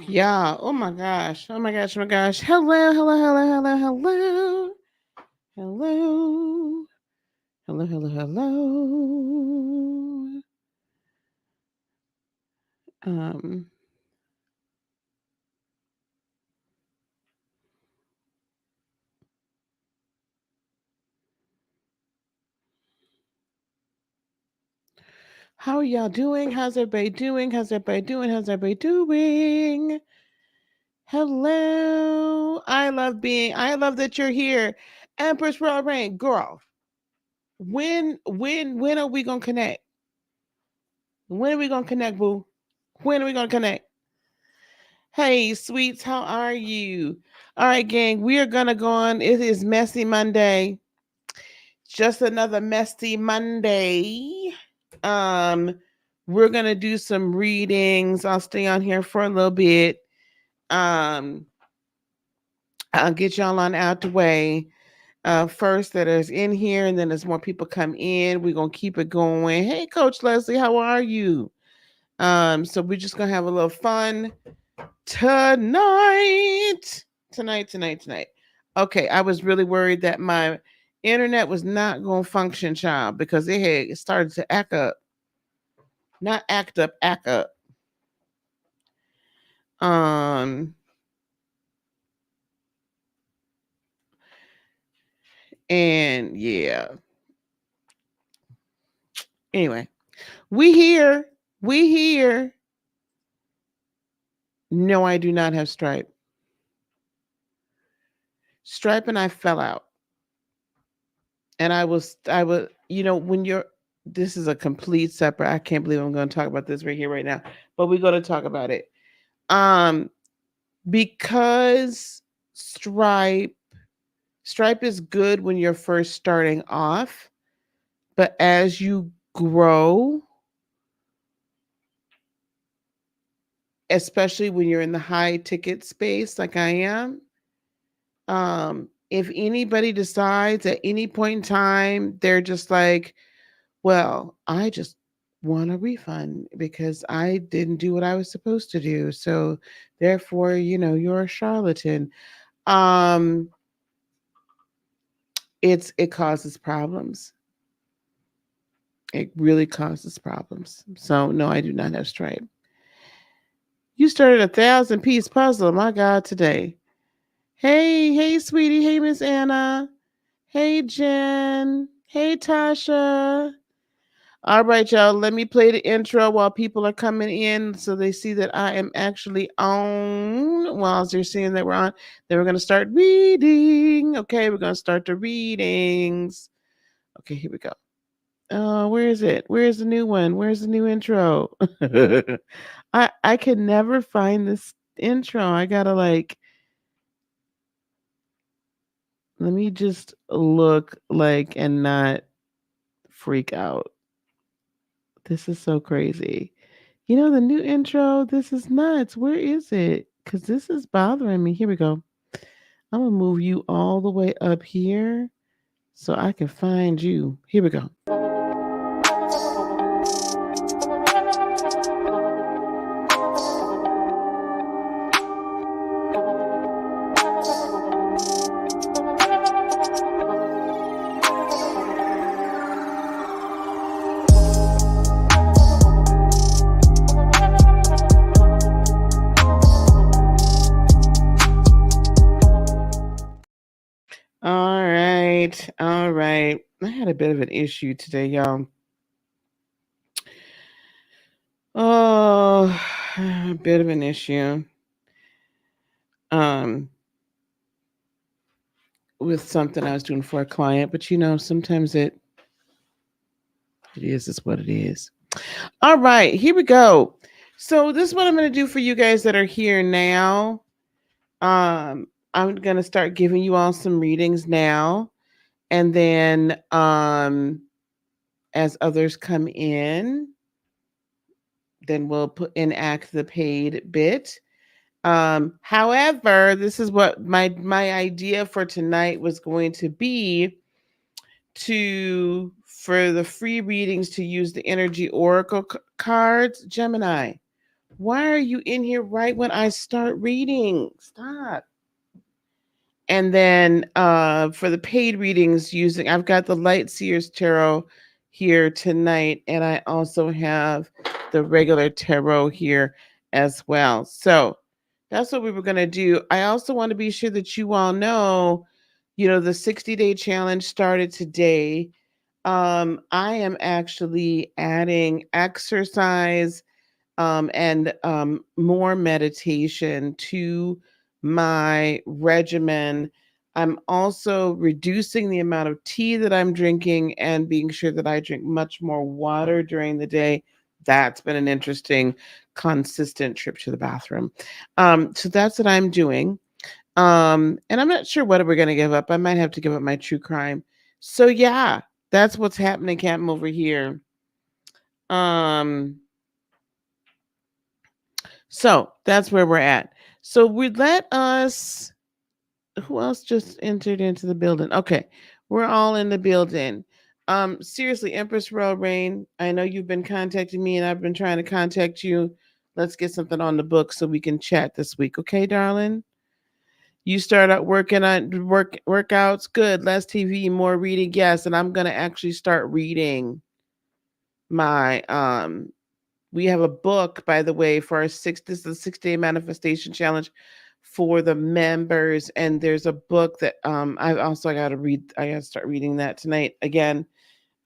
Yeah. Oh my gosh. Oh my gosh. Oh my gosh. Hello. Hello. Hello. Hello. Hello. Hello. Hello. Hello. Hello. Um. How are y'all doing? How's everybody doing? How's everybody doing? How's everybody doing? Hello. I love that you're here. Empress Royal Rain, girl. When are we gonna connect? When are we gonna connect, boo? When are we gonna connect? Hey, sweets, how are you? All right, gang, we are gonna go on. It is Messy Monday. Just another messy Monday. Um, we're gonna do some readings. I'll stay on here for a little bit. Um, I'll get y'all on out the way. First that is in here, and then as more people come in, we're gonna keep it going. Hey, Coach Leslie, how are you? So we're just gonna have a little fun tonight. Tonight. Okay, I was really worried that my internet was not gonna function, child, because it started to act up. Not act up, act up. Um and yeah. Anyway, we here. We here. No, I do not have Stripe. Stripe and I fell out. And I was, when you're this is a complete separate, I can't believe I'm going to talk about this right here right now, but we're going to talk about it. Um because Stripe Stripe is good when you're first starting off, but as you grow, especially when you're in the high ticket space like I am, if anybody decides at any point in time, they're just like, well, I just want a refund because I didn't do what I was supposed to do. So therefore, you're a charlatan. Um, it causes problems. It really causes problems. So no, I do not have Stripe. You started a 1,000-piece puzzle. My God, today. Hey, sweetie. Hey, Miss Anna. Hey, Jen. Hey, Tasha. All right, y'all. Let me play the intro while people are coming in so they see that I am actually on. While they're seeing that we're on, then we're going to start reading. Okay, we're going to start the readings. Okay, here we go. Where is it? Where's the new one? Where's the new intro? I can never find this intro. I gotta let me just look and not freak out. This is so crazy. The new intro, this is nuts. Where is it? Because this is bothering me. Here we go. I'm going to move you all the way up here so I can find you. Here we go. All right. I had a bit of an issue today, y'all. Oh, a bit of an issue. With something I was doing for a client, but sometimes it is what it is. All right, here we go. So this is what I'm going to do for you guys that are here now. I'm going to start giving you all some readings now, and then as others come in, then we'll enact the paid bit. However, this is what my idea for tonight was going to be, for the free readings, to use the energy oracle cards. Gemini, Why are you in here right when I start reading? Stop. And then for the paid readings, I've got the Light Seers Tarot here tonight, and I also have the regular tarot here as well. So that's what we were going to do. I also want to be sure that you all know, the 60-day challenge started today. I am actually adding exercise and more meditation to my regimen. I'm also reducing the amount of tea that I'm drinking and being sure that I drink much more water during the day. That's been an interesting, consistent trip to the bathroom. So that's what I'm doing. And I'm not sure what we're going to give up. I might have to give up my true crime. So yeah, that's what's happening, Captain, over here. Um, So that's where we're at. So who else just entered into the building? Okay, we're all in the building. Seriously, Empress Royal Rain, I know you've been contacting me and I've been trying to contact you. Let's get something on the book so we can chat this week. Okay, darling? You start out working on workouts. Good. Less TV, more reading. Yes. And I'm gonna actually start reading my we have a book, by the way, for this is the 6-day manifestation challenge for the members. And there's a book that I've also got to read. I got to start reading that tonight again.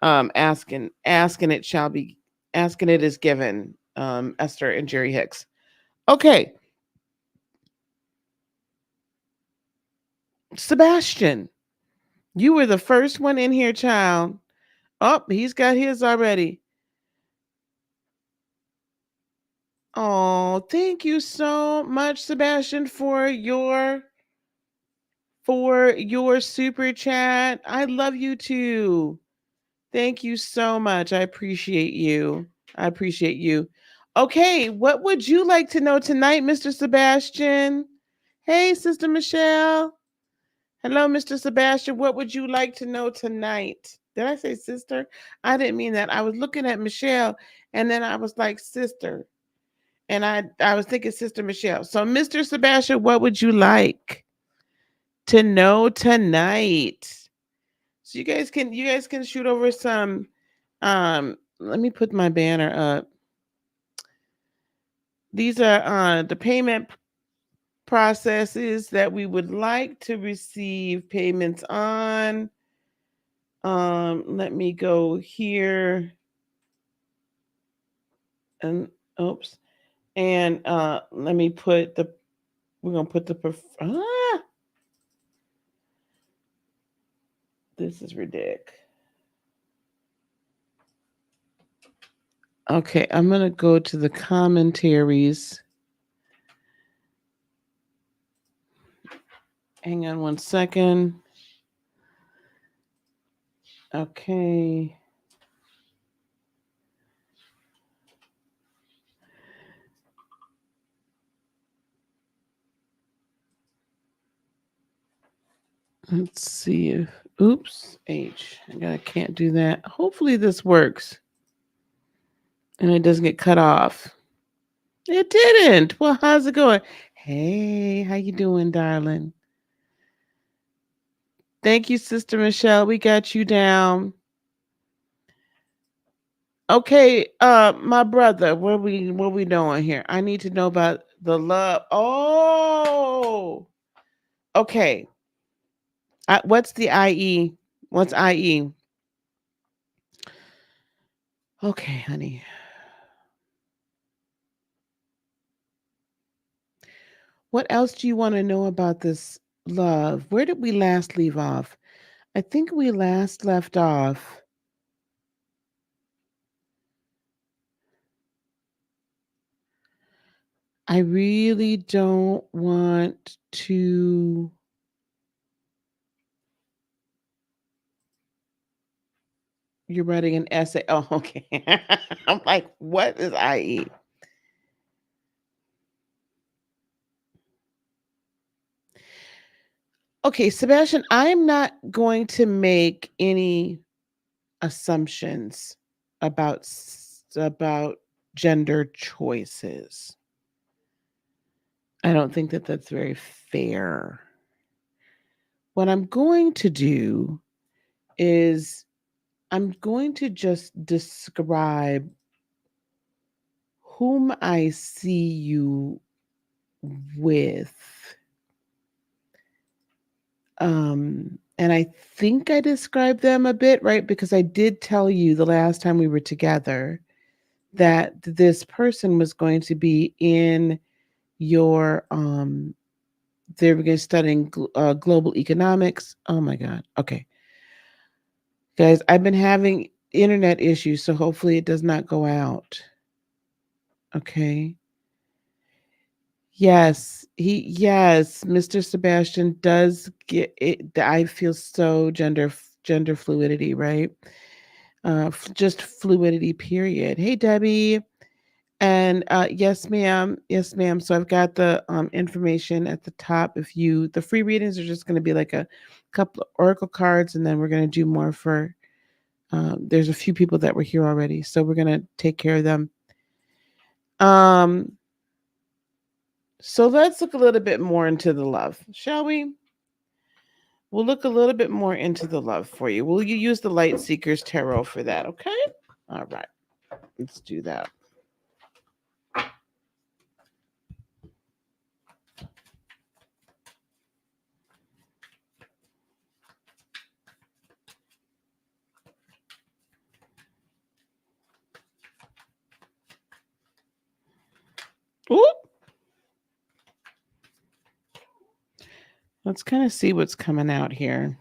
Asking it is given. Esther and Jerry Hicks. Okay. Sebastian, you were the first one in here, child. Oh, he's got his already. Oh, thank you so much, Sebastian, for your super chat. I love you too. Thank you so much. I appreciate you. I appreciate you. Okay, what would you like to know tonight, Mr. Sebastian? Hey, Sister Michelle. Hello, Mr. Sebastian. What would you like to know tonight? Did I say sister? I didn't mean that. I was looking at Michelle and then I was like, sister. And I was thinking Sister Michelle. So, Mr. Sebastian, what would you like to know tonight? So you guys can shoot over some let me put my banner up. These are the payment processes that we would like to receive payments on. Let me go here and oops. And let me put we're gonna put this is ridiculous. Okay, I'm gonna go to the commentaries. Hang on one second. Okay. Let's see if, oops, I can't do that. Hopefully this works and it doesn't get cut off. It didn't. Well, how's it going? Hey, how you doing, darling? Thank you, Sister Michelle. We got you down. Okay, my brother, what we doing here? I need to know about the love. Oh, okay. What's the IE? What's IE? Okay, honey. What else do you want to know about this love? Where did we last leave off? I think we last left off. I really don't want to. You're writing an essay. Oh, okay. I'm like, what is IE? Okay, Sebastian, I'm not going to make any assumptions about gender choices. I don't think that that's very fair. What I'm going to do is I'm going to just describe whom I see you with. And I think I described them a bit, right? Because I did tell you the last time we were together that this person was going to be in your they were going to studying global economics. Oh my god. Okay. Guys, I've been having internet issues, so hopefully it does not go out. Okay. Yes, Mr. Sebastian does get it. I feel so gender fluidity, right? Just fluidity, period. Hey, Debbie. And yes, ma'am. Yes, ma'am. So I've got the information at the top. The free readings are just going to be like a couple of oracle cards, and then we're going to do more for. There's a few people that were here already, so we're going to take care of them. So let's look a little bit more into the love, shall we? We'll look a little bit more into the love for you. Will you use the Light Seekers Tarot for that? Okay. All right. Let's do that. Ooh. Let's kind of see what's coming out here.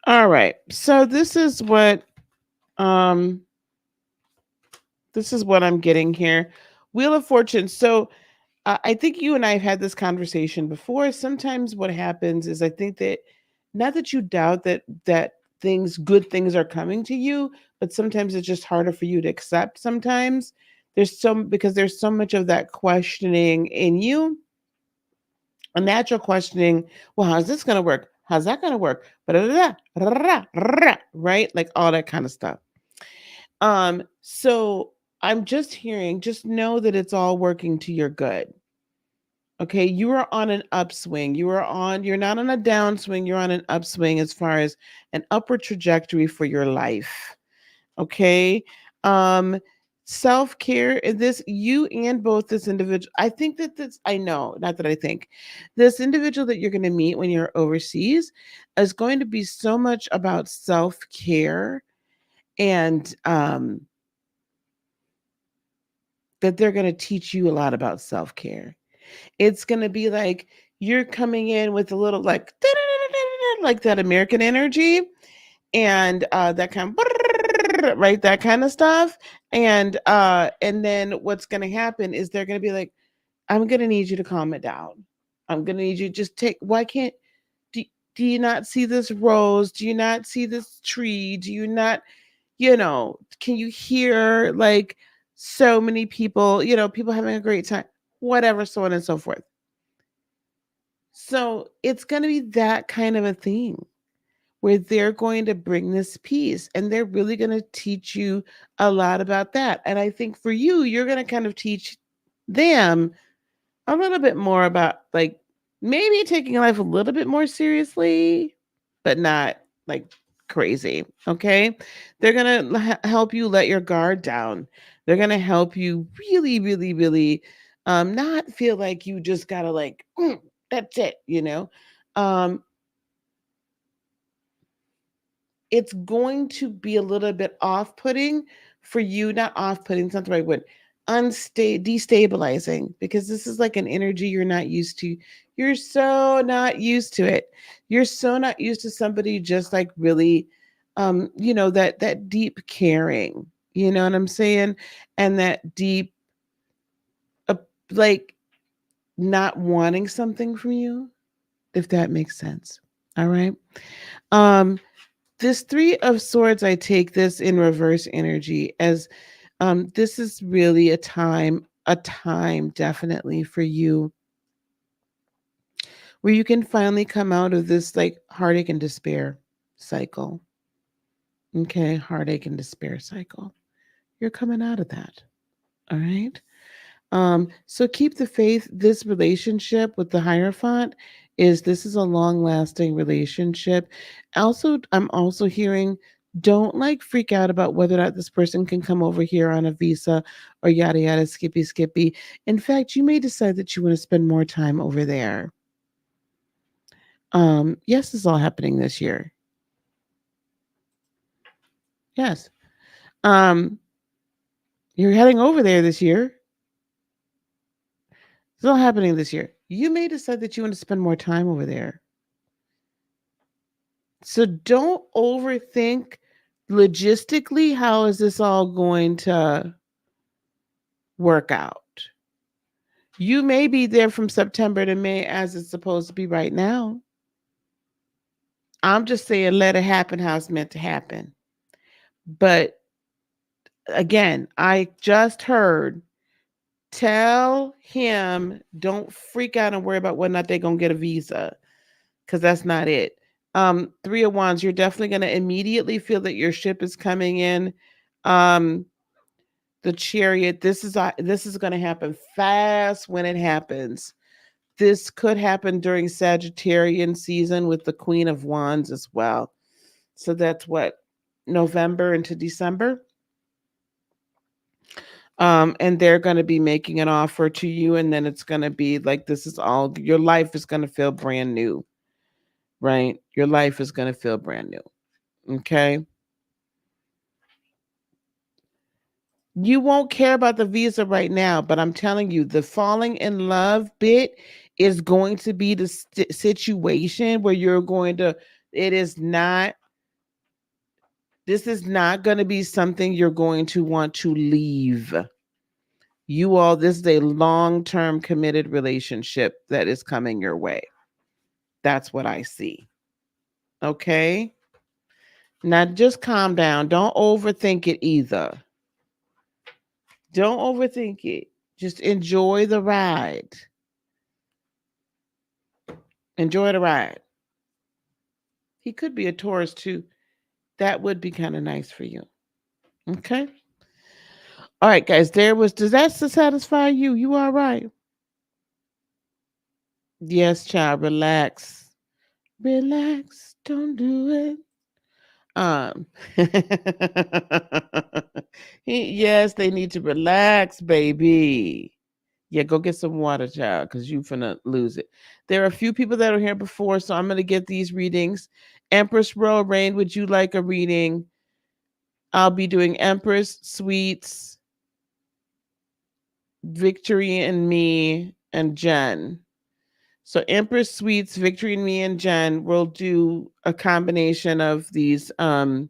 All right. So this is what I'm getting here. Wheel of Fortune. So I think you and I have had this conversation before. Sometimes what happens is I think that not that you doubt that good things are coming to you, but sometimes it's just harder for you to accept sometimes. Because there's so much of that questioning in you, a natural questioning, well, how's this going to work? How's that going to work? Right? Like all that kind of stuff. So I'm just hearing, just know that it's all working to your good. Okay, you are on an upswing. You're not on a downswing, you're on an upswing as far as an upward trajectory for your life. Okay. Um, Self-care is this you and both this individual. I think that I know, not that I think this individual that you're going to meet when you're overseas is going to be so much about self-care and that they're going to teach you a lot about self-care. It's going to be like you're coming in with a little like that American energy and that kind of right, that kind of stuff. And then what's going to happen is they're going to be like, I'm going to need you to calm it down. I'm going to need you to just why can't do, do you not see this rose? Do you not see this tree? Do you not, can you hear like so many people, people having a great time, whatever, so on and so forth. So it's going to be that kind of a thing where they're going to bring this piece and they're really going to teach you a lot about that. And I think for you, you're going to kind of teach them a little bit more about like maybe taking life a little bit more seriously, but not like crazy. Okay. They're going to help you let your guard down. They're going to help you really, really, really not feel like you just got to like, that's it, Um, it's going to be a little bit off-putting for you, not off-putting, it's not the right word, destabilizing, because this is like an energy you're not used to. You're so not used to it. You're so not used to somebody just like really, that deep caring. You know what I'm saying? And that deep, uh, like not wanting something from you, if that makes sense. All right. Um, this Three of Swords, I take this in reverse energy as this is really a time definitely for you where you can finally come out of this like heartache and despair cycle. Okay, heartache and despair cycle. You're coming out of that. All right. So keep the faith. This relationship with the Hierophant this is a long lasting relationship. Also, I'm also hearing don't like freak out about whether or not this person can come over here on a visa or yada yada skippy skippy. In fact, you may decide that you want to spend more time over there. Yes, this is all happening this year. Yes. Um, you're heading over there this year. It's all happening this year. You may decide that you want to spend more time over there. So don't overthink logistically how is this all going to work out. You may be there from September to May as it's supposed to be right now. I'm just saying let it happen how it's meant to happen. But again, I just heard tell him don't freak out and worry about whether or not they're going to get a visa because that's not it. Three of Wands, you're definitely going to immediately feel that your ship is coming in. The Chariot, this is going to happen fast when it happens. This could happen during Sagittarian season with the Queen of Wands as well. So that's what, November into December. And they're going to be making an offer to you, and then it's going to be like this is all your life is going to feel brand new, right? Your life is going to feel brand new. Okay. You won't care about the visa right now, but I'm telling you, the falling in love bit is going to be the situation where you're going to, it is not, this is not going to be something you're going to want to leave. You all, this is a long term committed relationship that is coming your way. That's what I see. Okay. Now just calm down. Don't overthink it either. Don't overthink it. Just enjoy the ride. Enjoy the ride. He could be a Taurus too. That would be kind of nice for you. Okay. All right, guys. Does that satisfy you? You all right? Yes, child. Relax. Relax. Don't do it. Um, yes, they need to relax, baby. Yeah, go get some water, child, because you finna lose it. There are a few people that are here before, so I'm gonna get these readings. Empress Royal Rain, would you like a reading? I'll be doing Empress, Sweets, Victory and Me, and Jen. So Empress, Sweets, Victory and Me, and Jen will do a combination of these of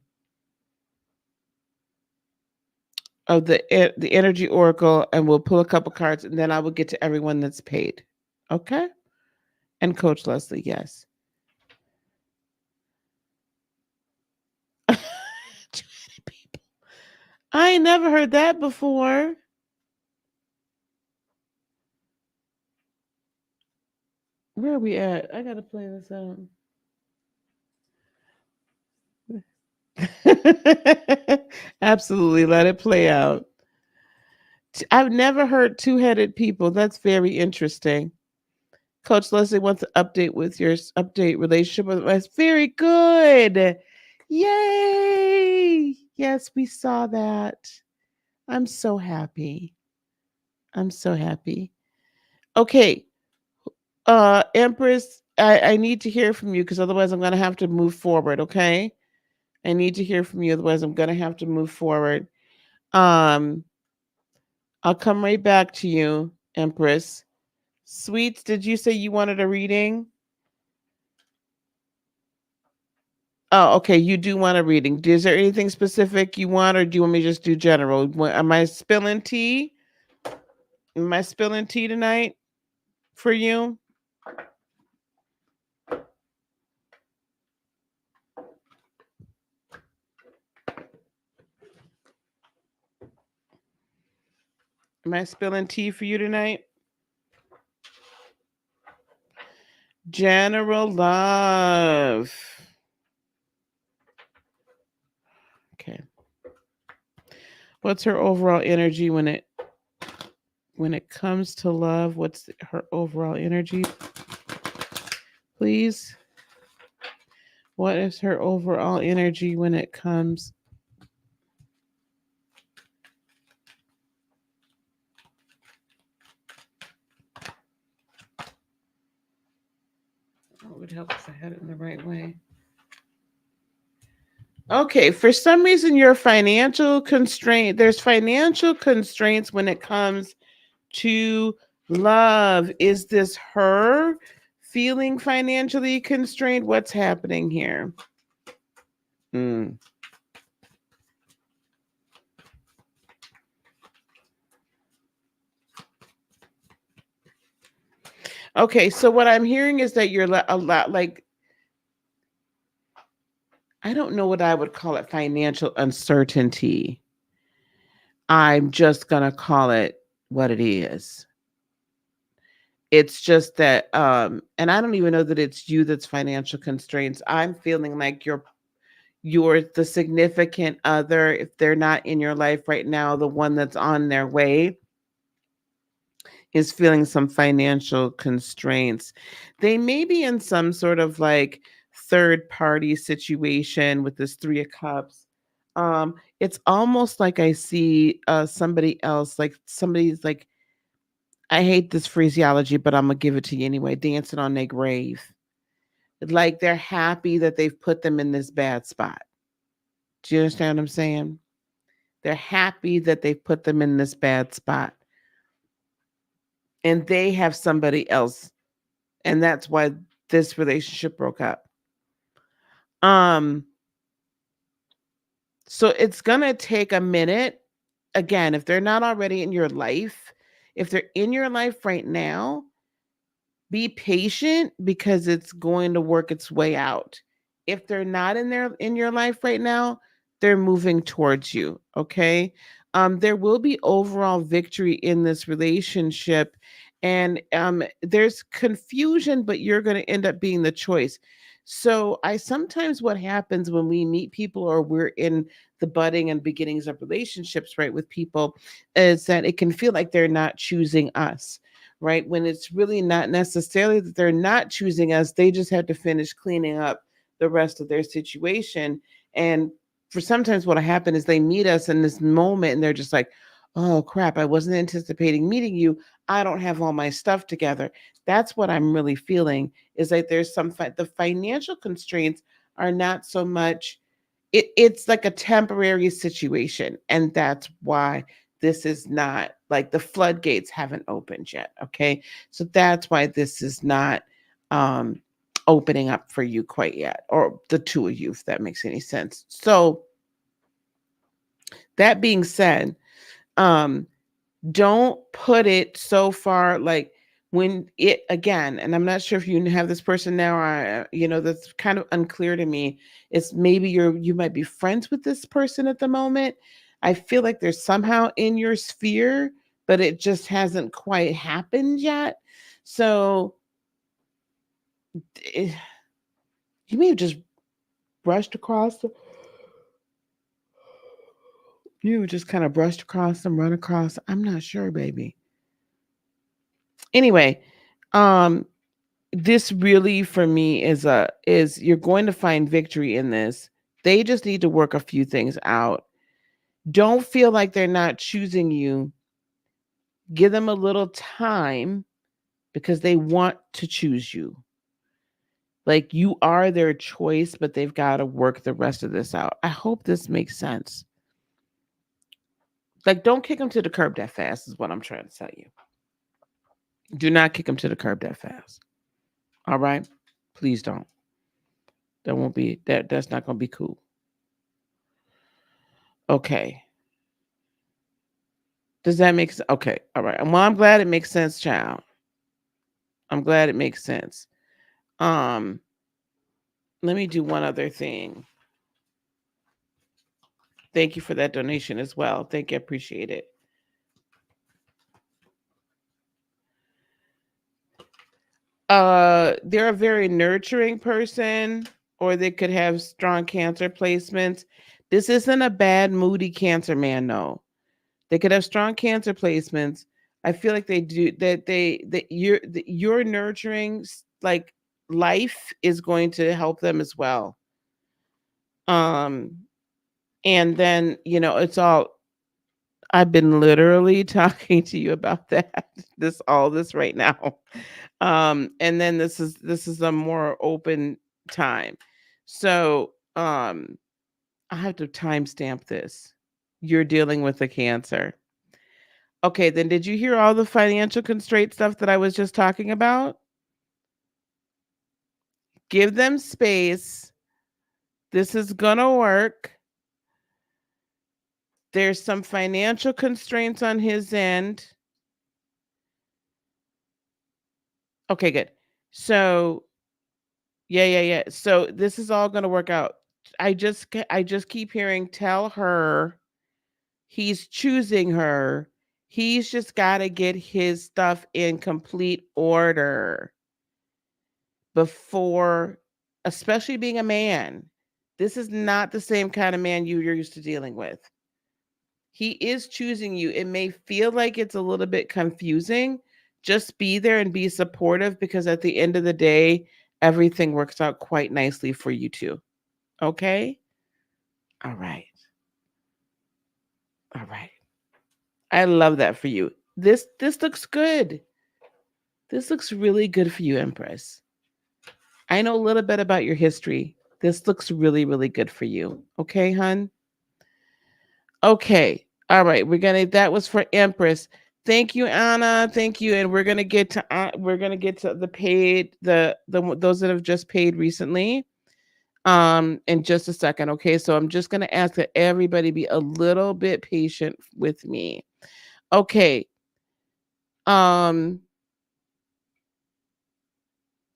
the energy oracle, and we'll pull a couple cards, and then I will get to everyone that's paid. Okay? And Coach Leslie, yes. Two-headed people. I ain't never heard that before. Where are we at? I gotta play this out. Absolutely, let it play out. I've never heard two-headed people. That's very interesting. Coach Leslie wants to update with your update relationship with us. Very good. Yay. Yes, we saw that. I'm so happy. I'm so happy. Okay. Empress, I need to hear from you because otherwise I'm gonna have to move forward, okay? I need to hear from you, otherwise I'm gonna have to move forward. Um, I'll come right back to you, Empress. Sweets, did you say you wanted a reading? Oh, okay. You do want a reading. Is there anything specific you want, or do you want me to just do general? Am I spilling tea? Am I spilling tea tonight for you? Am I spilling tea for you tonight? General love. What's her overall energy when it comes to love? What's her overall energy? Please. What is her overall energy when it comes? It would help if I had it in the right way. Okay, for some reason you're financial constraint. There's financial constraints when it comes to love. Is this her feeling financially constrained? What's happening here? Okay, so what I'm hearing is that you're a lot like, I don't know what I would call it, financial uncertainty. I'm just going to call it what it is. It's just that, and I don't even know that it's you that's financial constraints. I'm feeling like you're the significant other, if they're not in your life right now, the one that's on their way is feeling some financial constraints. They may be in some sort of like third party situation with this 3 of Cups. It's almost like I see somebody else, like somebody's like, I hate this phraseology, but I'm gonna give it to you anyway, dancing on their grave. Like they're happy that they've put them in this bad spot. Do you understand what I'm saying? They're happy that they've put them in this bad spot. And they have somebody else. And that's why this relationship broke up. So it's gonna take a minute. Again, if they're not already in your life, if they're in your life right now, be patient because it's going to work its way out. If they're not in your life right now, they're moving towards you. Okay. There will be overall victory in this relationship. And there's confusion, but you're going to end up being the choice. So I sometimes what happens when we meet people or we're in the budding and beginnings of relationships, right, with people, is that it can feel like they're not choosing us, right? When it's really not necessarily that they're not choosing us, they just had to finish cleaning up the rest of their situation. And for sometimes what happened is they meet us in this moment and they're just like, oh crap, I wasn't anticipating meeting you. I don't have all my stuff together. That's what I'm really feeling, is that there's the financial constraints are not so much, it's like a temporary situation. And that's why this is not like the floodgates haven't opened yet. Okay. So that's why this is not opening up for you quite yet, or the two of you, if that makes any sense. So that being said, don't put it so far like when it again, and I'm not sure if you have this person now, or that's kind of unclear to me. It's maybe you might be friends with this person at the moment. I feel like they're somehow in your sphere, but it just hasn't quite happened yet. So you may have just brushed across them. You just kind of brushed across them, run across. I'm not sure, baby. Anyway, this really for me is you're going to find victory in this. They just need to work a few things out. Don't feel like they're not choosing you. Give them a little time because they want to choose you. Like you are their choice, but they've got to work the rest of this out. I hope this makes sense. Like, don't kick them to the curb that fast is what I'm trying to tell you. Do not kick them to the curb that fast. All right? Please don't. That won't be that's not going to be cool. Okay. Does that make sense? Okay. All right. Well, I'm glad it makes sense, child. I'm glad it makes sense. Let me do one other thing. Thank you for that donation as well. Thank you. I appreciate it. They're a very nurturing person, or they could have strong Cancer placements. This isn't a bad, moody Cancer man, no. They could have strong Cancer placements. I feel like they do that your nurturing like life is going to help them as well. And then, it's all I've been literally talking to you about that all this right now. And then this is a more open time. So, I have to timestamp this. You're dealing with a Cancer. Okay, then did you hear all the financial constraint stuff that I was just talking about? Give them space. This is gonna work. There's some financial constraints on his end. Okay, good. So, yeah. So this is all gonna work out. I just keep hearing, tell her he's choosing her. He's just got to get his stuff in complete order before, especially being a man. This is not the same kind of man you're used to dealing with. He is choosing you. It may feel like it's a little bit confusing. Just be there and be supportive, because at the end of the day, everything works out quite nicely for you two. Okay? All right. All right. I love that for you. This looks good. This looks really good for you, Empress. I know a little bit about your history. This looks really, really good for you. Okay, hun? Okay. All right. That was for Empress. Thank you, Anna. Thank you. And we're gonna get to the paid, those that have just paid recently. In just a second. Okay. So I'm just gonna ask that everybody be a little bit patient with me. Okay. The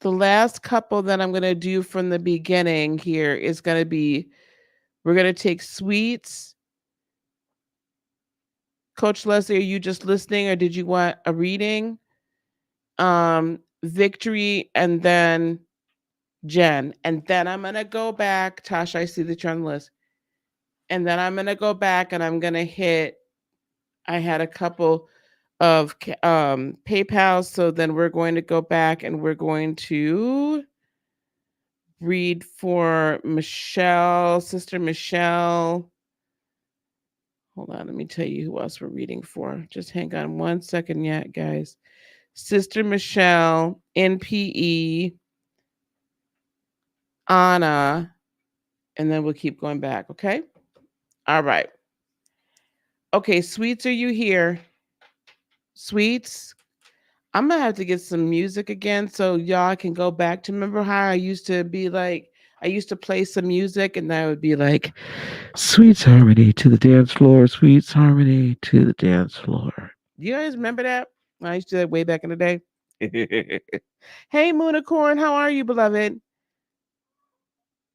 last couple that I'm gonna do from the beginning here is gonna be, we're gonna take Sweets. Coach Leslie, are you just listening or did you want a reading? Victory, and then Jen. And then I'm going to go back. Tasha, I see that you're on the list. And then I'm going to go back and I'm going to hit, I had a couple of PayPal. So then we're going to go back and we're going to read for Michelle, Sister Michelle. Hold on, let me tell you who else we're reading for. Just hang on 1 second yet, guys. Sister Michelle, NPE, Anna, and then we'll keep going back, okay? All right. Okay, Sweets, are you here? Sweets, I'm gonna have to get some music again so y'all can go back to, remember how I used to be like, I used to play some music and that would be like, Sweets Harmony to the dance floor, Sweets Harmony to the dance floor. You guys remember that? I used to do that way back in the day. Hey, Moonicorn, how are you, beloved?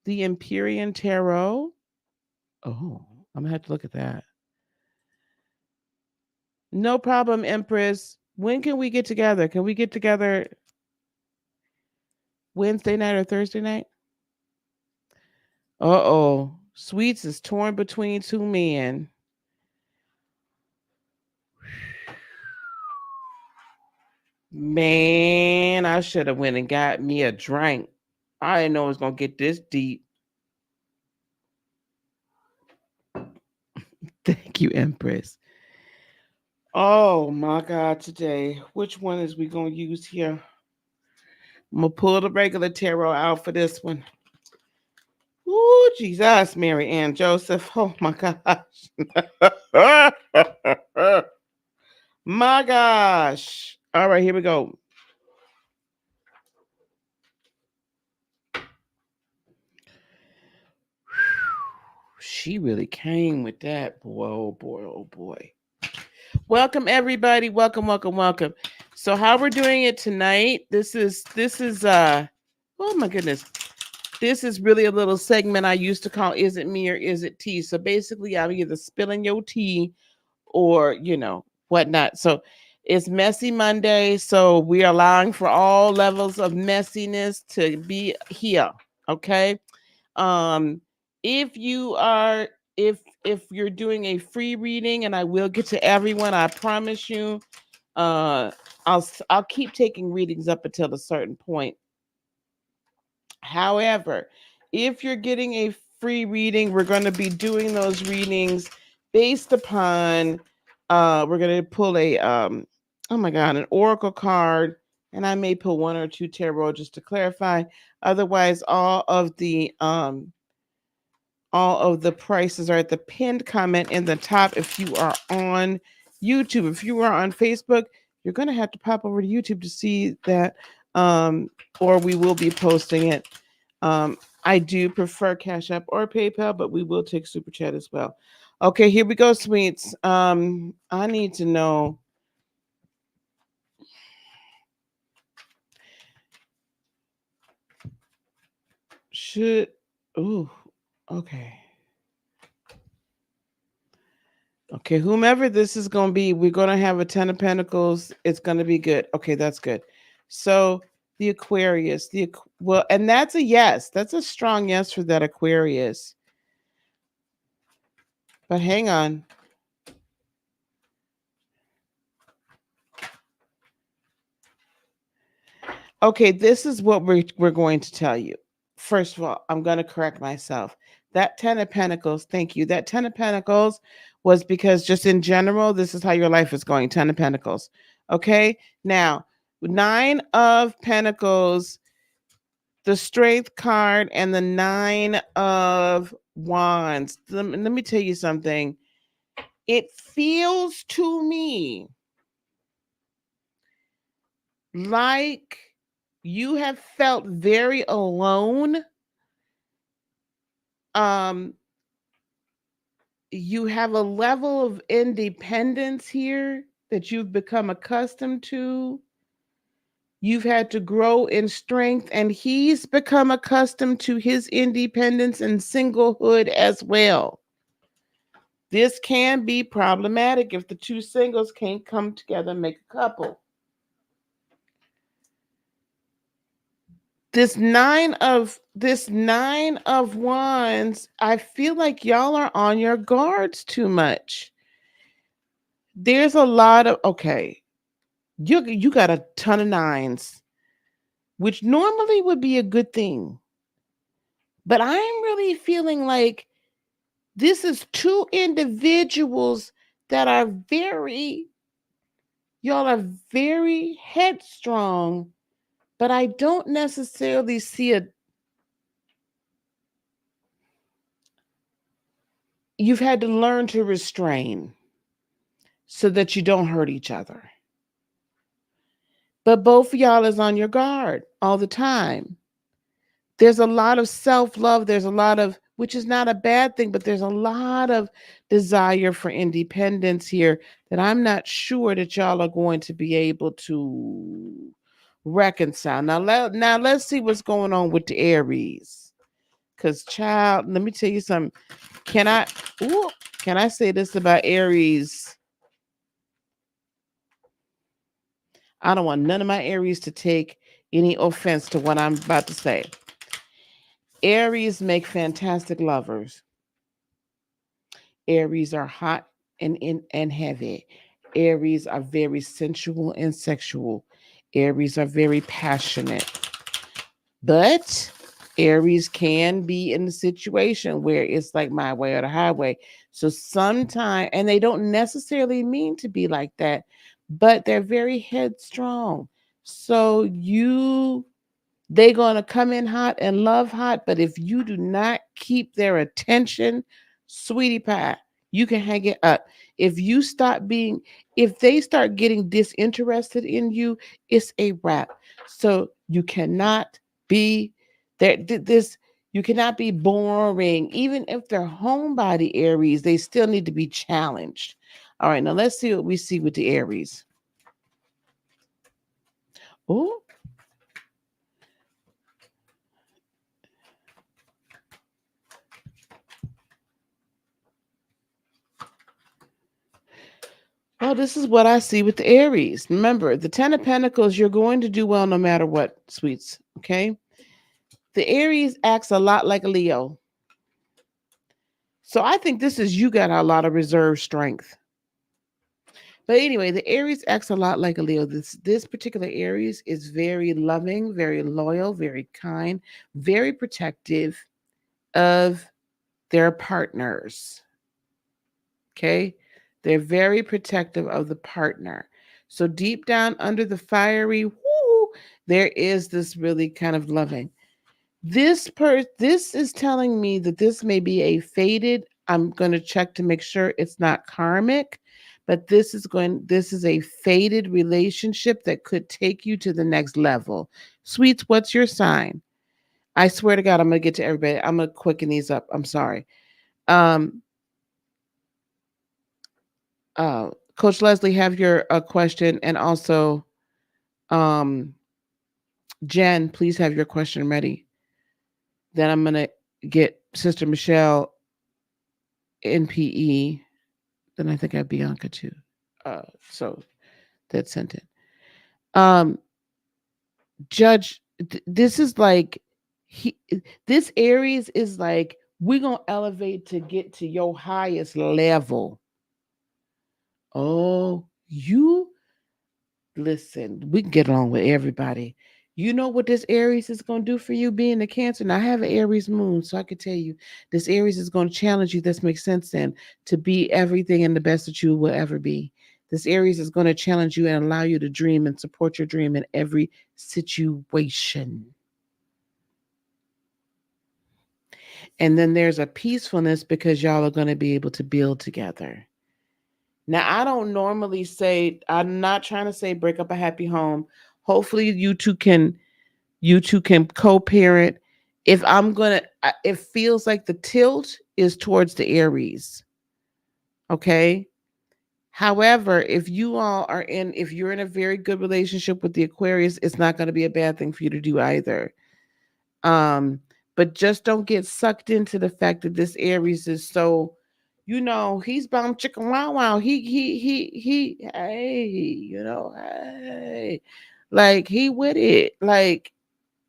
The Empyrean Tarot. Oh, I'm gonna have to look at that. No problem, Empress. When can we get together? Can we get together Wednesday night or Thursday night? Uh-oh. Sweets is torn between two men. Man, I should have went and got me a drink. I didn't know it was gonna get this deep. Thank you, Empress. Oh my God, today. Which one is we gonna use here? I'm gonna pull the regular tarot out for this one. Oh, Jesus, Mary Ann Joseph. Oh my gosh. My gosh. All right, here we go. She really came with that. Boy, oh boy, oh boy. Welcome everybody. Welcome. So how we're doing it tonight, this is oh my goodness. This is really a little segment I used to call Is It Me or Is It Tea? So basically I'm either spilling your tea or, whatnot. So it's Messy Monday. So we're allowing for all levels of messiness to be here. Okay. If you are if you're doing a free reading, and I will get to everyone, I promise you, I'll keep taking readings up until a certain point. However, if you're getting a free reading, we're going to be doing those readings based upon we're going to pull a oh my god, an oracle card, and I may pull one or two tarot just to clarify. Otherwise, all of the prices are at the pinned comment in the top. If you are on YouTube, if you are on Facebook, you're going to have to pop over to YouTube to see that, or we will be posting it. I do prefer Cash App or PayPal, but we will take Super Chat as well. Okay, here we go, sweets. I need to know. Ooh, okay. Okay, whomever this is going to be, we're going to have a 10 of Pentacles. It's going to be good. Okay, that's good. So the Aquarius, well, and that's a yes. That's a strong yes for that Aquarius. But hang on. Okay, this is what we're going to tell you. First of all, I'm going to correct myself. That 10 of Pentacles, thank you. That 10 of Pentacles was because just in general, this is how your life is going. 10 of Pentacles. Okay, now 9 of Pentacles, the Strength card, and the 9 of Wands. Let me tell you something. It feels to me like you have felt very alone. You have a level of independence here that you've become accustomed to. You've had to grow in strength, and he's become accustomed to his independence and singlehood as well. This can be problematic if the two singles can't come together and make a couple. This nine of wands, I feel like y'all are on your guards too much. There's a lot of, okay, you got a ton of nines, which normally would be a good thing. But I'm really feeling like this is two individuals that are y'all are very headstrong, but I don't necessarily see you've had to learn to restrain so that you don't hurt each other. But both of y'all is on your guard all the time. There's a lot of self-love. There's a lot of, which is not a bad thing, but there's a lot of desire for independence here that I'm not sure that y'all are going to be able to reconcile. Now let's see what's going on with the Aries. Because, child, let me tell you something. Can I say this about Aries? I don't want none of my Aries to take any offense to what I'm about to say. Aries make fantastic lovers. Aries are hot and heavy. Aries are very sensual and sexual. Aries are very passionate. But Aries can be in a situation where it's like my way or the highway. So sometimes, and they don't necessarily mean to be like that, but they're very headstrong. So they're going to come in hot and love hot, but if you do not keep their attention, sweetie pie, you can hang it up. If they start getting disinterested in you, it's a wrap. So you cannot be there. You cannot be boring. Even if they're homebody Aries, they still need to be challenged. All right, now let's see what we see with the Aries. Oh, well, this is what I see with the Aries. Remember, the 10 of Pentacles, you're going to do well no matter what, sweets, okay? The Aries acts a lot like a Leo. So I think this is you got a lot of reserve strength. But anyway, the Aries acts a lot like a Leo. This particular Aries is very loving, very loyal, very kind, very protective of their partners. Okay? They're very protective of the partner. So deep down under the fiery, whoo, there is this really kind of loving. This is telling me that this may be a faded. I'm going to check to make sure it's not karmic, but this is a faded relationship that could take you to the next level. Sweets, what's your sign? I swear to God, I'm going to get to everybody. I'm going to quicken these up. I'm sorry. Coach Leslie, have your question, and also Jen, please have your question ready. Then I'm going to get Sister Michelle, NPE. Then I think I have Bianca too. So that's sent in. Judge, this is like this Aries is like, we're gonna elevate to get to your highest level. Oh, you listen, we can get along with everybody. You know what this Aries is going to do for you being a Cancer? Now, I have an Aries moon, so I can tell you this Aries is going to challenge you. This makes sense then to be everything and the best that you will ever be. This Aries is going to challenge you and allow you to dream and support your dream in every situation. And then there's a peacefulness because y'all are going to be able to build together. Now, I don't normally say, I'm not trying to say break up a happy home. Hopefully you two can co-parent. If I'm going to, it feels like the tilt is towards the Aries. Okay. However, if you're in a very good relationship with the Aquarius, it's not going to be a bad thing for you to do either. But just don't get sucked into the fact that this Aries is so, he's bound chicken wow. Hey, like he with it. Like,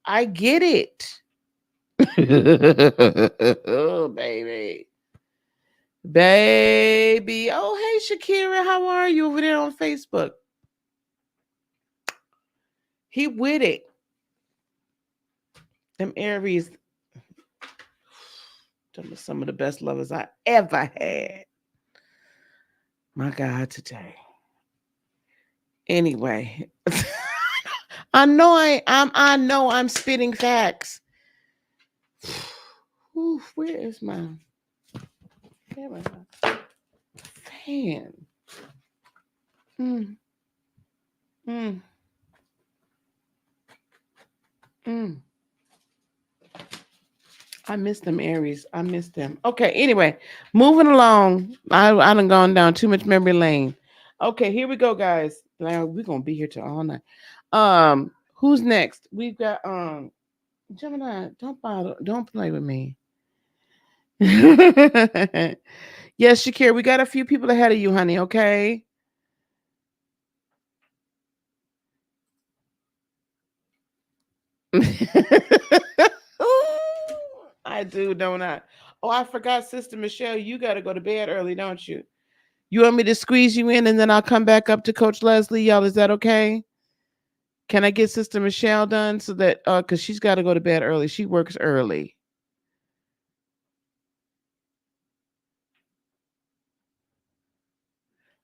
I get it. Oh, baby. Baby. Oh, hey, Shakira. How are you over there on Facebook? He with it. Them Aries, some of the best lovers I ever had. My God, today. Anyway, I know I'm spitting facts. Ooh, where is my fan? Mm. Mm. Mm. I miss them Aries. I miss them. Okay, anyway, moving along. I done gone down too much memory lane. Okay, here we go, guys. Now we're gonna be here till all night. Who's next? We've got Gemini. Don't play with me. Yes, Shakira, we got a few people ahead of you, honey. Okay. I do, don't I? Oh, I forgot, Sister Michelle. You got to go to bed early, don't you? You want me to squeeze you in and then I'll come back up to Coach Leslie? Y'all, is that okay? Can I get Sister Michelle done so that, because she's got to go to bed early. She works early.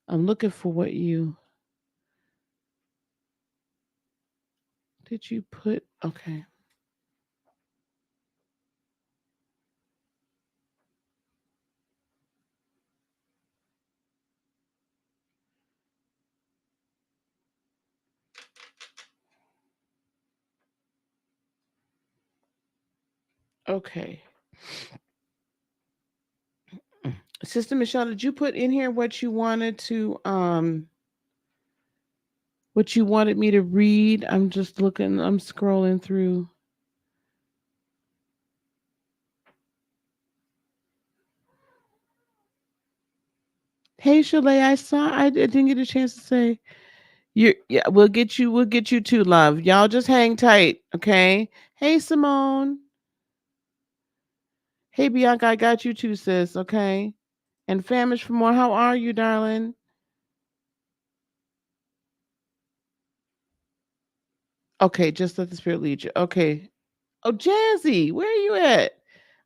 I'm looking for what did you put? Okay. Okay. Sister Michelle, did you put in here what you wanted me to read? I'm just looking, I'm scrolling through. Hey Shalay, I didn't get a chance to say we'll get you too, love. Y'all just hang tight, okay? Hey Simone. Hey, Bianca, I got you too, sis. Okay. And Famish for more. How are you, darling? Okay, just let the spirit lead you. Okay. Oh, Jazzy, where are you at?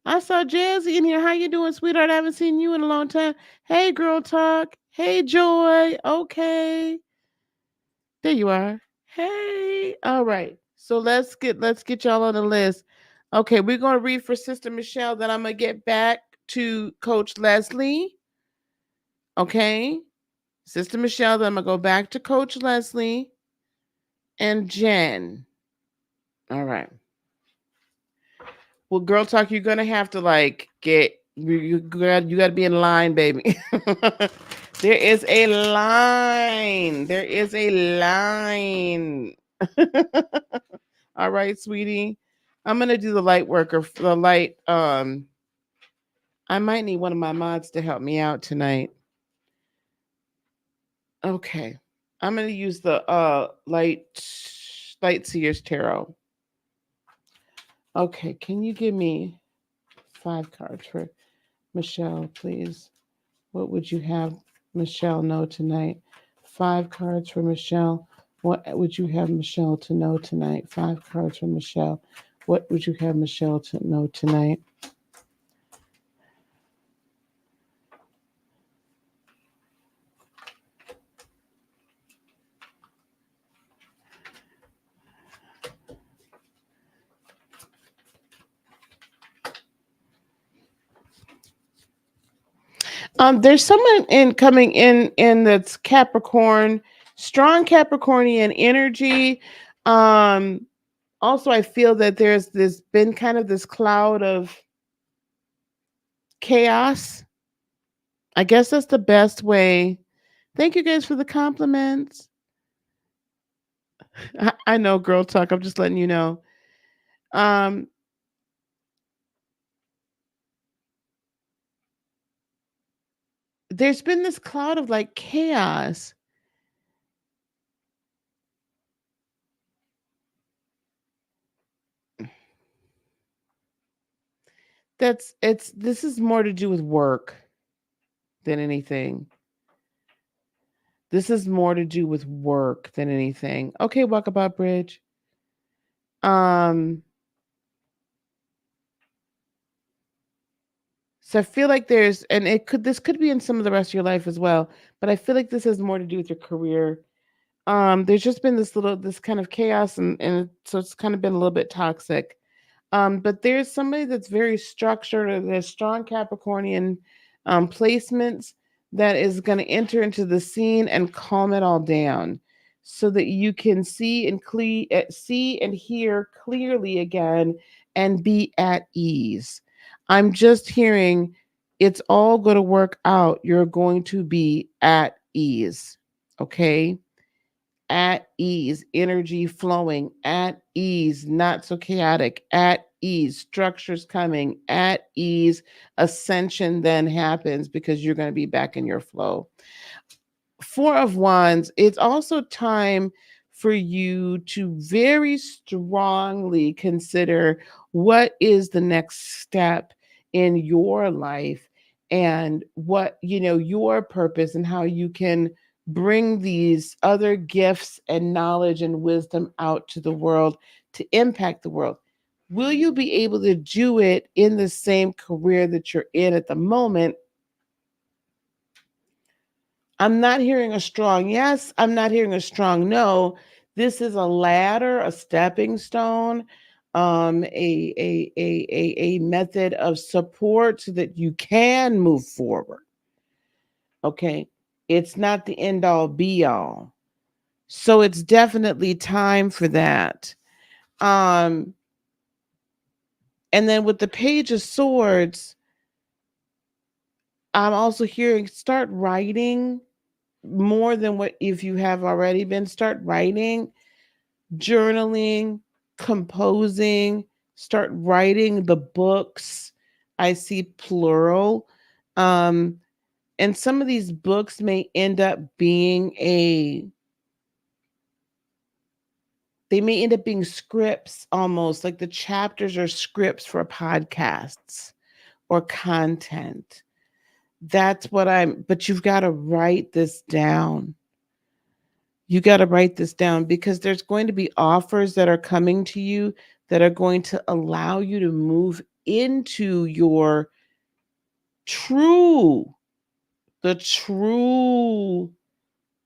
I saw Jazzy in here. How you doing, sweetheart? I haven't seen you in a long time. Hey, girl talk. Hey, Joy. Okay. There you are. Hey. All right. So let's get y'all on the list. Okay, we're gonna read for Sister Michelle. Then I'm gonna get back to Coach Leslie. Okay. Sister Michelle, then I'm gonna go back to Coach Leslie and Jen. All right. Well, girl talk, you're gonna have to like get you gotta be in line, baby. There is a line. There is a line. All right, sweetie. I'm gonna do the light worker for the light. I might need one of my mods to help me out tonight. Okay. I'm gonna use the light seers tarot. Okay, can you give me 5 cards for Michelle, please? What would you have Michelle know tonight? 5 cards for Michelle. What would you have Michelle to know tonight? 5 cards for Michelle. What would you have Michelle to know tonight? There's someone in coming in that's Capricorn, strong Capricornian energy. Um, Also, I feel that there's this been kind of this cloud of chaos. I guess that's the best way. Thank you guys for the compliments. I know, girl talk. I'm just letting you know. Um, there's been this cloud of like chaos. This is more to do with work than anything. This is more to do with work than anything. Okay, Walkabout Bridge. Um, so I feel like there's, and this could be in some of the rest of your life as well, but I feel like this has more to do with your career. There's just been this kind of chaos, and so it's kind of been a little bit toxic. But there's somebody that's very structured, or there's strong Capricornian placements that is going to enter into the scene and calm it all down, so that you can see and hear clearly again and be at ease. I'm just hearing it's all going to work out. You're going to be at ease. Okay, at ease, energy flowing, at ease, not so chaotic, at ease, structures coming, at ease, ascension then happens because you're going to be back in your flow. 4 of Wands, it's also time for you to very strongly consider what is the next step in your life, and what, your purpose, and how you can bring these other gifts and knowledge and wisdom out to the world to impact the world. Will you be able to do it in the same career that you're in at the moment? I'm not hearing a strong yes. I'm not hearing a strong no. This is a ladder, a stepping stone, a method of support so that you can move forward. Okay. It's not the end all be all. So it's definitely time for that. Um, and then with the Page of Swords, I'm also hearing start writing more than what if you have already been. Start writing, journaling, composing, start writing the books. I see plural. Um, and some of these books may end up being they may end up being scripts, almost like the chapters are scripts for podcasts, or content. But you've got to write this down. You got to write this down because there's going to be offers that are coming to you that are going to allow you to move into your true, the true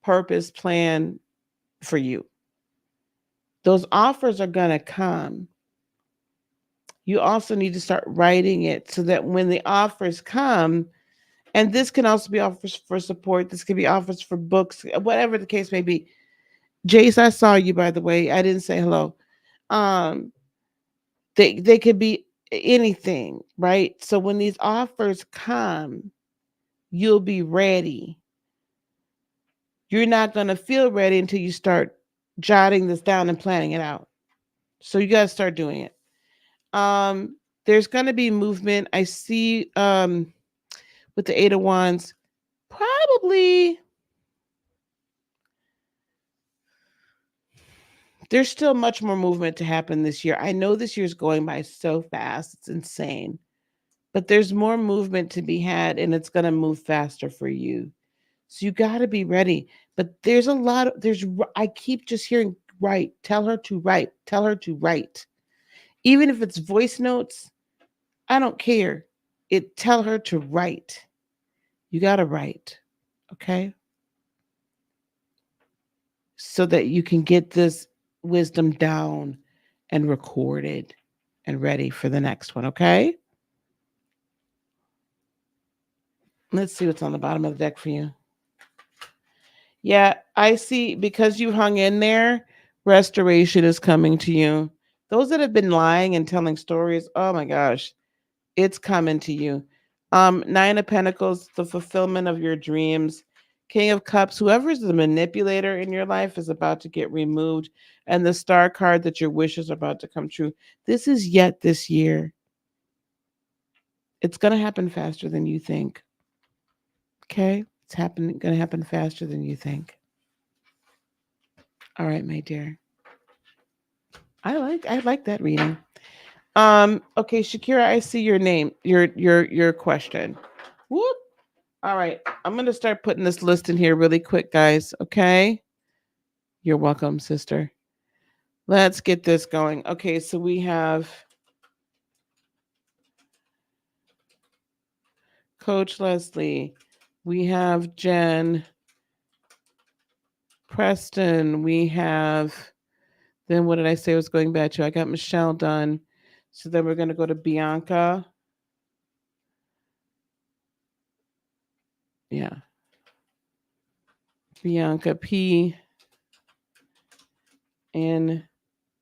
purpose plan for you. Those offers are going to come. You also need to start writing it so that when the offers come, and this can also be offers for support, this could be offers for books, whatever the case may be. Jace, I saw you, by the way. I didn't say hello. Um, they could be anything, right? So when these offers come, you'll be ready. You're not going to feel ready until you start jotting this down and planning it out. So you got to start doing it. Um, there's going to be movement. I see with the Eight of Wands, probably there's still much more movement to happen this year. I know this year's going by so fast. It's insane. But there's more movement to be had and it's going to move faster for you. So you got to be ready. But there's a lot of I keep just hearing write, tell her to write, tell her to write. Even if it's voice notes, I don't care. Tell her to write. You got to write. Okay? So that you can get this wisdom down and recorded and ready for the next one, okay? Let's see what's on the bottom of the deck for you. Yeah, I see because you hung in there, restoration is coming to you. Those that have been lying and telling stories, oh my gosh, it's coming to you. Nine of Pentacles, the fulfillment of your dreams. King of Cups, whoever's the manipulator in your life is about to get removed. And the Star card that your wishes are about to come true. This is yet this year. It's going to happen faster than you think. Okay? It's going to happen faster than you think. All right, my dear. I like that reading. Okay, Shakira, I see your name, your question. Whoop. All right, I'm gonna start putting this list in here really quick, guys. Okay. You're welcome, sister. Let's get this going. Okay, so we have Coach Leslie. We have Jen Preston. We have, then what did I say was going back to? I got Michelle done. So then we're going to go to Bianca. Yeah. Bianca P. N.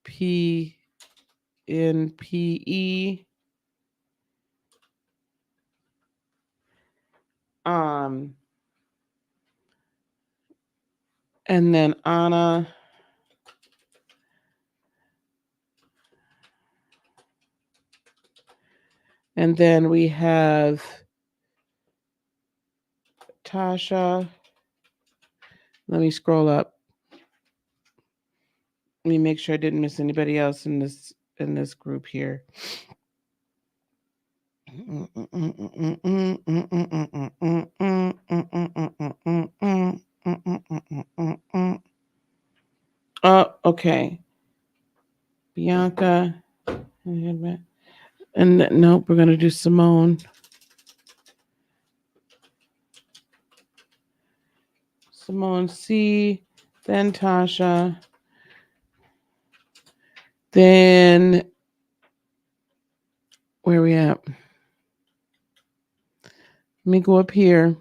P. N. P. E. And then Anna. And then we have Tasha. Let me scroll up. Let me make sure I didn't miss anybody else in this group here. Okay. Bianca. And nope, we're going to do Simone. Simone C. Then Tasha. Then, where are we at? Let me go up here.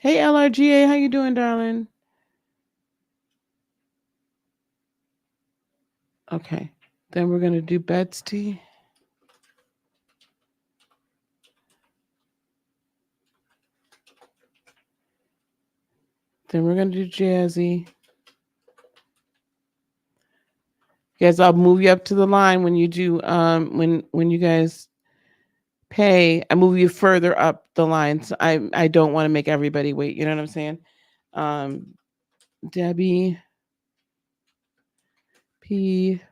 Hey, LRGA, how you doing, darling? Okay. Then we're going to do Betsy. Then we're going to do Jazzy. Guys, I'll move you up to the line when you do, when you guys pay, I move you further up the line. So I don't want to make everybody wait. You know what I'm saying? Debbie P.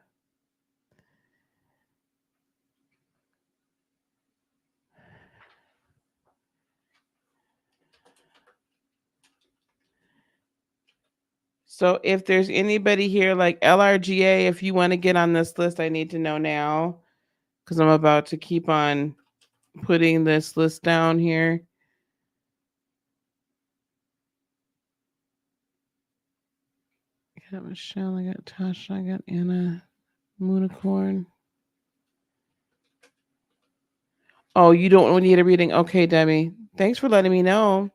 So if there's anybody here like LRGA, if you want to get on this list, I need to know now because I'm about to keep on putting this list down here. I got Michelle, I got Tasha, I got Anna, Moonicorn. Oh, you don't need a reading? Okay, Debbie. Thanks for letting me know.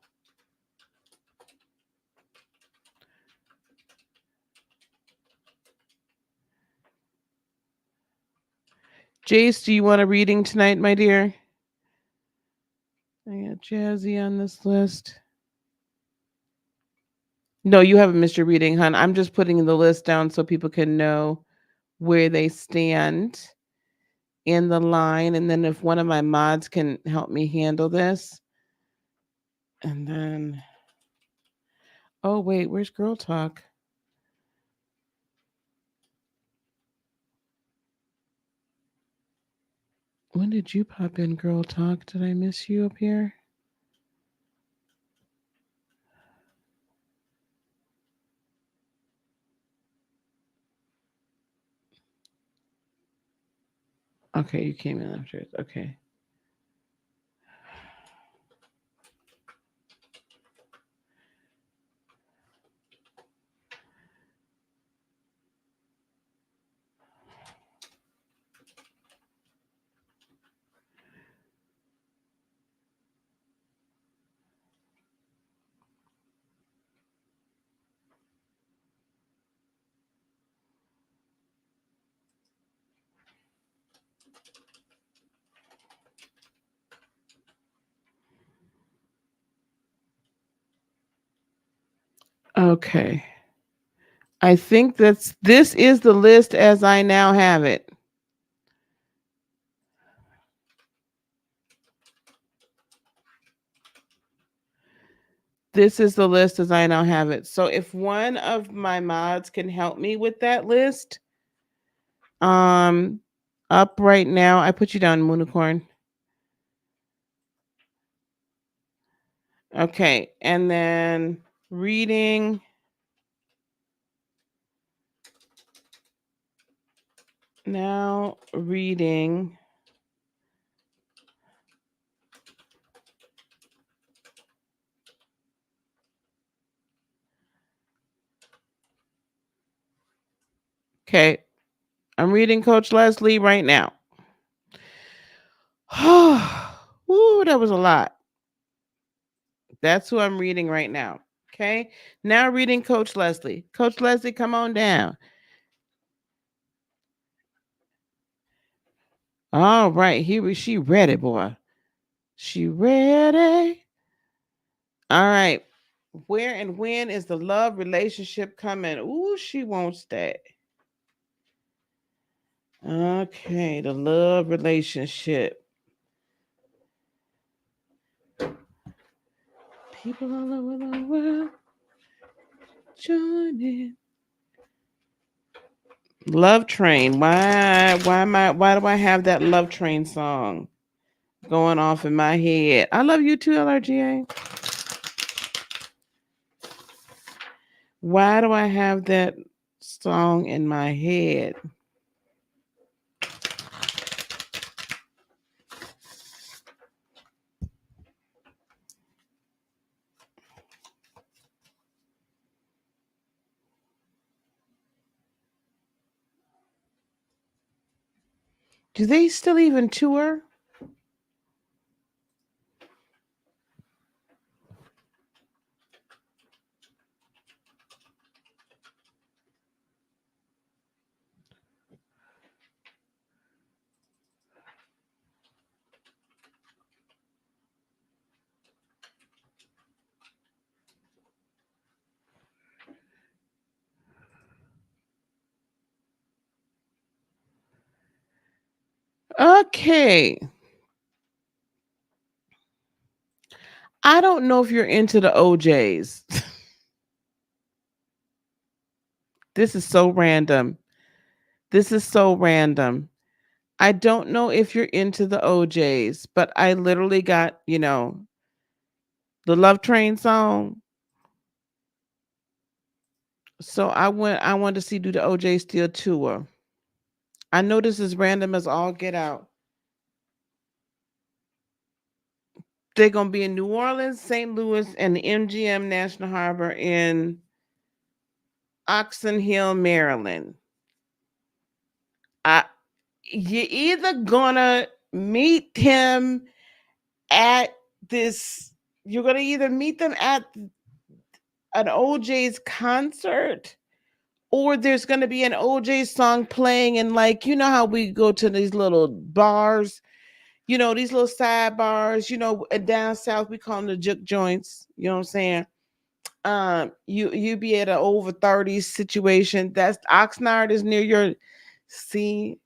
Jace, do you want a reading tonight, my dear? I got Jazzy on this list. No, you haven't missed your reading, hon. I'm just putting the list down so people can know where they stand in the line. And then if one of my mods can help me handle this. And then, oh, wait, where's Girl Talk? When did you pop in, Girl Talk? Did I miss you up here? Okay, you came in after it. Okay. Okay. I think this is the list as I now have it. This is the list as I now have it. So if one of my mods can help me with that list, up right now, I put you down, Moonicorn. Okay, and then reading. Now reading. Okay, I'm reading Coach Leslie right now. Ooh, that was a lot. That's who I'm reading right now. Okay, now reading Coach Leslie. Coach Leslie, come on down. All right, she ready, boy. She ready. All right. Where and when is the love relationship coming? Ooh, she wants that. Okay, the love relationship. People all over the world join in. Love Train. Why do I have that Love Train song going off in my head? I love you too, LRGA. Why do I have that song in my head? Do they still even tour? Okay. I don't know if you're into the OJs. This is so random. This is so random. I don't know if you're into the OJs, but I literally got, the Love Train song. So I wanted to see do the OJ Steel tour. I know this is random as all get out. They're gonna be in New Orleans, St. Louis, and the MGM National Harbor in Oxon Hill, Maryland. I You're either gonna meet him at this. You're gonna either meet them at an OJ's concert, or there's gonna be an OJ song playing, and like you know how we go to these little bars, these little side bars, down south we call them the juke joints. You know what I'm saying? You be at an over 30s situation. That's Oxnard is near your. See,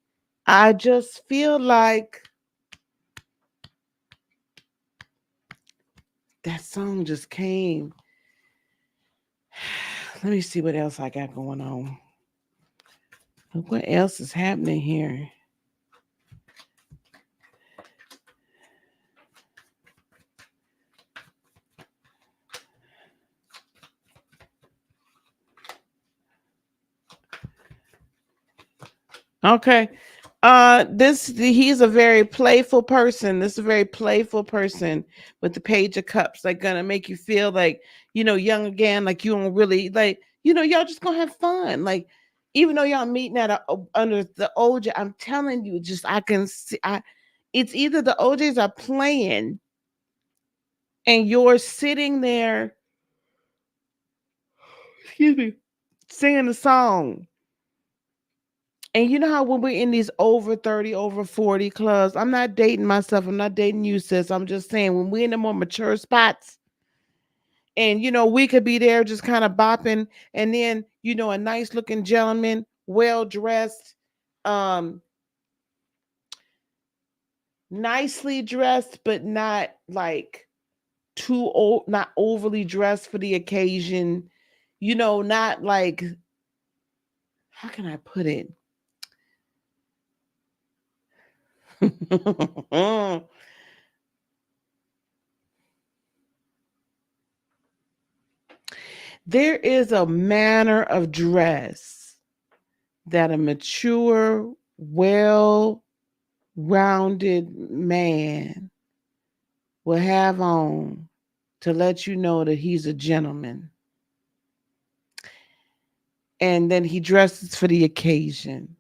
I just feel like that song just came. Let me see what else I got going on. What else is happening here? Okay. He's a very playful person. This is a very playful person with the page of cups, like gonna make you feel like, young again, like you don't really like, y'all just gonna have fun. Like, even though y'all meeting at under the OJ, I'm telling you, just I can see it's either the OJs are playing and you're sitting there, excuse me, singing the song. And you know how when we're in these over 30, over 40 clubs, I'm not dating myself. I'm not dating you, sis. I'm just saying when we're in the more mature spots and, we could be there just kind of bopping. And then, a nice looking gentleman, well dressed, um, nicely dressed, but not like too old, not overly dressed for the occasion. Not like, how can I put it? There is a manner of dress that a mature, well rounded man will have on to let you know that he's a gentleman. And then he dresses for the occasion.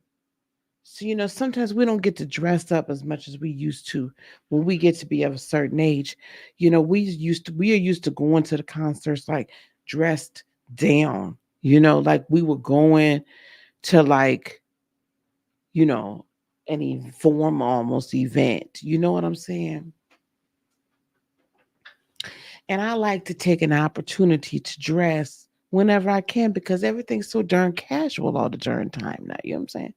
So, sometimes we don't get to dress up as much as we used to when we get to be of a certain age. We are used to going to the concerts like dressed down, like we were going to like, you know, an informal almost event. You know what I'm saying? And I like to take an opportunity to dress whenever I can because everything's so darn casual all the darn time now. You know what I'm saying?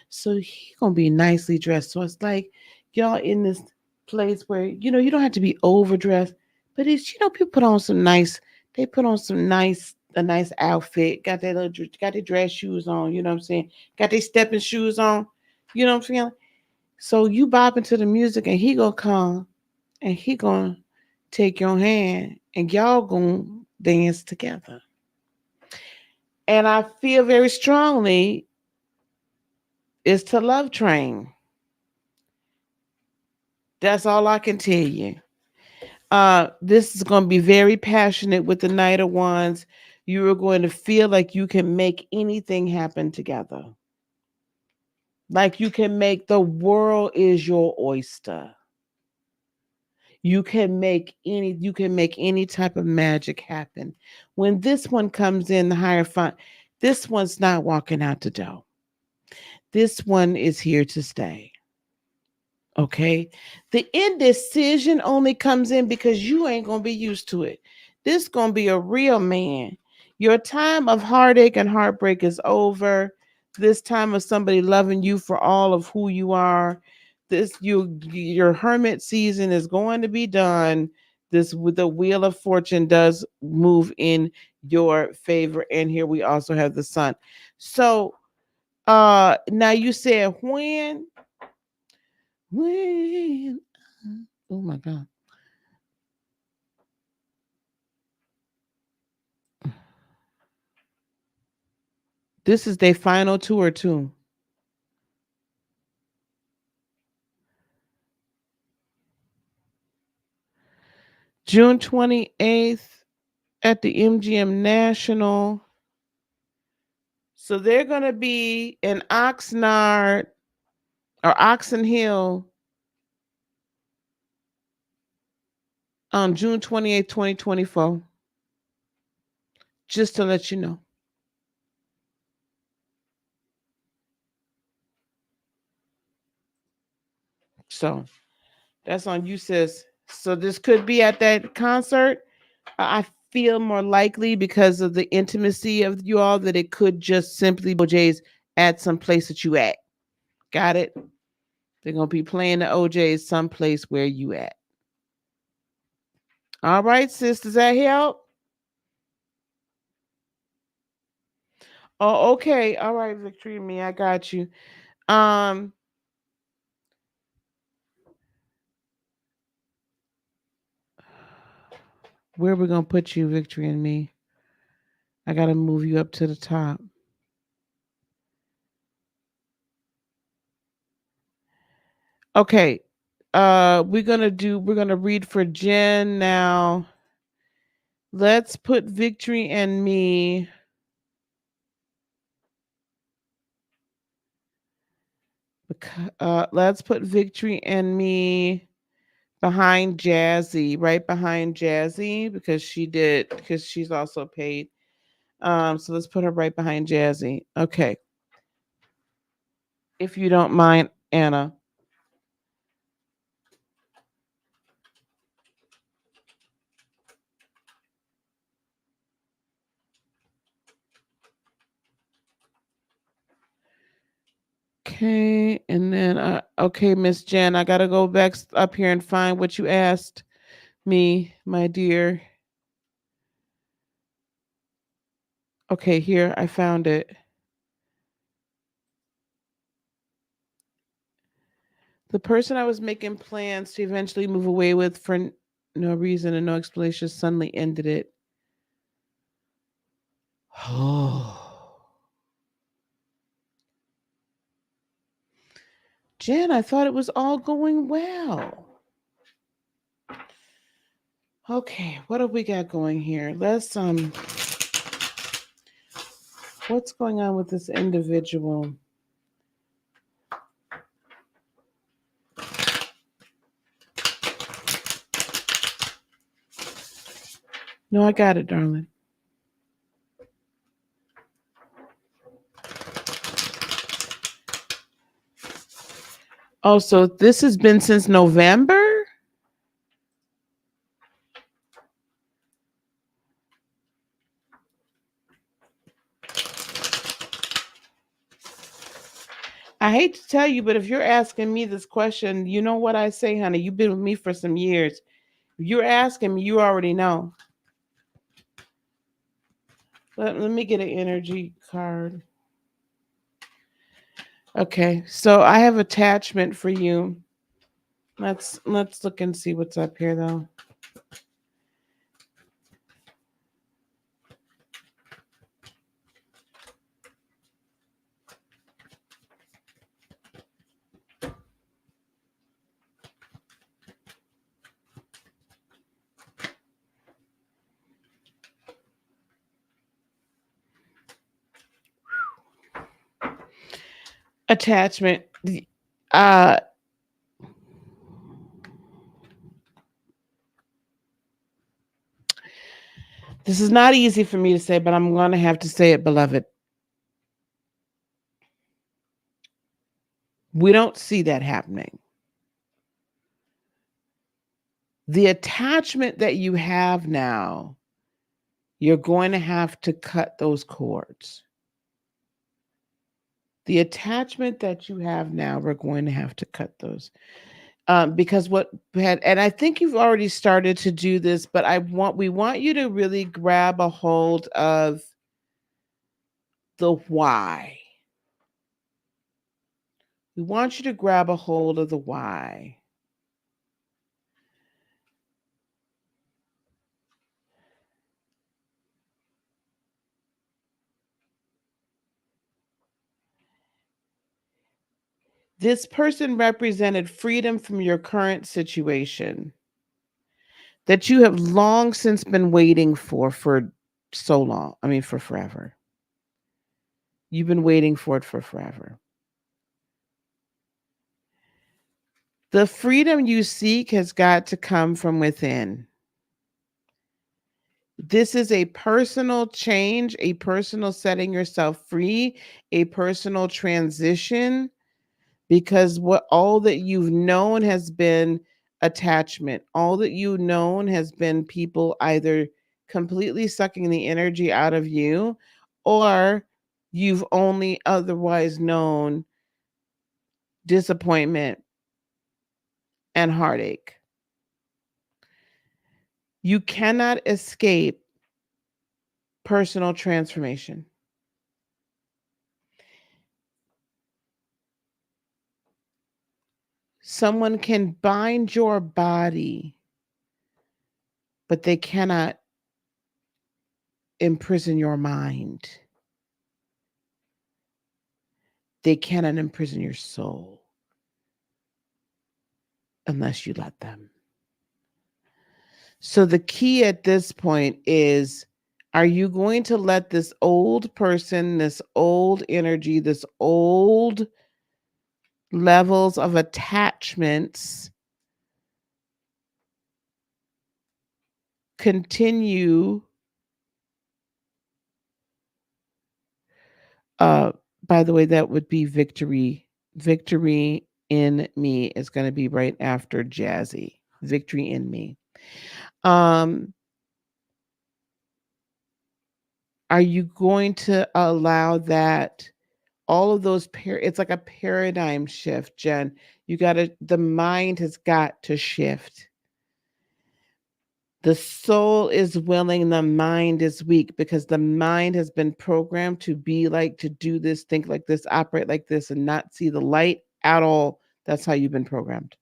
So he gonna be nicely dressed. So it's like y'all in this place where you don't have to be overdressed, but it's people put on some nice. They put on some a nice outfit. Got their dress shoes on. You know what I'm saying? Got their stepping shoes on. You know what I'm saying? So you bop into the music and he gonna come and he gonna take your hand and y'all gonna dance together. And I feel very strongly it's to Love Train. That's all I can tell you. This is gonna be very passionate with the Knight of Wands. You are going to feel like you can make anything happen together. Like you can make the world is your oyster. You can make any type of magic happen. When this one comes in the higher font, this one's not walking out the door. This one is here to stay. Okay. The indecision only comes in because you ain't gonna be used to it. This gonna be a real man. Your time of heartache and heartbreak is over. This time of somebody loving you for all of who you are. Your hermit season is going to be done. This with the wheel of fortune does move in your favor. And here we also have the sun. So now you said when oh my God. This is their final tour too. June 28th at the MGM National. So they're going to be in Oxnard or Oxon Hill on June 28th, 2024. Just to let you know. So that's on you, sis. So this could be at that concert. I feel more likely because of the intimacy of you all that it could just simply be OJ's at some place that you at. Got it? They're gonna be playing the OJ's someplace where you at. All right, sis. Does that help? Oh, okay. All right, Victory and me. I got you. Um, where are we gonna put you, Victory and me? I gotta move you up to the top. Okay. We're gonna read for Jen now. Let's put Victory and me. Let's put Victory and me behind Jazzy, right behind Jazzy, because she's also paid. So let's put her right behind Jazzy. Okay. If you don't mind, Anna. Okay, and then okay, Miss Jen, I gotta go back up here and find what you asked me, my dear. Okay, here I found it. The person I was making plans to eventually move away with for no reason and no explanation suddenly ended it. Oh. Jen, I thought it was all going well. Okay, what have we got going here? Let's what's going on with this individual? No, I got it, darling. Oh, so this has been since November? I hate to tell you, but if you're asking me this question, you know what I say, honey. You've been with me for some years. If you're asking me, you already know. Let me get an energy card. Okay, so I have attachment for you. Let's look and see what's up here though. Attachment. Uh this is not easy for me to say, but I'm going to have to say it, beloved. We don't see that happening. The attachment that you have now, you're going to have to cut those cords. The attachment that you have now, we're going to have to cut those. Because what had, and I think you've already started to do this, but we want you to really grab a hold of the why. We want you to grab a hold of the why. This person represented freedom from your current situation that you have long since been waiting for so long. I mean, for forever. You've been waiting for it for forever. The freedom you seek has got to come from within. This is a personal change, a personal setting yourself free, a personal transition, because all that you've known has been attachment. All that you've known has been people either completely sucking the energy out of you, or you've only otherwise known disappointment and heartache. You cannot escape personal transformation. Someone can bind your body, but they cannot imprison your mind. They cannot imprison your soul unless you let them. So the key at this point is, are you going to let this old person, this old energy, this old levels of attachments continue? By the way, that would be victory. Victory in me is going to be right after Jazzy. Victory in me. Are you going to allow that all of those it's like a paradigm shift, Jen. The mind has got to shift. The soul is willing, the mind is weak, because the mind has been programmed to be like, to do this, think like this, operate like this, and not see the light at all. That's how you've been programmed.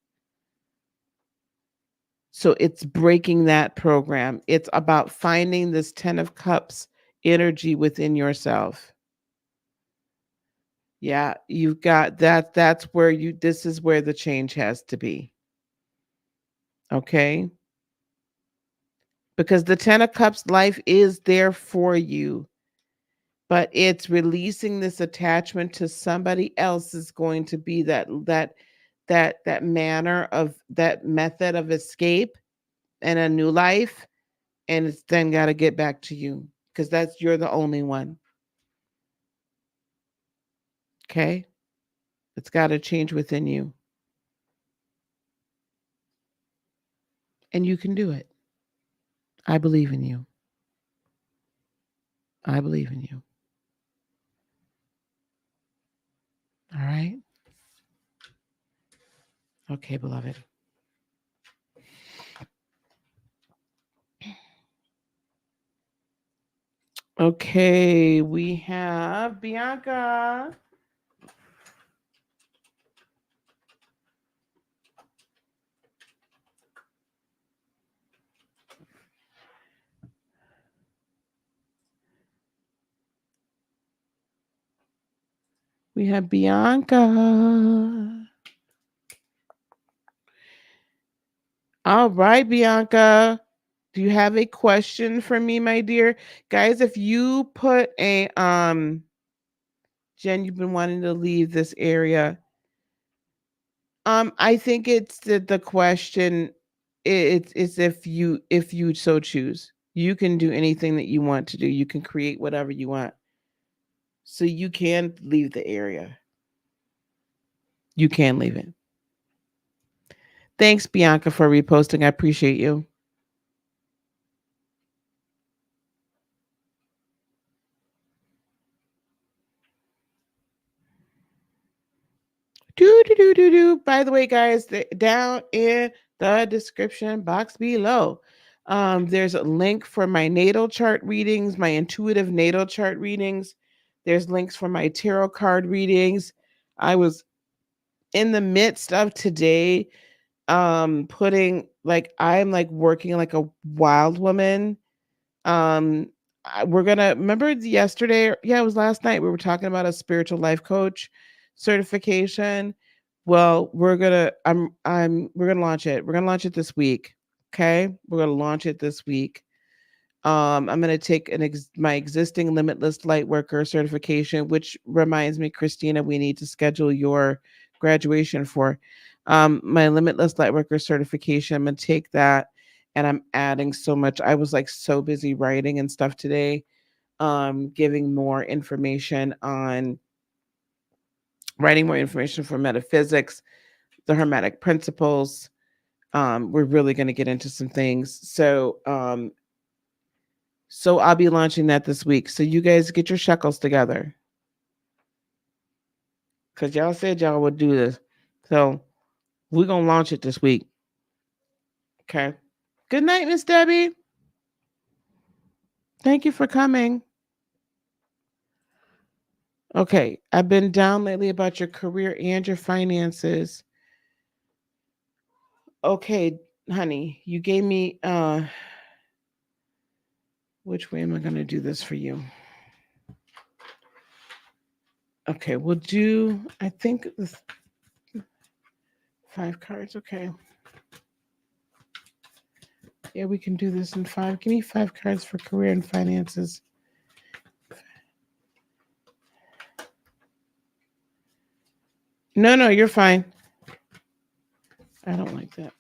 So it's breaking that program. It's about finding this 10 of Cups energy within yourself. Yeah, you've got that. That's where this is where the change has to be. Okay? Because the 10 of Cups life is there for you, but it's releasing this attachment to somebody else is going to be that manner of that method of escape and a new life, and it's then got to get back to you, because you're the only one. Okay? It's got to change within you. And you can do it. I believe in you. I believe in you. All right? Okay, beloved. Okay, we have Bianca. We have Bianca. All right, Bianca. Do you have a question for me, my dear? Guys, if you put a Jen, you've been wanting to leave this area. I think it's the question. It's if you so choose. You can do anything that you want to do. You can create whatever you want. So you can leave the area. You can leave it. Thanks, Bianca, for reposting. I appreciate you. By the way, guys, down in the description box below, there's a link for my natal chart readings, my intuitive natal chart readings. There's links for my tarot card readings. I was in the midst of today putting, like, I'm like working like a wild woman. We're gonna remember yesterday, yeah, it was last night, we were talking about a spiritual life coach certification. Well, we're gonna launch it. We're gonna launch it this week. Okay, we're gonna launch it this week. I'm gonna take my existing limitless light worker certification, which reminds me, Christina, we need to schedule your graduation for my limitless light worker certification. I'm gonna take that, and I'm adding so much. I was like so busy writing and stuff today, giving more information on writing more information for metaphysics, the hermetic principles. We're really going to get into some things. So I'll be launching that this week. So you guys get your shekels together, because y'all said y'all would do this. So we're going to launch it this week. Okay. Good night, Miss Debbie. Thank you for coming. Okay. I've been down lately about your career and your finances. Okay, honey, you gave me which way am I going to do this for you? Okay, we'll do, I think, 5 cards. Okay. Yeah, we can do this in 5. Give me 5 cards for career and finances. No, you're fine. I don't like that.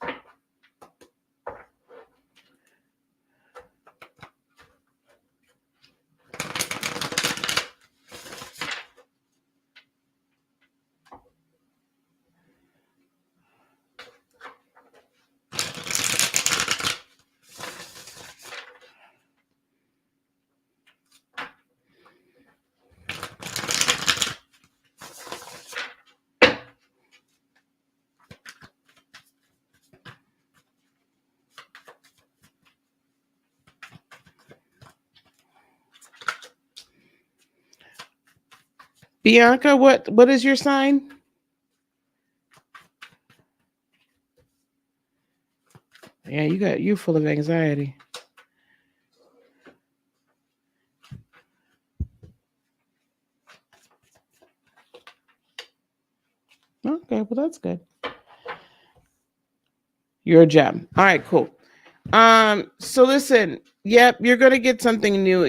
Bianca, what is your sign? Yeah, you're full of anxiety. Okay, well that's good. You're a gem. All right, cool. So listen, yep, you're gonna get something new.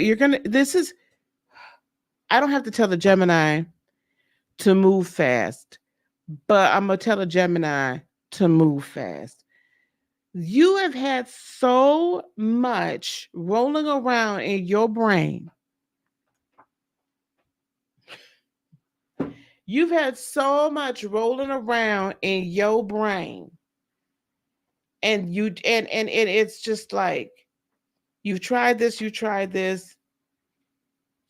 I don't have to tell the Gemini to move fast, but I'm gonna tell a Gemini to move fast. You have had so much rolling around in your brain. You've had so much rolling around in your brain. And it's just like you've tried this,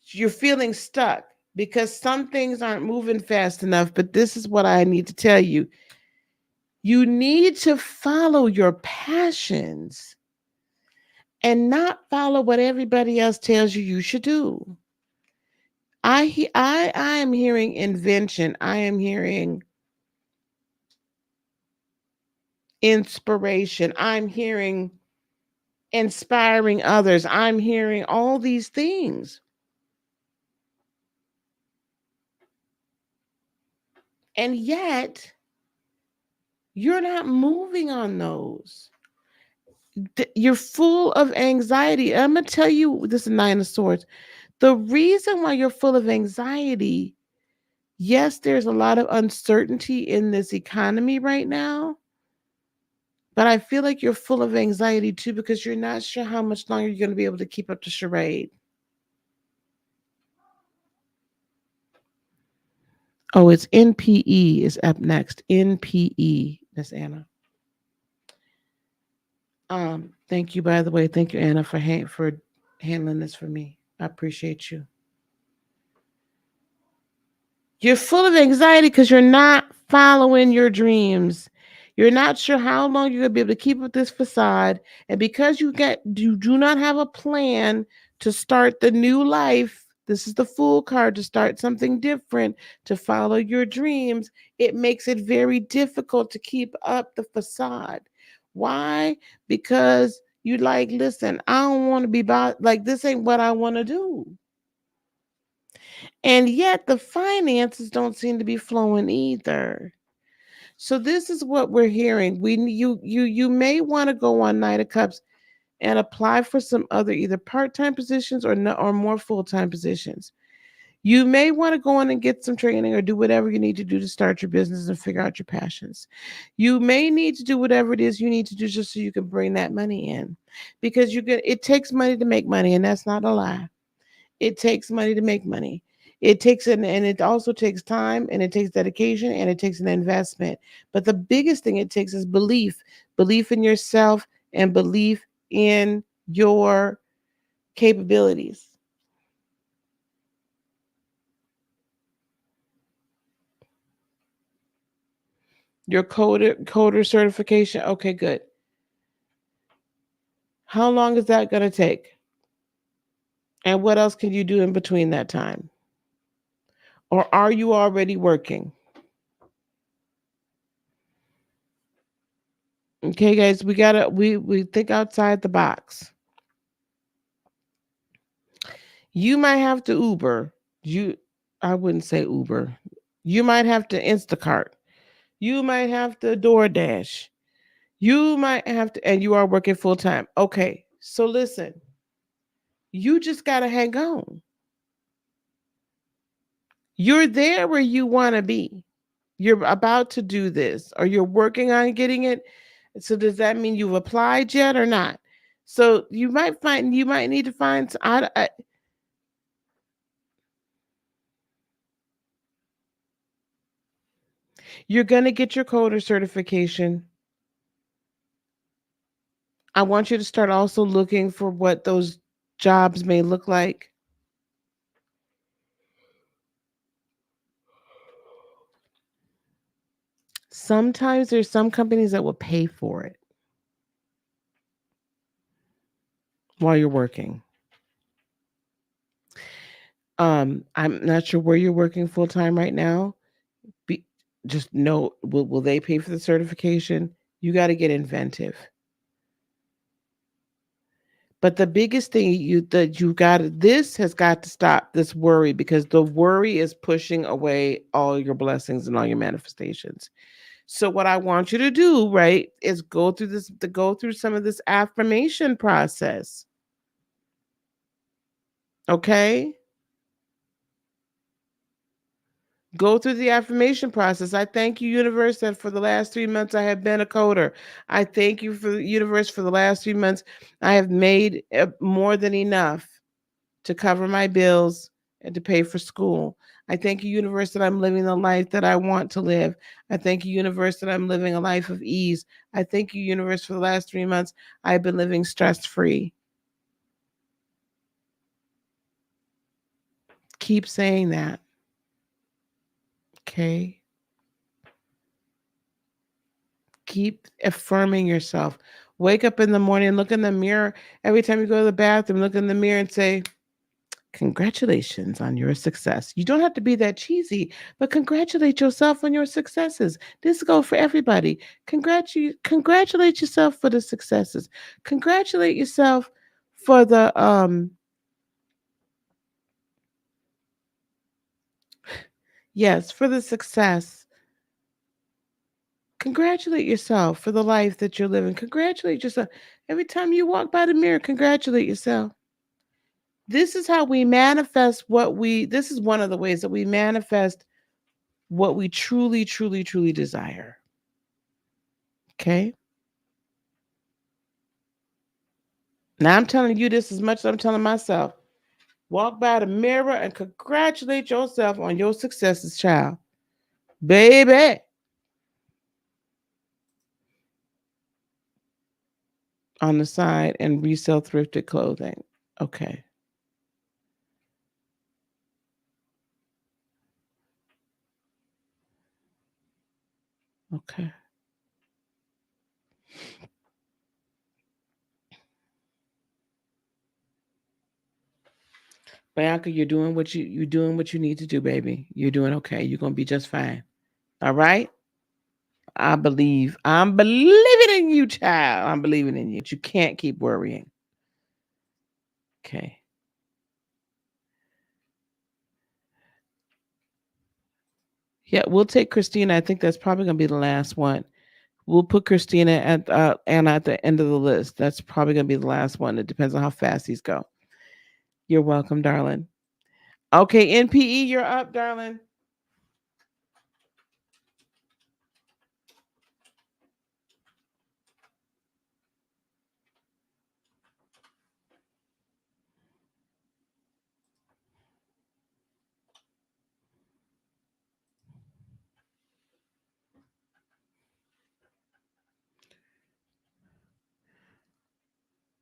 you're feeling stuck because some things aren't moving fast enough. But this is what I need to tell you. You need to follow your passions and not follow what everybody else tells you should do. I am hearing invention. I am hearing inspiration. I'm hearing inspiring others. I'm hearing all these things. And yet, you're not moving on those. You're full of anxiety. I'm going to tell you, this is 9 of Swords. The reason why you're full of anxiety, yes, there's a lot of uncertainty in this economy right now. But I feel like you're full of anxiety too because you're not sure how much longer you're going to be able to keep up the charade. Oh, it's NPE is up next. NPE, Miss Anna. Thank you, by the way. Thank you, Anna, for handling this for me. I appreciate you. You're full of anxiety because you're not following your dreams. You're not sure how long you're going to be able to keep up this facade. And because you do not have a plan to start the new life, this is the Fool card, to start something different, to follow your dreams, it makes it very difficult to keep up the facade. Why? Because you like, listen, I don't want to be like, this ain't what I want to do. And yet the finances don't seem to be flowing either. So this is what we're hearing. You may want to go on Knight of Cups and apply for some other either part-time positions or no, or more full-time positions. You may want to go on and get some training or do whatever you need to do to start your business and figure out your passions. You may need to do whatever it is you need to do just so you can bring that money in. Because it takes money to make money, and that's not a lie. It takes money to make money. It takes and it also takes time, and it takes dedication, and it takes an investment. But the biggest thing it takes is belief in yourself and belief in your capabilities. Your coder certification. Okay, good. How long is that going to take? And what else can you do in between that time? Or are you already working? Okay, guys, we think outside the box. You might have to Uber. I wouldn't say Uber. You might have to Instacart. You might have to DoorDash. You might have to, and you are working full time. Okay, so listen, you just got to hang on. You're there where you want to be. You're about to do this, or you're working on getting it. So does that mean you've applied yet or not? So you might need to find. You're gonna get your coder certification. I want you to start also looking for what those jobs may look like. Sometimes there's some companies that will pay for it while you're working. I'm not sure where you're working full time right now. Be, just know, will they pay for the certification? You got to get inventive. But the biggest thing you got this has got to stop, this worry, because the worry is pushing away all your blessings and all your manifestations. So what I want you to do, right, is go through some of this affirmation process. Okay? Go through the affirmation process. I thank you, universe, that for the last 3 months I have been a coder. I thank you for the universe for the last 3 months. I have made more than enough to cover my bills and to pay for school. I thank you, universe, that I'm living the life that I want to live. I thank you, universe, that I'm living a life of ease. I thank you, universe, for the last 3 months I've been living stress free. Keep saying that. Okay. Keep affirming yourself. Wake up in the morning, look in the mirror. Every time you go to the bathroom, look in the mirror and say, congratulations on your success. You don't have to be that cheesy, but congratulate yourself on your successes. This goes for everybody. Congratulate yourself for the successes. Congratulate yourself for the yes, for the success. Congratulate yourself for the life that you're living. Congratulate yourself. Every time you walk by the mirror, congratulate yourself. This is how we manifest this is one of the ways that we manifest what we truly, truly, truly desire. Okay. Now I'm telling you this as much as I'm telling myself. Walk by the mirror and congratulate yourself on your successes, child. Baby. On the side and resell thrifted clothing. Okay. Okay. Bianca, you're doing what you need to do, baby. You're doing okay. You're gonna be just fine. All right? I believe. I'm believing in you, child. I'm believing in you. But you can't keep worrying. Okay. Yeah, we'll take Christina. I think that's probably going to be the last one. We'll put Christina at Anna at the end of the list. That's probably going to be the last one. It depends on how fast these go. You're welcome, darling. Okay, NPE, you're up, darling.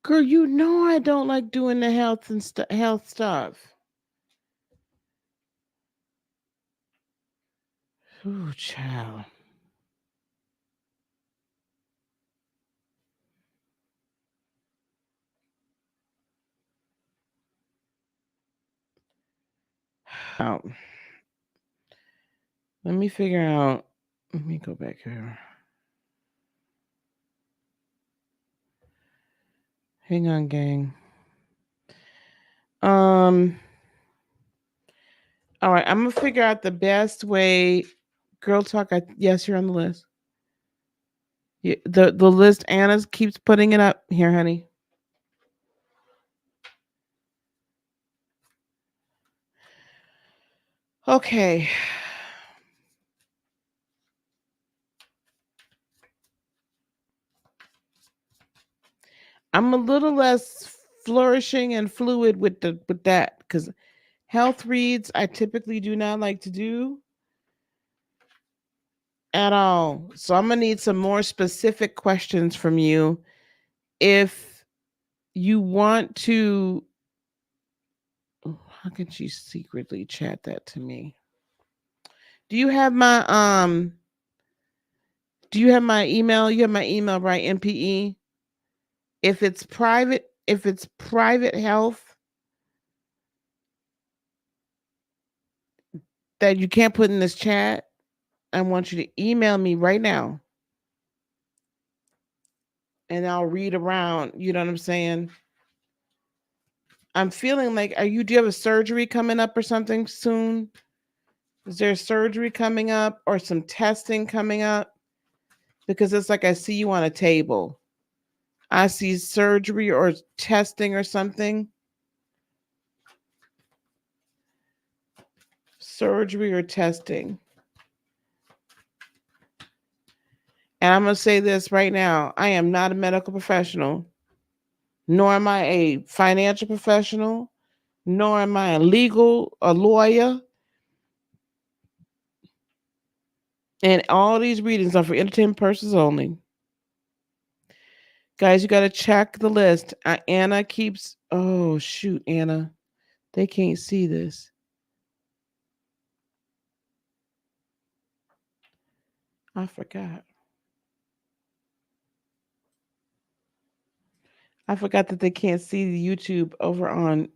Girl, you know I don't like doing the health and health stuff. Ooh, child. Oh, let me figure out. Let me go back here. Hang on, gang. Um. All right, I'm gonna figure out the best way. Girl talk. Yes, you're on the list. The list Anna keeps putting it up here, honey. Okay. I'm a little less flourishing and fluid with that because health reads I typically do not like to do at all. So I'm gonna need some more specific questions from you if you want to. How can she secretly chat that to me? Do you have my Do you have my email? You have my email, right? MPE. If it's private health that you can't put in this chat, I want you to email me right now and I'll read around. You know what I'm saying? I'm feeling like, do you have a surgery coming up or something soon? Is there surgery coming up or some testing coming up? Because it's like I see you on a table. I see surgery or testing or something. Surgery or testing. And I'm going to say this right now. I am not a medical professional, nor am I a financial professional, nor am I a lawyer. And all these readings are for entertainment purposes only. Guys, you got to check the list. Anna keeps, oh, shoot, Anna. They can't see this. I forgot. I forgot that they can't see the YouTube over on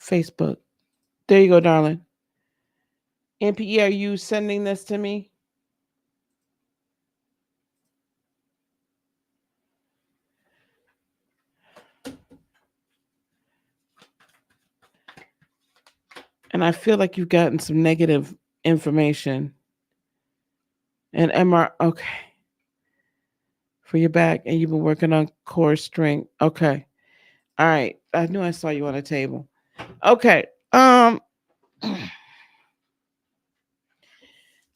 Facebook. There you go, darling. NPE, are you sending this to me? And I feel like you've gotten some negative information. And MR, okay. For your back, and you've been working on core strength. Okay. All right. I knew I saw you on a table. Okay. I'm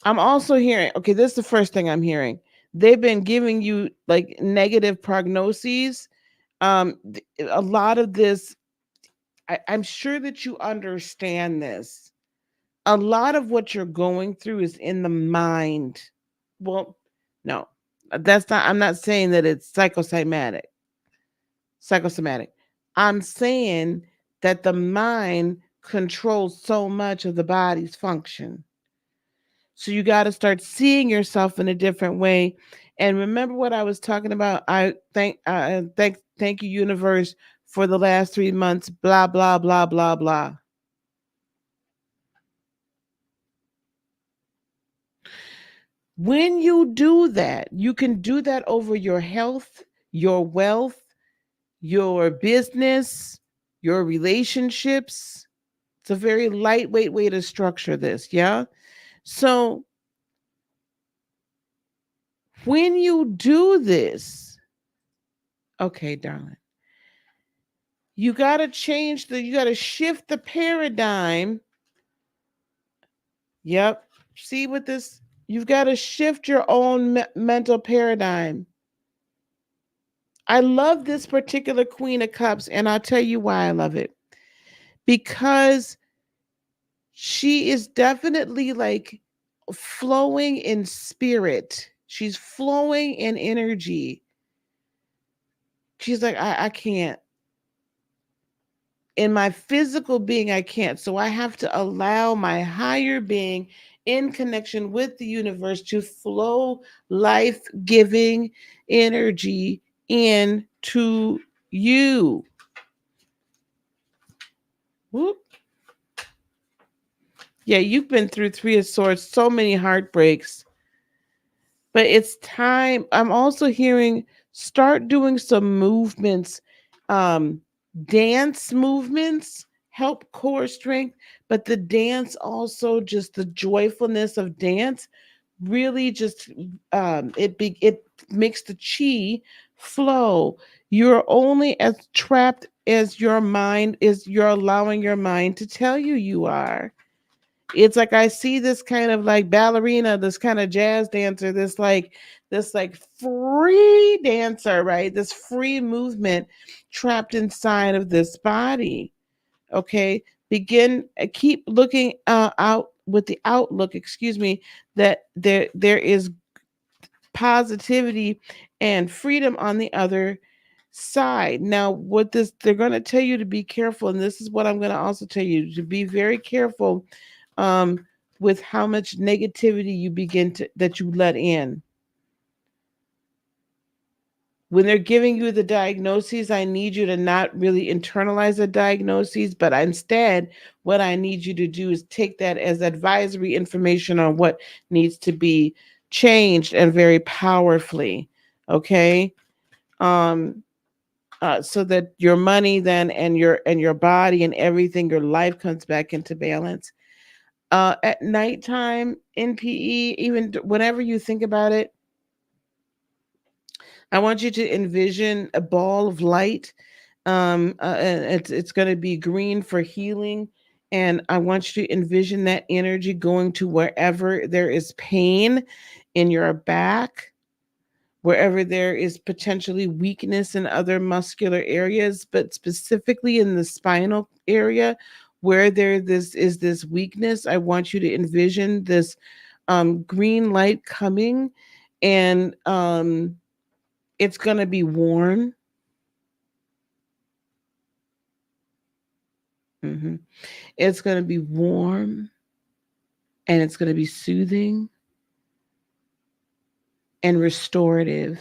also hearing, okay, this is the first thing I'm hearing. They've been giving you like negative prognoses. A lot of this, I'm sure that you understand this. A lot of what you're going through is in the mind. Well, no, I'm not saying that it's psychosomatic. I'm saying that the mind controls so much of the body's function. So you got to start seeing yourself in a different way. And remember what I was talking about. I thank you, universe, for the last 3 months. Blah blah blah blah blah. When you do that, you can do that over your health, your wealth, your business, your relationships. It's a very lightweight way to structure this, yeah? So when you do this, okay, darling, you got to you got to shift the paradigm. Yep. See what this, you've got to shift your own mental paradigm. I love this particular Queen of Cups, and I'll tell you why I love it. Because she is definitely like flowing in spirit. She's flowing in energy. She's like, I can't. In my physical being, I can't. So I have to allow my higher being in connection with the universe to flow life giving energy into you. Whoop. Yeah, you've been through Three of Swords, so many heartbreaks, but it's time. I'm also hearing start doing some movements, um, dance movements help core strength, but the dance also just the joyfulness of dance really just it makes the chi flow. You're only as trapped as your mind is. You're allowing your mind to tell you you are. It's like I see this kind of like ballerina, this kind of jazz dancer, this like free dancer, right? This free movement trapped inside of this body. Okay, begin keep looking out with the outlook. Excuse me, that there is positivity and freedom on the other side. Now, what this they're going to tell you to be careful, and this is what I'm going to also tell you to be very careful um, with how much negativity you begin to that you let in. When they're giving you the diagnoses, I need you to not really internalize the diagnoses, but instead, what I need you to do is take that as advisory information on what needs to be changed and very powerfully. Okay. Um, so that your money then and your body and everything, your life comes back into balance. At nighttime, NPE, even whenever you think about it, I want you to envision a ball of light. And it's going to be green for healing, and I want you to envision that energy going to wherever there is pain in your back, wherever there is potentially weakness in other muscular areas, but specifically in the spinal area where this weakness. I want you to envision this green light coming, and it's going to be warm. Mhm. It's going to be warm, and it's going to be soothing and restorative.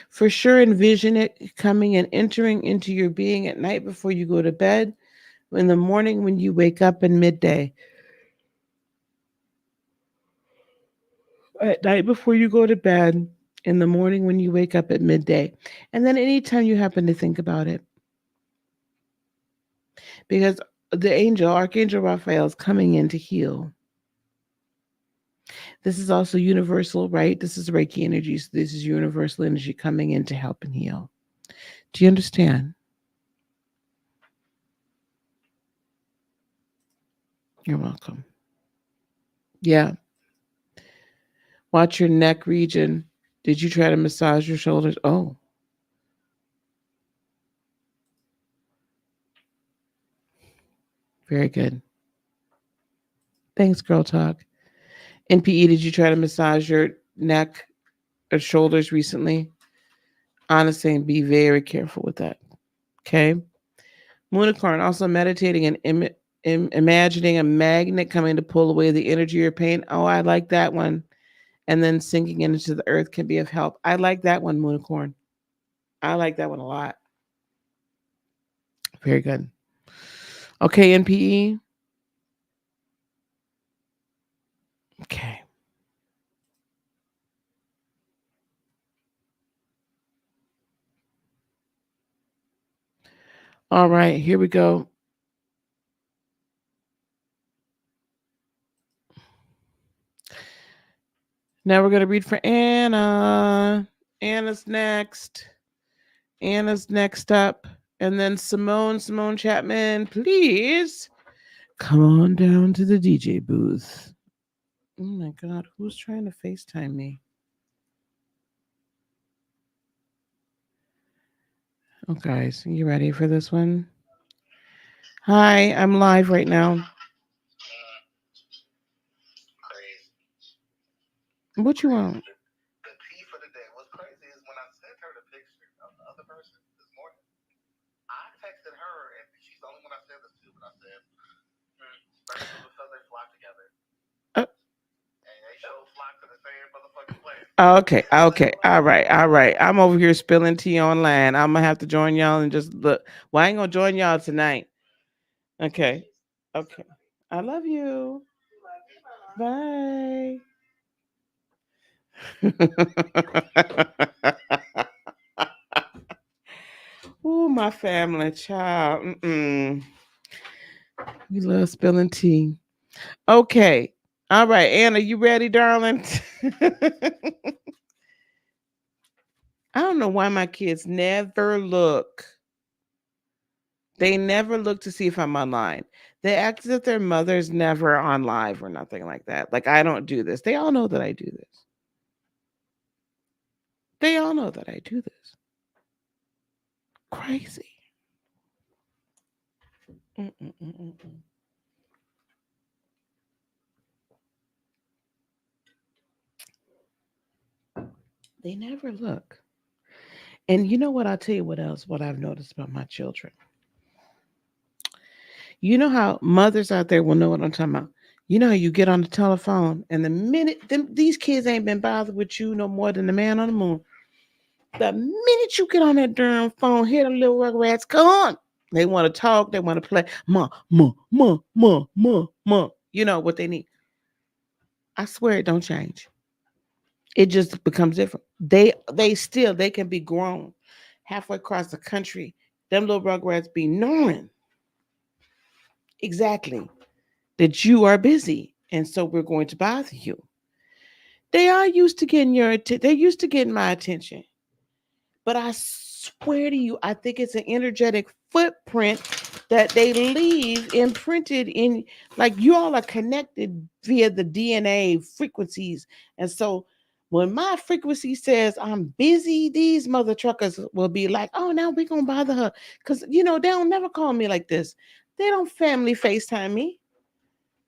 For sure, envision it coming and entering into your being at night before you go to bed, in the morning when you wake up, and midday. At night before you go to bed, in the morning when you wake up, at midday. And then anytime you happen to think about it. Because the Archangel Raphael, is coming in to heal. This is also universal, right? This is Reiki energy. So this is universal energy coming in to help and heal. Do you understand? You're welcome. Yeah. Watch your neck region. Did you try to massage your shoulders? Oh, very good. Thanks, Girl Talk. NPE, did you try to massage your neck or shoulders recently? Honestly, and be very careful with that. Okay. Moonicorn, also meditating and imagining a magnet coming to pull away the energy or pain. Oh, I like that one. And then sinking into the earth can be of help. I like that one, Moonicorn. I like that one a lot. Very good. Okay, NPE. Okay. All right, here we go. Now we're going to read for Anna. Anna's next. Anna's next up. And then Simone Chapman, please come on down to the DJ booth. Oh my God, who's trying to FaceTime me? Oh, guys, you ready for this one? Hi, I'm live right now. What you want? The tea for the day. What's crazy is when I sent her the picture of the other person this morning, I texted her, and she's the only one I said this to, but I said, birds of a feather flock together. And they show flock to the same motherfucking place. Okay. All right. I'm over here spilling tea online. I'm gonna have to join y'all and just look. Well, I ain't gonna join y'all tonight. Okay. I love you. Bye. Ooh, my family, child. We love spilling tea. Okay. All right, Anna, you ready, darling? I don't know why my kids never look. They never look to see if I'm online. They act as if their mother's never on live or nothing like that. Like, I don't do this. They all know that I do this. They all know that I do this. Crazy. Mm-mm-mm-mm. They never look. And you know what? I'll tell you what else, what I've noticed about my children. You know how mothers out there will know what I'm talking about. You know how you get on the telephone and the minute these kids ain't been bothered with you no more than the man on the moon. The minute you get on that darn phone, hear them little rugrats, come on. They want to talk, they want to play. Ma. You know what they need. I swear it don't change. It just becomes different. They can be grown halfway across the country. Them little rugrats be knowing exactly that you are busy, and so we're going to bother you. They are used to getting they're used to getting my attention. But I swear to you, I think it's an energetic footprint that they leave imprinted in, like, you all are connected via the DNA frequencies. And so when my frequency says I'm busy, these mother truckers will be like, oh, now we're going to bother her. Because, they don't never call me like this. They don't family FaceTime me.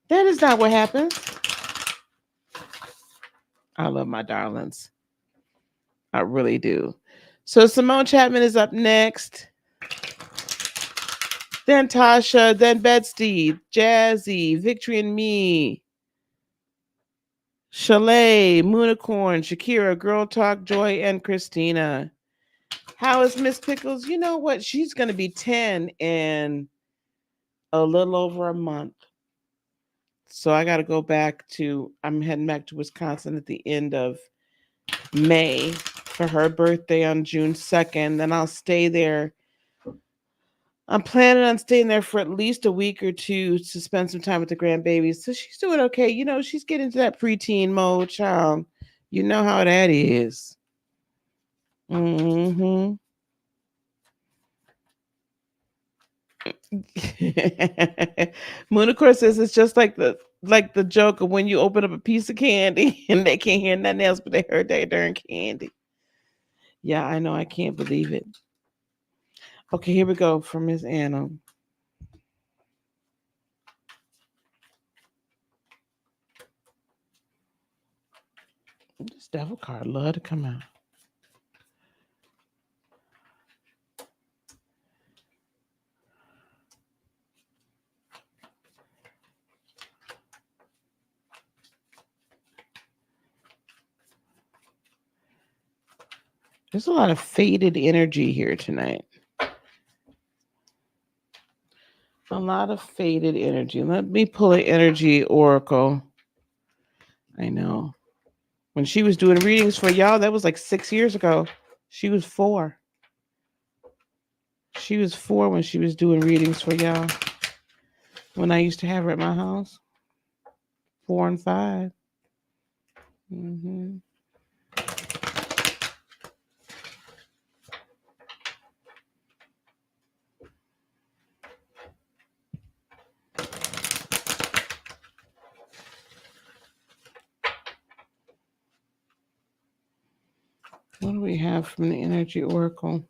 That is not what happens. I love my darlings. I really do. So Simone Chapman is up next. Then Tasha, then Betsy, Jazzy, Victory and Me, Shalay, Moonicorn, Shakira, Girl Talk, Joy, and Christina. How is Miss Pickles? You know what? She's going to be 10 in a little over a month. So I got to go back I'm heading back to Wisconsin at the end of May for her birthday on June 2nd. Then I'll stay there. I'm planning on staying there for at least a week or two to spend some time with the grandbabies. So she's doing okay. She's getting into that preteen mode, child. You know how that is. Mm-hmm. Moonicore says it's just like the joke of when you open up a piece of candy and they can't hear nothing else, but they heard that darn candy. Yeah, I know. I can't believe it. Okay, here we go from Miss Anna. This devil card love to come out. There's a lot of faded energy here tonight. A lot of faded energy. Let me pull an energy oracle. I know. When she was doing readings for y'all, that was like 6 years ago. She was 4. She was 4 when she was doing readings for y'all. When I used to have her at my house. 4 and 5. Mm-hmm. What do we have from the Energy Oracle?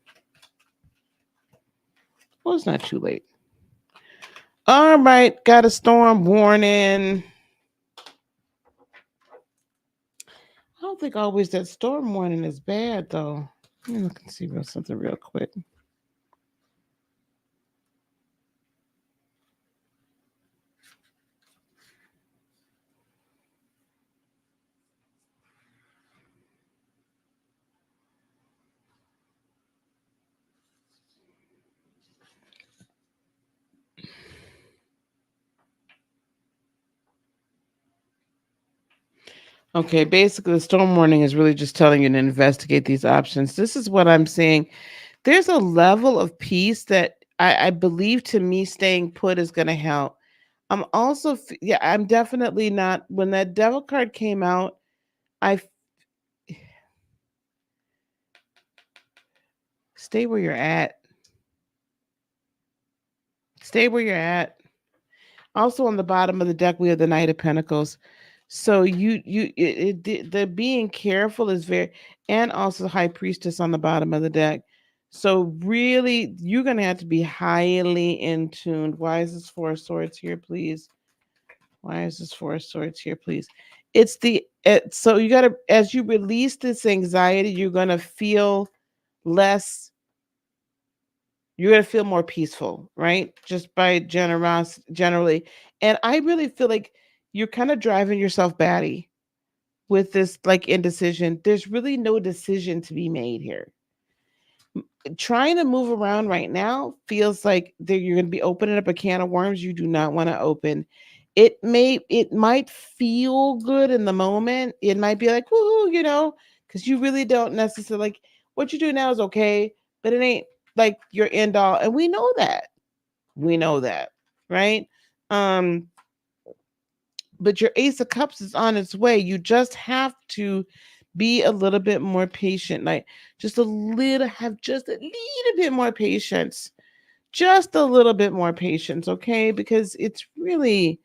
Well, it's not too late. All right, got a storm warning. I don't think always that storm warning is bad, though. Let me look and see something real quick. Okay, basically, the storm warning is really just telling you to investigate these options. This is what I'm seeing. There's a level of peace that I believe to me staying put is going to help. I'm also, yeah, I'm definitely not. When that devil card came out, I stay where you're at. Stay where you're at. Also, on the bottom of the deck, we have the Knight of Pentacles. So the being careful is very, and also the High Priestess on the bottom of the deck. So really, you're gonna have to be highly in tuned. Why is this Four of Swords here, please? Why is this Four of Swords here, please? So you gotta, as you release this anxiety, you're gonna feel less. You're gonna feel more peaceful, right? Just by generally. And I really feel like you're kind of driving yourself batty with this like indecision. There's really no decision to be made here. Trying to move around right now feels like that you're going to be opening up a can of worms you do not want to open. It might feel good in the moment. It might be like woohoo, because you really don't necessarily like what you do now is okay, but it ain't like your end all. And we know that. We know that, right? Um, but your Ace of Cups is on its way. You just have to be a little bit more patient, like have just a little bit more patience, just a little bit more patience, okay? Because it's really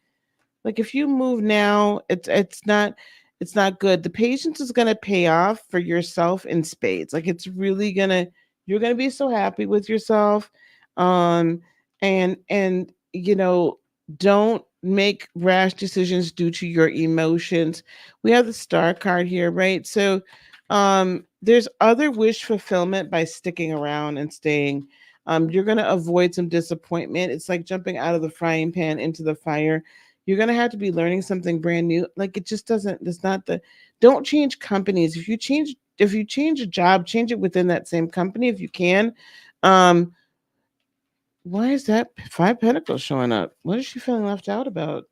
like if you move now, it's not good. The patience is gonna pay off for yourself in spades. Like it's really gonna you're gonna be so happy with yourself. Um and don't make rash decisions due to your emotions. We have the star card here, right? So there's other wish fulfillment by sticking around and staying. You're gonna avoid some disappointment. It's like jumping out of the frying pan into the fire. You're going to have to be learning something brand new. Like it just doesn't, it's not the, don't change companies. If you change a job, change it within that same company if you can. Um, why is that Five Pentacles showing up? What is she feeling left out about?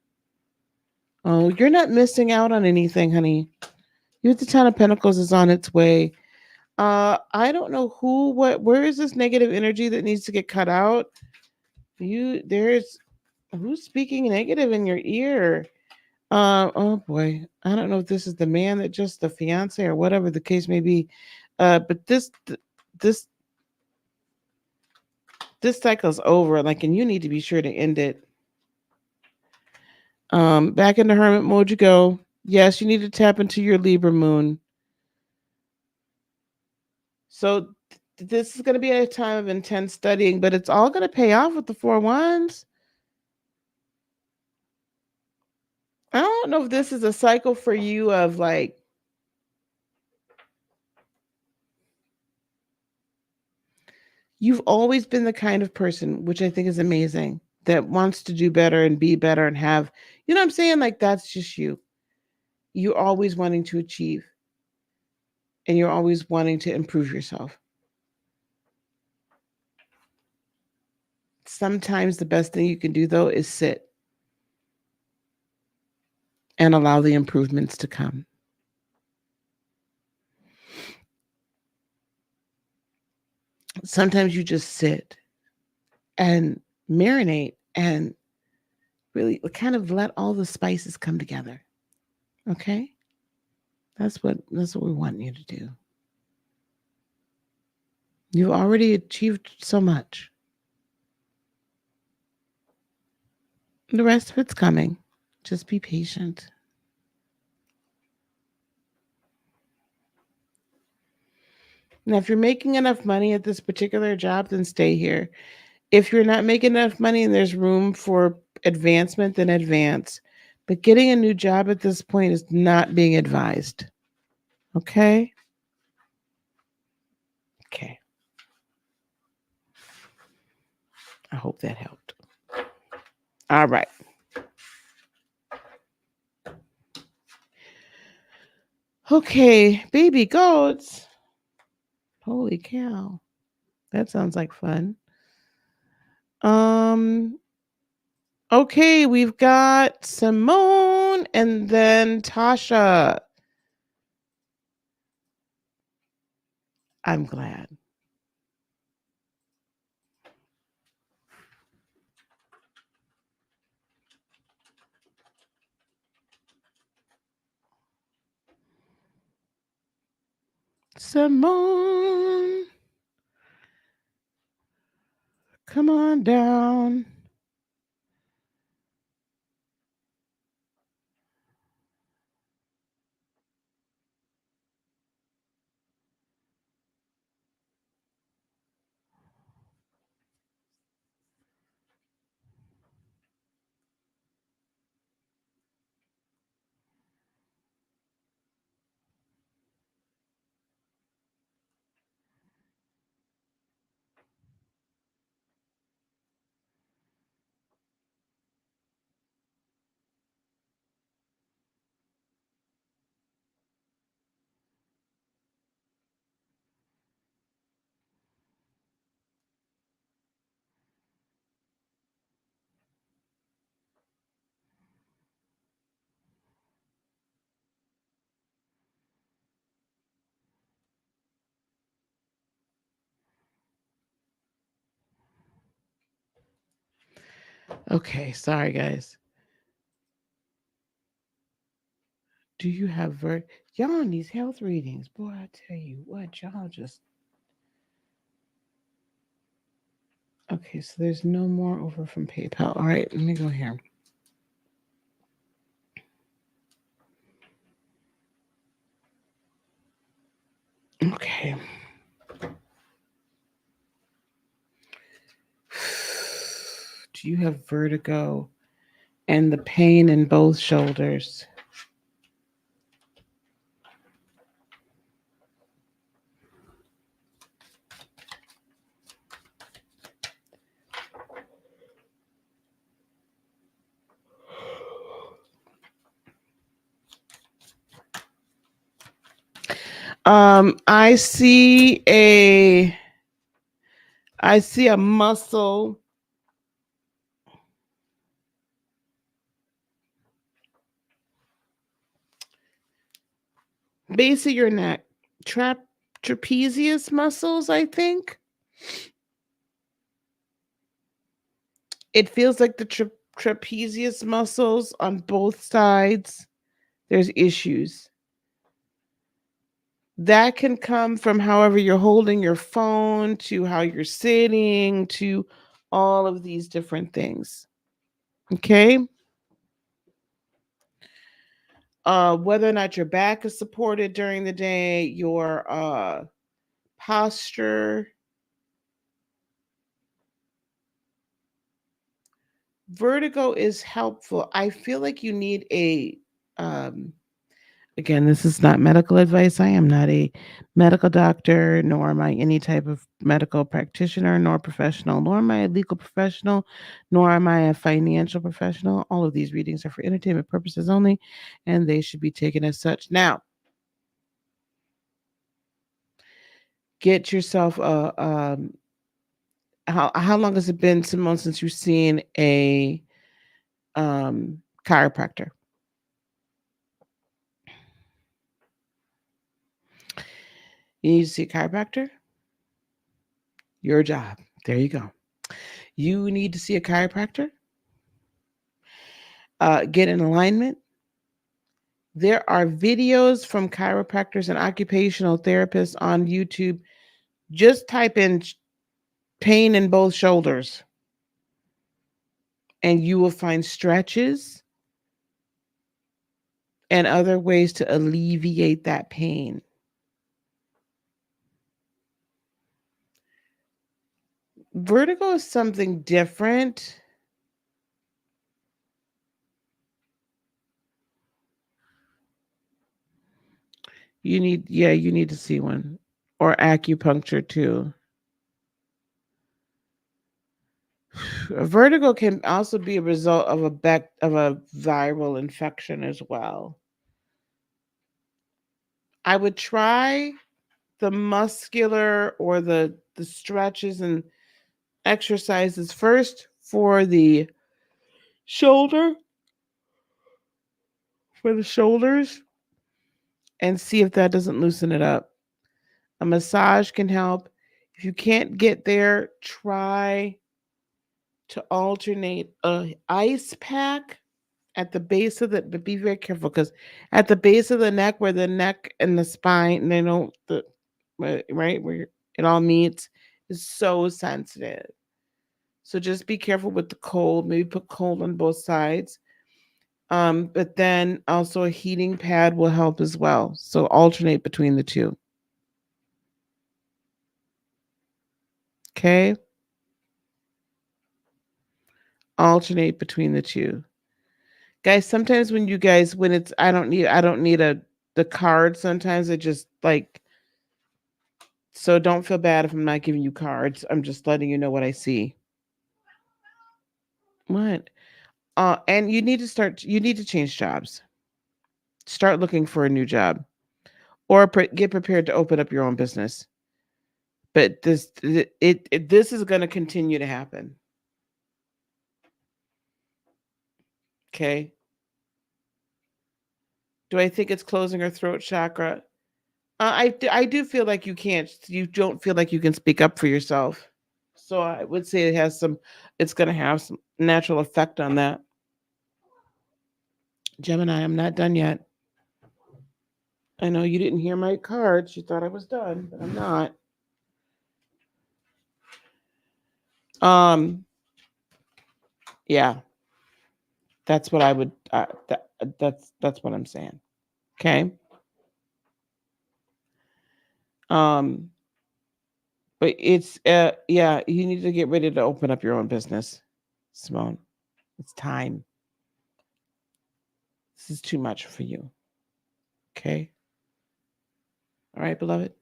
Oh, you're not missing out on anything, honey. You the Ten of Pentacles is on its way. I don't know where is this negative energy that needs to get cut out? There's who's speaking negative in your ear? Oh boy, I don't know if this is the man that just the fiance or whatever the case may be. But this this cycle's over. Like, and you need to be sure to end it. Back into hermit mode you go. Yes, you need to tap into your Libra moon. So this is going to be a time of intense studying, but it's all going to pay off with the Four Wands. I don't know if this is a cycle for you of like you've always been the kind of person, which I think is amazing, that wants to do better and be better and have, you know what I'm saying? Like that's just you. You're always wanting to achieve and you're always wanting to improve yourself. Sometimes the best thing you can do though is sit and allow the improvements to come. Sometimes you just sit and marinate and really kind of let all the spices come together. Okay? That's what we want you to do. You've already achieved so much. The rest of it's coming. Just be patient. Now, if you're making enough money at this particular job, then stay here. If you're not making enough money and there's room for advancement, then advance. But getting a new job at this point is not being advised. Okay? Okay. I hope that helped. All right. Okay, baby goats. Holy cow. That sounds like fun. Um okay, we've got Simone and then Tasha. I'm glad. Simone, come on down. Okay, sorry guys. Do you have y'all on these health readings? Boy, I tell you what, y'all just okay. So there's no more over from PayPal. All right, let me go here. Okay. Do you have vertigo and the pain in both shoulders? I see a muscle base of your neck, trapezius muscles. I think it feels like the trapezius muscles on both sides. There's issues that can come from however you're holding your phone to how you're sitting to all of these different things. Okay. Whether or not your back is supported during the day, your posture. Vertigo is helpful. I feel like you need um, again, this is not medical advice. I am not a medical doctor, nor am I any type of medical practitioner, nor professional, nor am I a legal professional, nor am I a financial professional. All of these readings are for entertainment purposes only, and they should be taken as such. Now, get yourself a how long has it been, Simone, since you've seen a chiropractor? You need to see a chiropractor? Your job. There you go. You need to see a chiropractor, get in alignment, There are videos from chiropractors and occupational therapists on YouTube. Just type in pain in both shoulders and you will find stretches and other ways to alleviate that pain. Vertigo is something different. You need to see one. Or acupuncture too. Vertigo can also be a result of a viral infection as well. I would try the muscular or the stretches and exercises first for the shoulder for the shoulders and see if that doesn't loosen it up. A massage can help. If you can't get there, try to alternate a ice pack at the base of the, but be very careful because at the base of the neck where the neck and the spine, they don't the right where it all meets is so sensitive. So just be careful with the cold. Maybe put cold on both sides. But then also a heating pad will help as well. So alternate between the two. Okay. Alternate between the two. Guys, sometimes when it's I don't need a the card. Sometimes it just like so don't feel bad if I'm not giving you cards. I'm just letting you know what I see. What? And you need to change jobs. Start looking for a new job or get prepared to open up your own business. But this is going to continue to happen. Okay. Do I think it's closing her throat chakra? I do feel like you don't feel like you can speak up for yourself. So I would say it's going to have some natural effect on that. Gemini, I'm not done yet. I know you didn't hear my cards. You thought I was done, but I'm not. Um, yeah, that's what I would. That's what I'm saying. Okay. Um, but it's yeah, you need to get ready to open up your own business, Simone. It's time. This is too much for you. Okay. All right, beloved.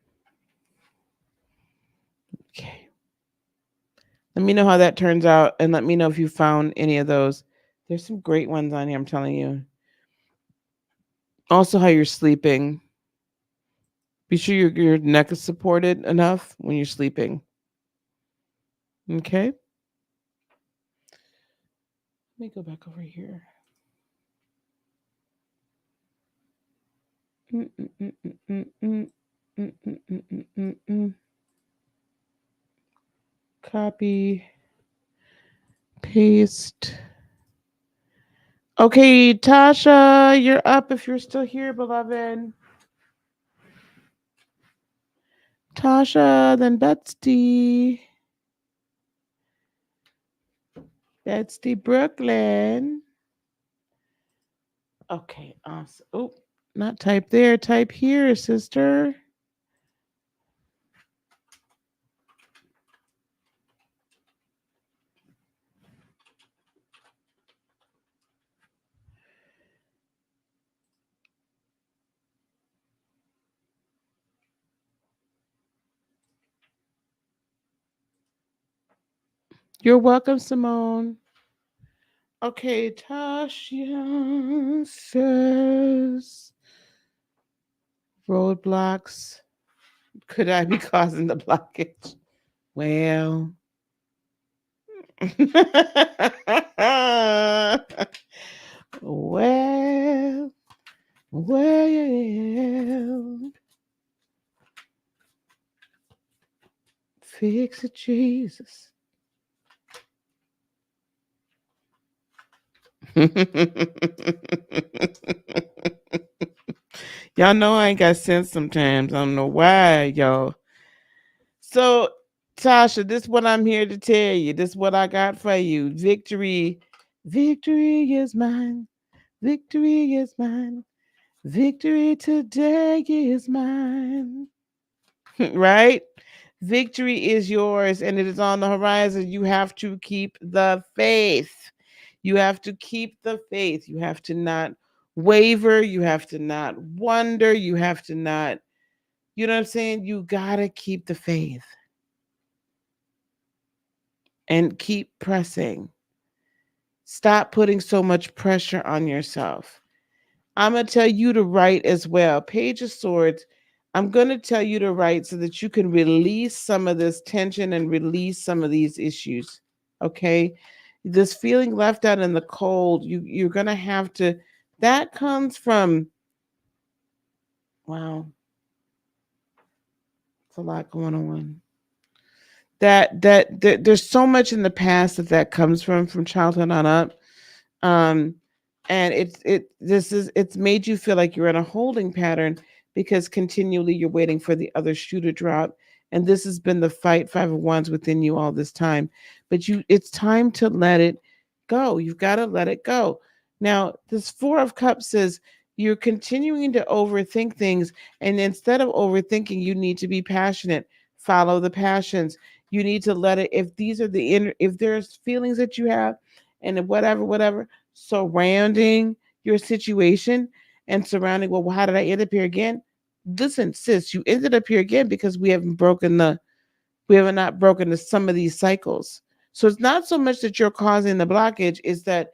Okay. Let me know how that turns out and let me know if you found any of those. There's some great ones on here, I'm telling you. Also, how you're sleeping. Be sure your neck is supported enough when you're sleeping. Okay. Let me go back over here. Copy, paste. Okay, Tasha, you're up if you're still here, beloved. Tasha, then Betsy. Betsy Brooklyn. Okay, awesome. Oh, not type there, type here, sister. You're welcome, Simone. Okay, Tasha says roadblocks. Could I be causing the blockage? Well, well, well, fix it, Jesus. Y'all know I ain't got sense sometimes. I don't know why, y'all. So, Tasha, this is what I'm here to tell you. This is what I got for you. Victory. Victory is mine. Victory is mine. Victory today is mine. Right? Victory is yours and it is on the horizon. You have to keep the faith. You have to keep the faith. You have to not waver. You have to not wonder. You have to not, you know what I'm saying? You got to keep the faith and keep pressing. Stop putting so much pressure on yourself. I'm going to tell you to write as well. Page of Swords, I'm going to tell you to write so that you can release some of this tension and release some of these issues. Okay? This feeling left out in the cold, you're going to have to, that comes from, wow, it's a lot going on. There's so much in the past that comes from childhood on up. um and it's made you feel like you're in a holding pattern because continually you're waiting for the other shoe to drop, and this has been the five of wands within you all this time. But it's time to let it go. You've got to let it go. Now this four of cups says you're continuing to overthink things, and instead of overthinking, you need to be passionate. Follow the passions. You need to let it, if these are the inner, if there's feelings that you have and whatever surrounding your situation and surrounding, well, how did I end up here again? Listen, sis, you ended up here again because we have not broken the some of these cycles. So it's not so much that you're causing the blockage, it's that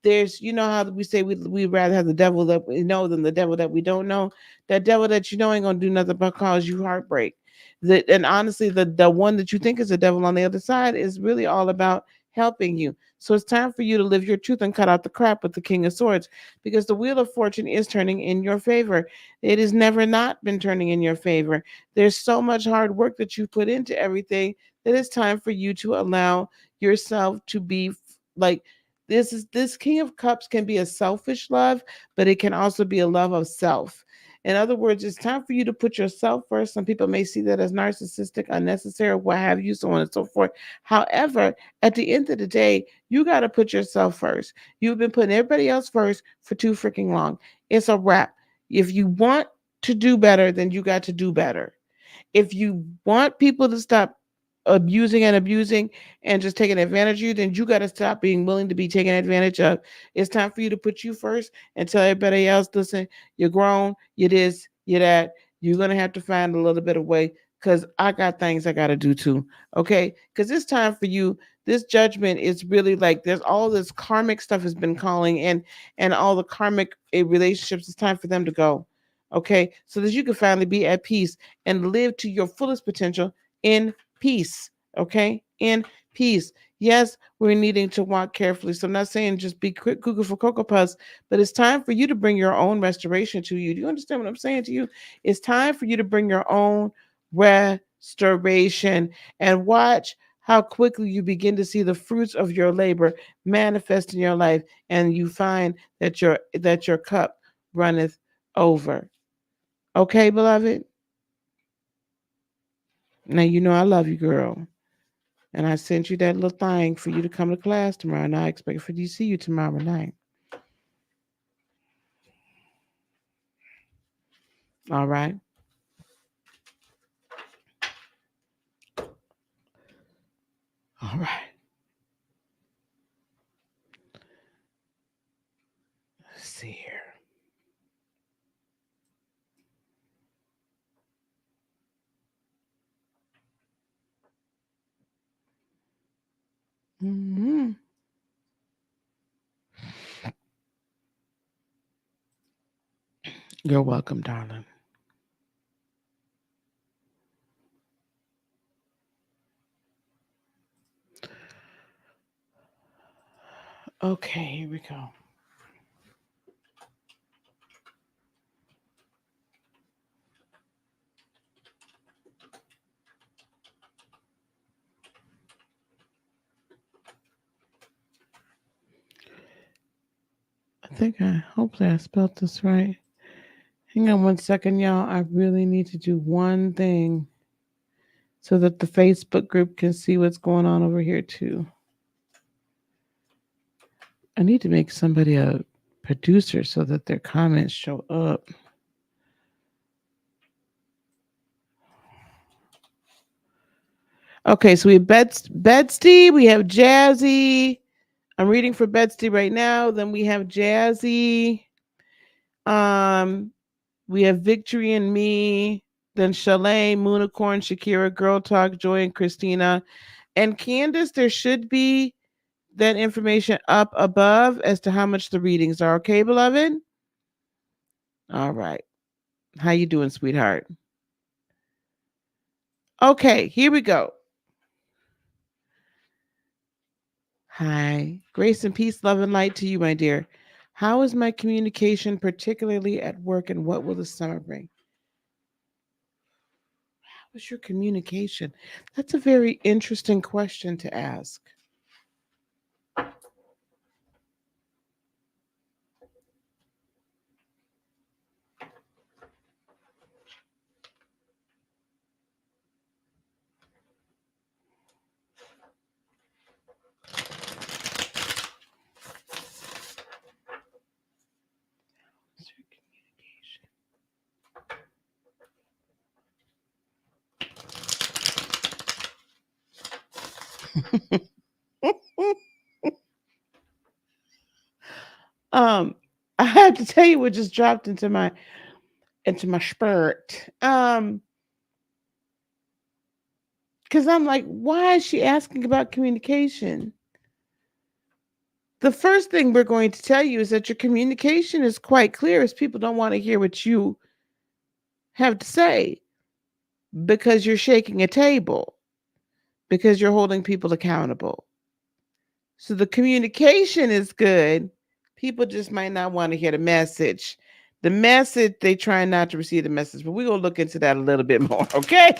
there's, you know how we say we rather have the devil that we know than the devil that we don't know. That devil that you know ain't gonna do nothing but cause you heartbreak. And honestly, the one that you think is the devil on the other side is really all about helping you. So it's time for you to live your truth and cut out the crap with the King of Swords, because the Wheel of Fortune is turning in your favor. It has never not been turning in your favor. There's so much hard work that you put into everything that it's time for you to allow yourself to be like, this King of Cups can be a selfish love, but it can also be a love of self. In other words, it's time for you to put yourself first. Some people may see that as narcissistic, unnecessary, what have you, so on and so forth. However, at the end of the day, you got to put yourself first. You've been putting everybody else first for too freaking long. It's a wrap. If you want to do better, then you got to do better. If you want people to stop abusing and just taking advantage of you, then you got to stop being willing to be taken advantage of. It's time for you to put you first and tell everybody else, listen, you're grown, you're this, you're that. You're going to have to find a little bit of way, because I got things I got to do too. Okay? Because it's time for you. This judgment is really like, there's all this karmic stuff has been calling, and all the karmic relationships, it's time for them to go. Okay? So that you can finally be at peace and live to your fullest potential in peace. Okay? In peace. Yes, we're needing to walk carefully. So I'm not saying just be quick cuckoo for Cocoa Puffs, but it's time for you to bring your own restoration to you. Do you understand what I'm saying to you? It's time for you to bring your own restoration, and watch how quickly you begin to see the fruits of your labor manifest in your life, and you find that your cup runneth over. Okay, beloved? Now you know I love you, girl. And I sent you that little thing for you to come to class tomorrow. And I expect for you to see you tomorrow night. All right. All right. Let's see here. Hmm. You're welcome, darling. Okay, here we go. I think hopefully I spelled this right. Hang on one second, y'all. I really need to do one thing so that the Facebook group can see what's going on over here too. I need to make somebody a producer so that their comments show up. Okay, so we have Bedsty, we have Jazzy. I'm reading for Bedsty right now. Then we have Jazzy. Um, we have Victory and Me. Then Chalet, Moonicorn, Shakira, Girl Talk, Joy, and Christina. And Candace, there should be that information up above as to how much the readings are. Okay, beloved? All right. How you doing, sweetheart? Okay, here we go. Hi. Grace and peace, love and light to you, my dear. How is my communication, particularly at work, and what will the summer bring? How is your communication? That's a very interesting question to ask. um, I have to tell you what just dropped into my spirit. Because I'm like, why is she asking about communication? The first thing we're going to tell you is that your communication is quite clear, as people don't want to hear what you have to say because you're shaking a table, because you're holding people accountable. So the communication is good. People just might not want to hear the message. The message, they try not to receive the message, but we're going to look into that a little bit more, okay?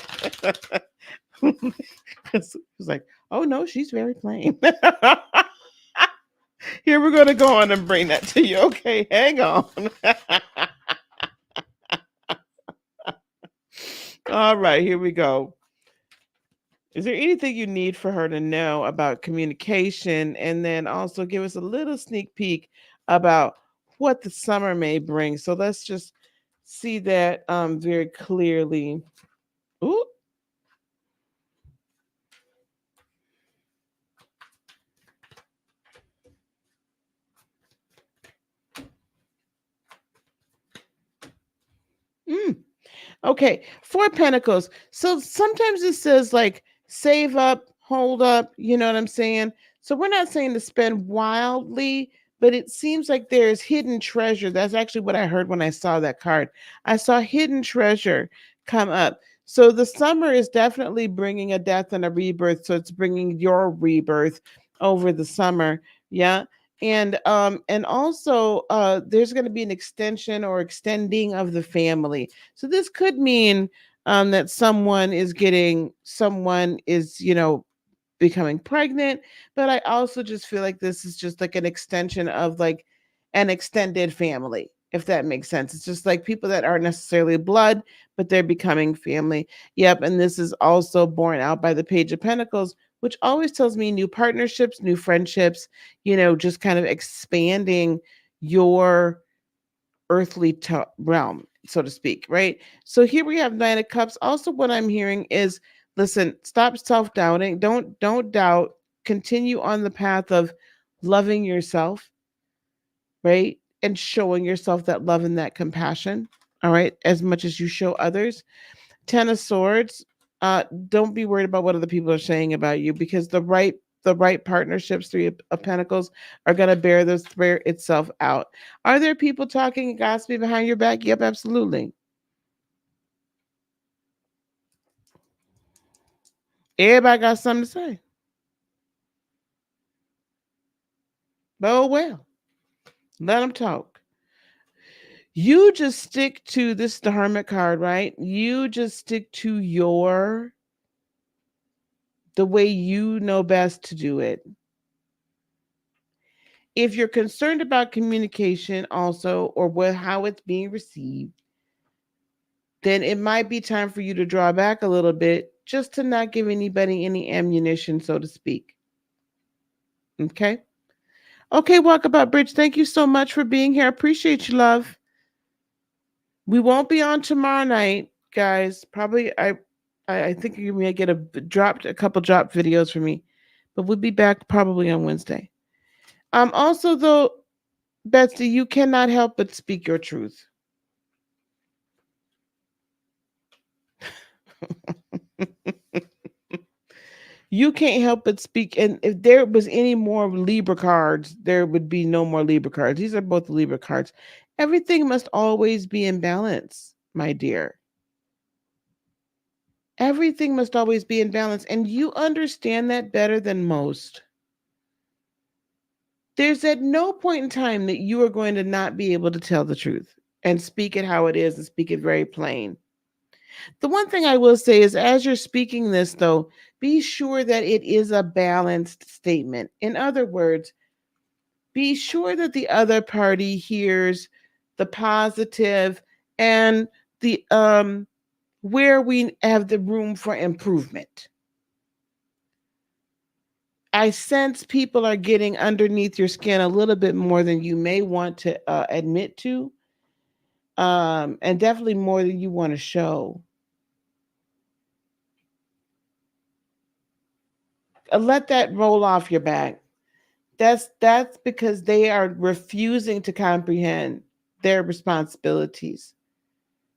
It's like, oh no, she's very plain. Here we're going to go on and bring that to you. Okay, hang on. All right, here we go. Is there anything you need for her to know about communication? And then also give us a little sneak peek about what the summer may bring. So let's just see that very clearly. Ooh. Mm. Okay, Four Pentacles. So sometimes it says like save up, hold up, you know what I'm saying? So we're not saying to spend wildly, but it seems like there's hidden treasure. That's actually what I heard when I saw that card. I saw hidden treasure come up. So the summer is definitely bringing a death and a rebirth. So it's bringing your rebirth over the summer. Yeah. And also there's going to be an extension or extending of the family. So this could mean that someone is, becoming pregnant, but I also just feel like this is just like an extension of like an extended family, if that makes sense. It's just like people that aren't necessarily blood, but they're becoming family. Yep, and this is also borne out by the Page of Pentacles, which always tells me new partnerships, new friendships, just kind of expanding your earthly realm, so to speak, right? So here we have Nine of Cups. Also, what I'm hearing is, listen, stop self-doubting. Don't doubt. Continue on the path of loving yourself, right? And showing yourself that love and that compassion, all right, as much as you show others. Ten of Swords. Don't be worried about what other people are saying about you, because the right partnerships, Three of Pentacles, are going to bear itself out. Are there people talking and gossiping behind your back? Yep, absolutely. Everybody got something to say. Oh well, let them talk. You just stick to this, the Hermit card, right? You just stick to the way you know best to do it. If you're concerned about communication also, or how it's being received, then it might be time for you to draw back a little bit just to not give anybody any ammunition, so to speak. Okay. Okay, Walkabout Bridge, thank you so much for being here. I appreciate you, love. We won't be on tomorrow night, guys. Probably I think you may get a couple drop videos from me, but we'll be back probably on Wednesday. Also though, Betsy, you cannot help but speak your truth. You can't help but speak. And if there was any more Libra cards, there would be no more Libra cards. These are both Libra cards. Everything must always be in balance, my dear. Everything must always be in balance. And you understand that better than most. There's at no point in time that you are going to not be able to tell the truth and speak it how it is and speak it very plain. The one thing I will say is, as you're speaking this, though, be sure that it is a balanced statement. In other words, be sure that the other party hears the positive and the where we have the room for improvement. I sense people are getting underneath your skin a little bit more than you may want to admit to, and definitely more than you want to show. Let that roll off your back. That's because they are refusing to comprehend their responsibilities.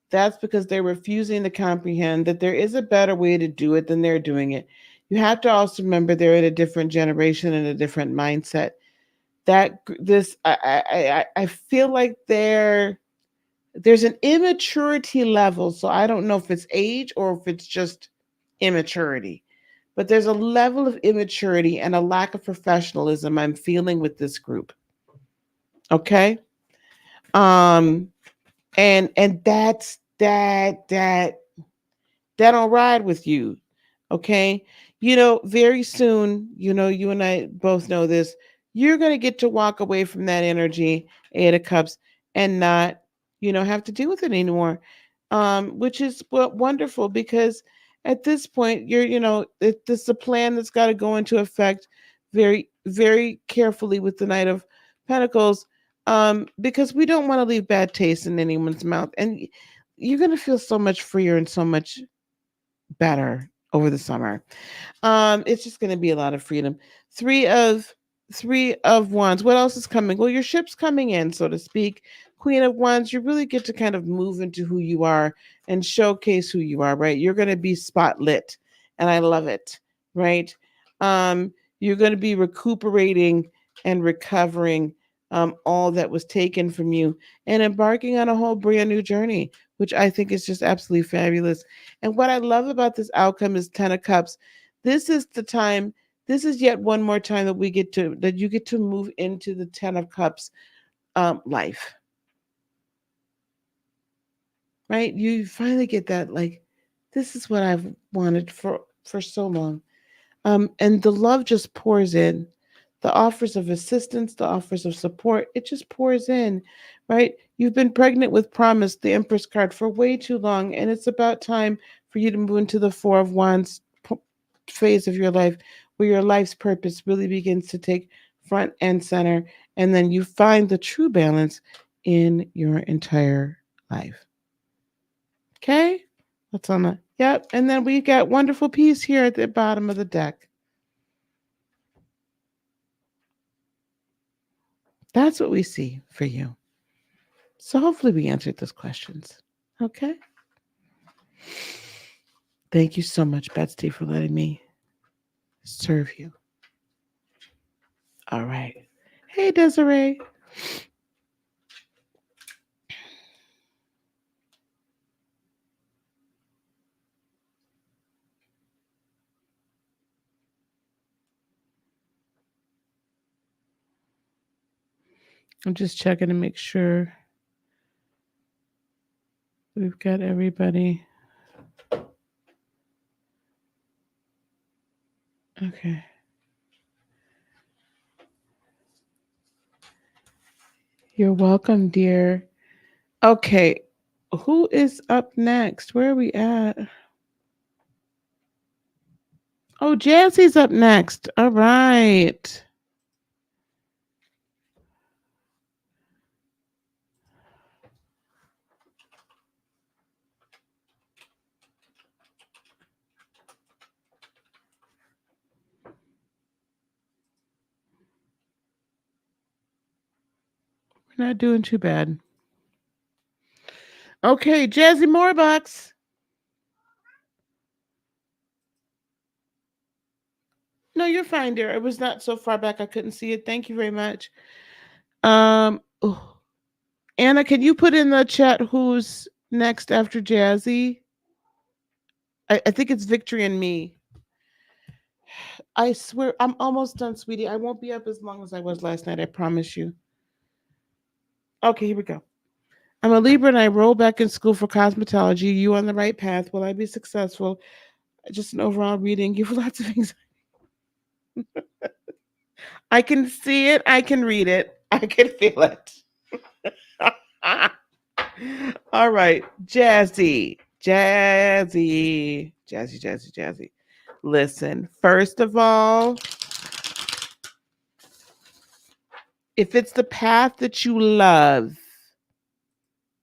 That's because they're refusing to comprehend that there is a better way to do it than they're doing it. You have to also remember they're in a different generation and a different mindset. That this I feel like there's an immaturity level. So I don't know if it's age or if it's just immaturity. But there's a level of immaturity and a lack of professionalism I'm feeling with this group. Okay? Um and that don't ride with you. Okay? Very soon, you and I both know this, you're going to get to walk away from that energy, Eight of Cups, and not, have to deal with it anymore. Which is wonderful because at this point, this is a plan that's got to go into effect very, very carefully with the Knight of Pentacles, because we don't want to leave bad taste in anyone's mouth. And you're going to feel so much freer and so much better over the summer. It's just going to be a lot of freedom. Three of three of wands. What else is coming? Well, your ship's coming in, so to speak. Queen of wands. You really get to kind of move into who you are and showcase who you are. Right? You're going to be spotlit, and I love it. Right? Um, you're going to be recuperating and recovering all that was taken from you and embarking on a whole brand new journey, which I think is just absolutely fabulous. And what I love about this outcome is 10 of Cups. This is the time, this is yet one more time that you get to move into the 10 of Cups life. Right? You finally get that, like, this is what I've wanted for so long. And the love just pours in. The offers of assistance, the offers of support, it just pours in, right? You've been pregnant with promise, the Empress card, for way too long, and it's about time for you to move into the Four of Wands phase of your life, where your life's purpose really begins to take front and center, and then you find the true balance in your entire life. Okay? That's on the, yep. And then we got wonderful peace here at the bottom of the deck. That's what we see for you. So hopefully we answered those questions. Okay. Thank you so much, Betsy, for letting me serve you. All right. Hey, Desiree. I'm just checking to make sure we've got everybody. Okay. You're welcome, dear. Okay. Who is up next? Where are we at? Oh, Jazzy's up next. All right. We're not doing too bad. Okay, Jazzy Moorbox. No, you're fine, dear. It was not so far back I couldn't see it. Thank you very much. Oh. Anna, can you put in the chat who's next after Jazzy? I think it's Victory and me. I swear, I'm almost done, sweetie. I won't be up as long as I was last night. I promise you. Okay, here we go. I'm a Libra and I roll back in school for cosmetology. You on the right path. Will I be successful? Just an overall reading. Give lots of things. I can see it. I can read it. I can feel it. All right. Jazzy. Jazzy. Jazzy, jazzy, jazzy. Listen, first of all, if it's the path that you love,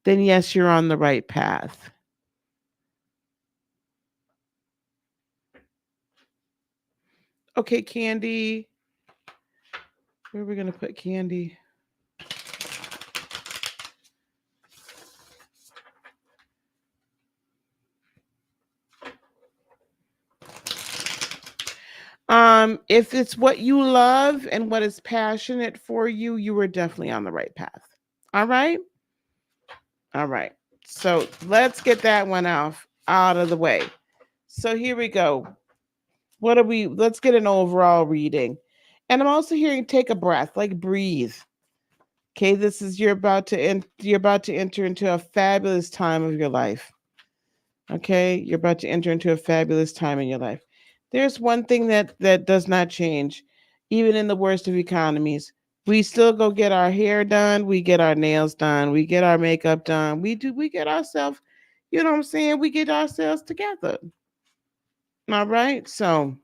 then yes, you're on the right path. Okay, Candy. Where are we going to put Candy? If it's what you love and what is passionate for you, you are definitely on the right path. All right? All right. So let's get that one out of the way. So here we go. What are we? Let's get an overall reading. And I'm also hearing take a breath, like breathe. Okay, this is you're about to enter into a fabulous time of your life. Okay, you're about to enter into a fabulous time in your life. There's one thing that does not change, even in the worst of economies. We still go get our hair done, we get our nails done, we get our makeup done. We get ourselves, you know what I'm saying? We get ourselves together. All right? So,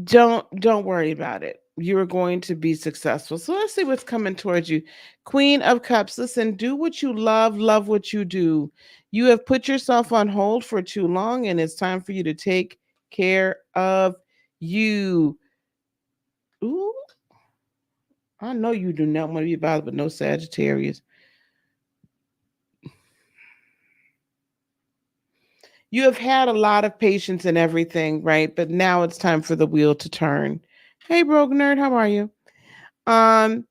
don't worry about it. You are going to be successful. So let's see what's coming towards you. Queen of Cups, listen, do what you love what you do. You have put yourself on hold for too long and it's time for you to take care of you. Ooh, I know you do not want to be bothered with no Sagittarius. You have had a lot of patience and everything, right? But now it's time for the wheel to turn. Hey, Brogue Nerd, how are you? Um,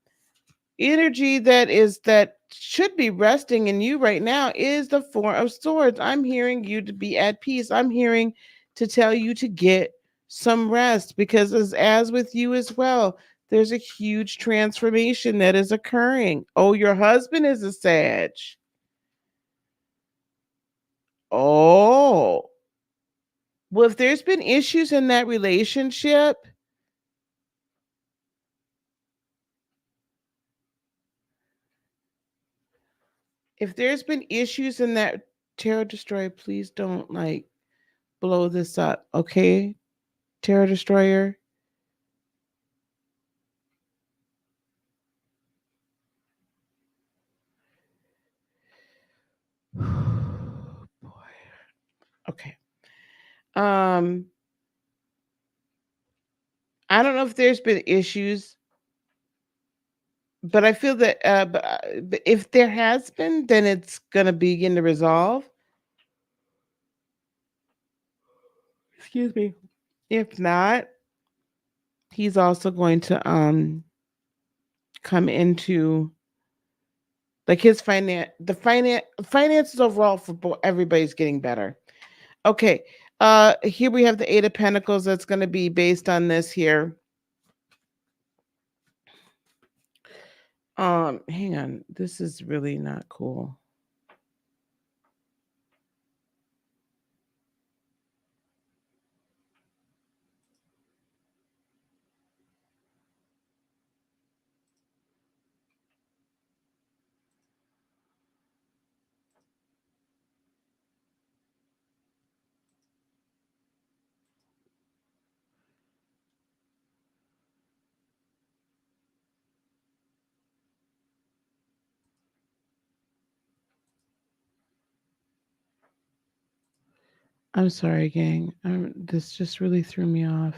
Energy that should be resting in you right now is the Four of Swords. I'm hearing you to be at peace. I'm hearing to tell you to get some rest because as with you as well, there's a huge transformation that is occurring. Oh, your husband is a Sag. Oh. Well, if there's been issues in that relationship, if there's been issues in that Tarot Destroyer, please don't like blow this up, okay? Tarot Destroyer. Boy. Okay. Um, I don't know if there's been issues, but I feel that but if there has been, then it's gonna begin to resolve. Excuse me. If not, he's also going to come into like his finances overall for everybody's getting better. Okay. Here we have the Eight of Pentacles that's going to be based on this here. Hang on. This is really not cool. I'm sorry, gang. This just really threw me off.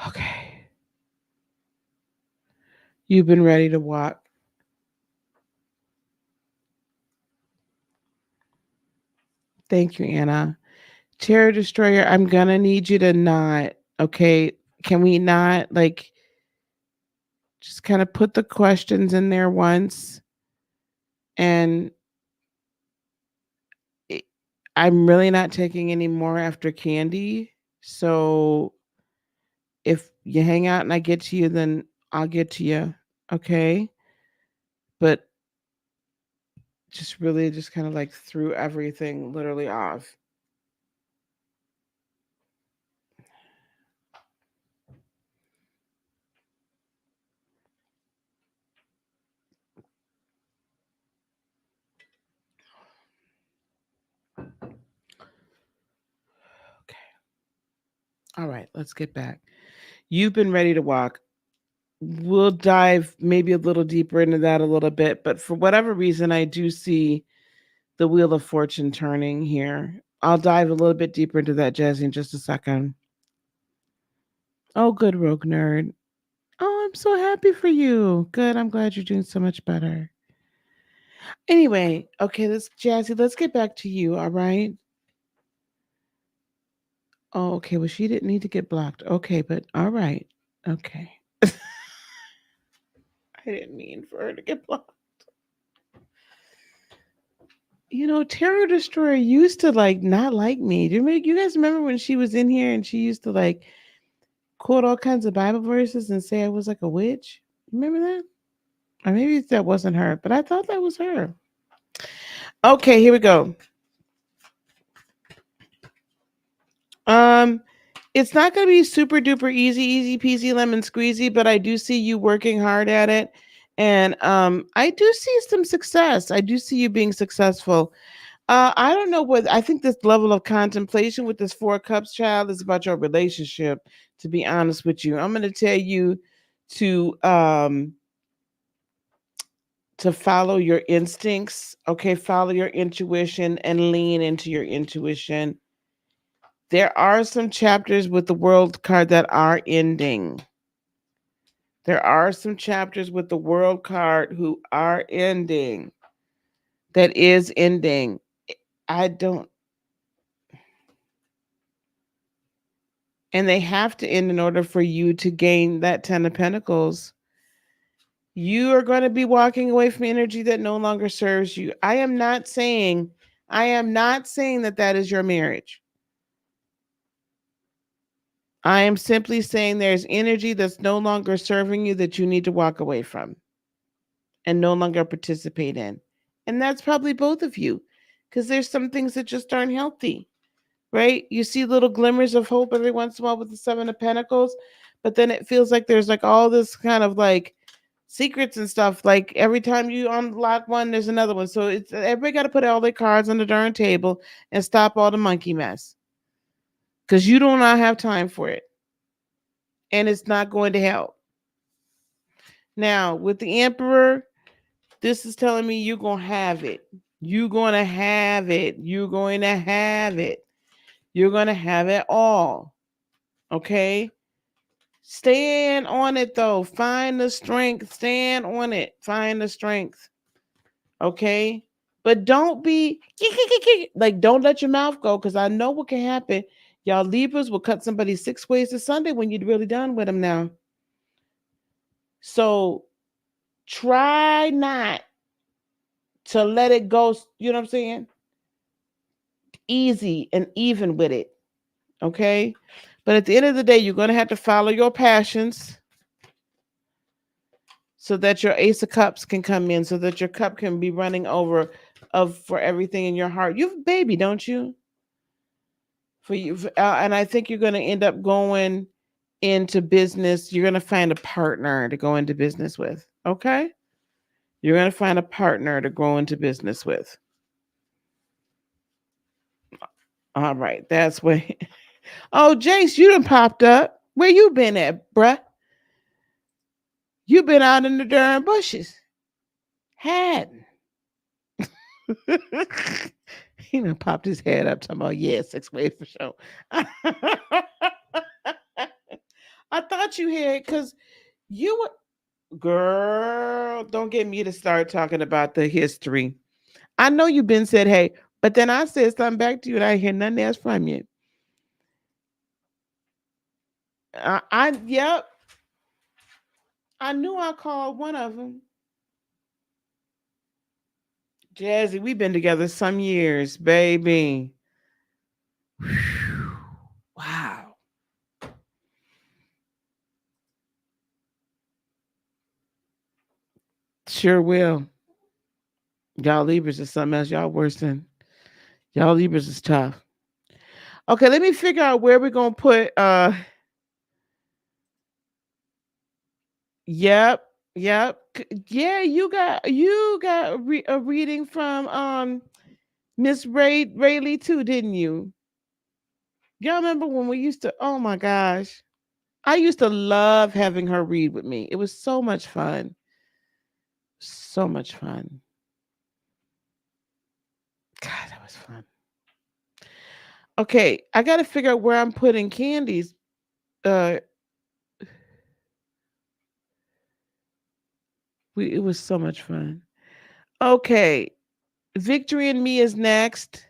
Okay. You've been ready to walk. Thank you, Anna. Terror Destroyer, I'm gonna need you to not, okay? Can we not like just kind of put the questions in there once and it, I'm really not taking any more after Candy. So if you hang out and I get to you, then I'll get to you. Okay. But just really just kind of like threw everything literally off. Okay. All right. Let's get back. You've been ready to walk. We'll dive maybe a little deeper into that a little bit. But for whatever reason, I do see the Wheel of Fortune turning here. I'll dive a little bit deeper into that, Jazzy, in just a second. Oh, good, Rogue Nerd. Oh, I'm so happy for you. Good. I'm glad you're doing so much better. Anyway, okay, let's Jazzy, let's get back to you, all right? Oh, okay. Well, she didn't need to get blocked. Okay, but all right. Okay. I didn't mean for her to get blocked. You know, Terror Destroyer used to like not like me. You guys remember when she was in here and she used to like quote all kinds of Bible verses and say I was like a witch? Remember that? Or maybe that wasn't her, but I thought that was her. Okay, here we go. Um, it's not going to be super duper easy, easy peasy lemon squeezy, but I do see you working hard at it, and I do see some success. I do see you being successful. I don't know what I think this level of contemplation with this Four Cups child is about your relationship. To be honest with you, I'm going to tell you to um to follow your instincts. Okay, follow your intuition and lean into your intuition. There are some chapters with the world card that are ending. There are some chapters with the world card who are ending. That is ending. I don't, and they have to end in order for you to gain that 10 of Pentacles. You are going to be walking away from energy that no longer serves you. I am not saying that that is your marriage. I am simply saying there's energy that's no longer serving you that you need to walk away from and no longer participate in. And that's probably both of you because there's some things that just aren't healthy, right? You see little glimmers of hope every once in a while with the Seven of Pentacles, but then it feels like there's like all this kind of like secrets and stuff. Like every time you unlock one, there's another one. So it's everybody got to put all their cards on the darn table and stop all the monkey mess because you do not have time for it and it's not going to help. Now, with the Emperor, this is telling me you're going to have it. You're going to have it. You're going to have it. You're going to have it all. Okay? Stand on it though. Find the strength. Stand on it. Find the strength. Okay? But don't be like, don't let your mouth go because I know what can happen. Y'all Libras will cut somebody 6 ways to Sunday when you're really done with them now. So try not to let it go. You know what I'm saying? Easy and even with it. Okay. But at the end of the day, you're going to have to follow your passions so that your Ace of Cups can come in, so that your cup can be running over of for everything in your heart. You have a baby, don't you? For you, and I think you're going to end up going into business. You're going to find a partner to go into business with. Okay. You're going to find a partner to grow into business with. All right, that's where. Oh, Jace, you done popped up. Where you been at, bruh? You been out in the darn bushes. Hadn't. He done popped his head up talking about, yeah, 6 ways for sure. I thought you had, because you were, girl, don't get me to start talking about the history. I know you've been said, hey, but then I said something back to you and I hear nothing else from you. Yep, I knew I called one of them. Jazzy, we've been together some years, baby. Whew. Wow. Sure will. Y'all Libras is something else. Y'all worse than y'all Libras is tough. Okay, let me figure out where we're gonna put yep, yep. Yeah, you got a reading from Miss Rayleigh too, didn't you? Y'all remember when we used to, oh my gosh. I used to love having her read with me. It was so much fun. So much fun. God, that was fun. Okay, I got to figure out where I'm putting Candies. Uh, it was so much fun. Okay, Victory and Me is next.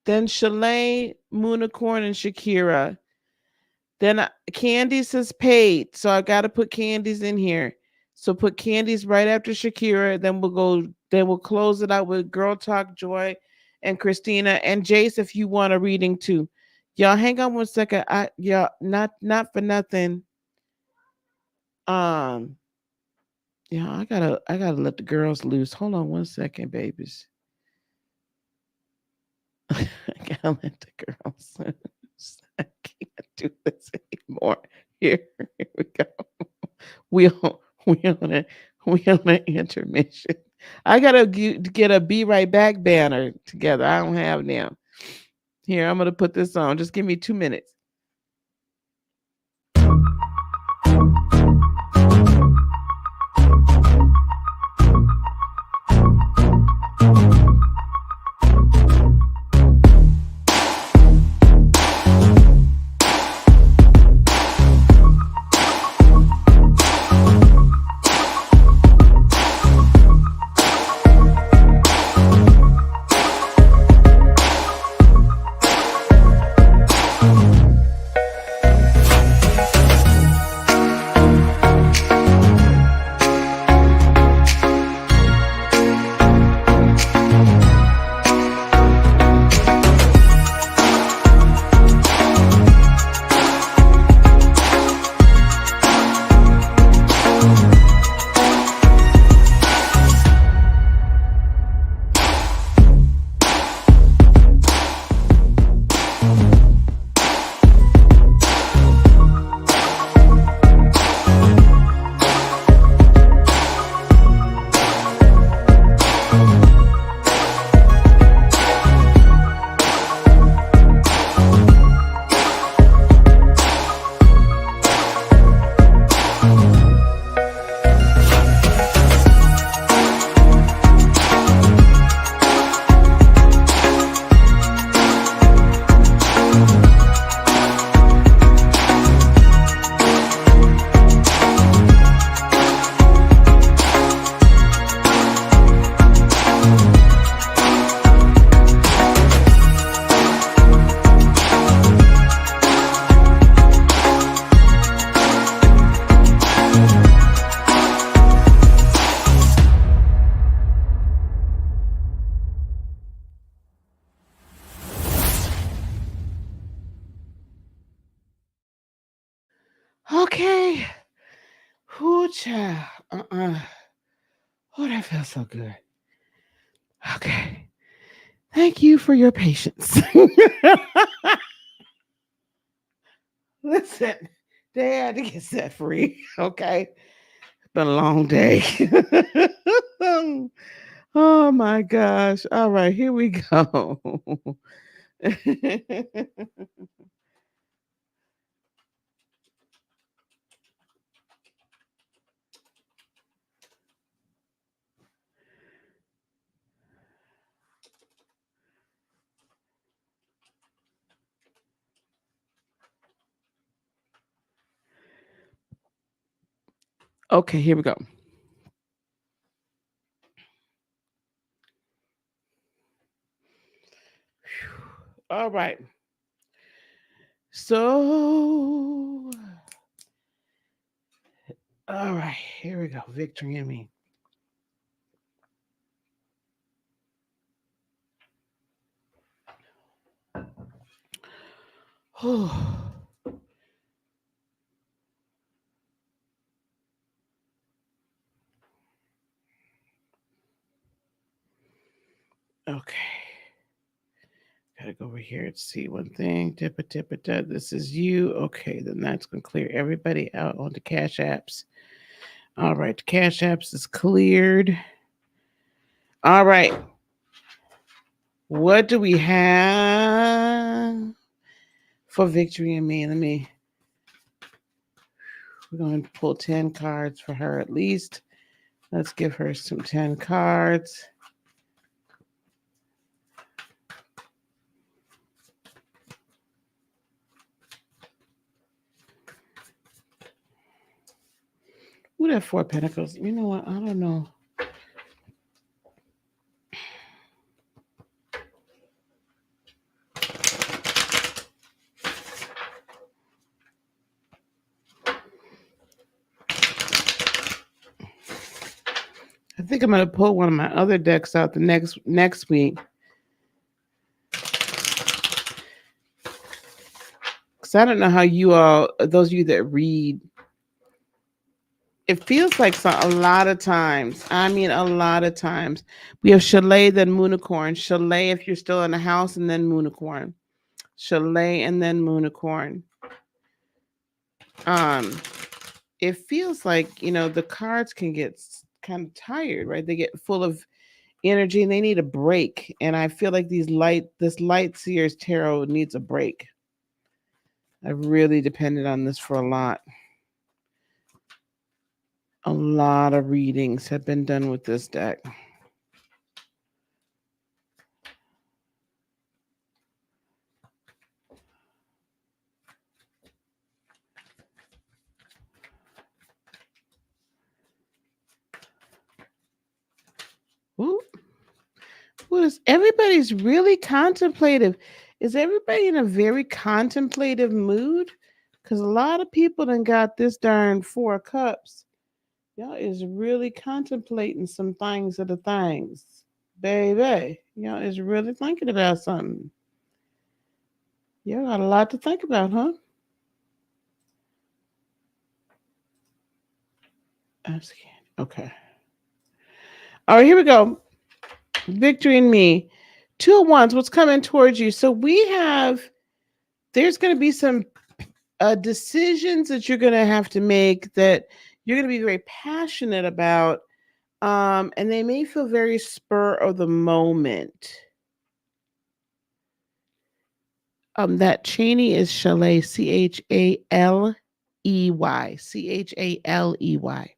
Then Shalane, Moonicorn, and Shakira. Then Candies is paid, so I got to put Candies in here. So put Candies right after Shakira. Then we'll go. Then we'll close it out with Girl Talk, Joy, and Christina and Jace. If you want a reading too, y'all hang on 1 second. Y'all not for nothing. Um, yeah, I gotta let the girls loose. Hold on 1 second, babies. I gotta let the girls loose. I can't do this anymore. Here we go. We on we on a we on an intermission. I gotta get a "Be Right Back" banner together. I don't have them. Here, I'm gonna put this on. Just give me 2 minutes. Okay. Whoo, child. Oh, that feels so good. Okay. Thank you for your patience. Listen, they had to get set free. Okay. It's been a long day. Oh my gosh. All right, here we go. Okay, here we go. All right. So, all right, here we go. Victory in me. Okay. Gotta go over here and see one thing. Tippa tippa da. This is you. Okay, then that's gonna clear everybody out on the cash apps. All right, the cash apps is cleared. All right. What do we have for victory in me? We're going to pull 10 cards for her at least. Let's give her some 10 cards. Ooh, that 4 pentacles. You know what? I don't know. I think I'm gonna pull one of my other decks out the next week. Because I don't know how you all, those of you that read, it feels like a lot of times, I mean, a lot of times, we have Chalet, then Moonicorn. Chalet if you're still in the house, and then Moonicorn. Chalet and then Moonicorn. It feels like, the cards can get kind of tired, right? They get full of energy and they need a break. And I feel like this Light Seers Tarot needs a break. I've really depended on this for a lot. A lot of readings have been done with this deck. Ooh. Everybody's really contemplative? Is everybody in a very contemplative mood? Because a lot of people done got this darn 4 cups. Y'all is really contemplating some things of the things. Baby, y'all is really thinking about something. Y'all got a lot to think about, huh? I'm scared. Okay. All right, here we go. Victory in me. 2 of Wands, what's coming towards you? So there's going to be some decisions that you're going to have to make that you're going to be very passionate about. And they may feel very spur of the moment. That Cheney is Chalet, Chaley. Chaley.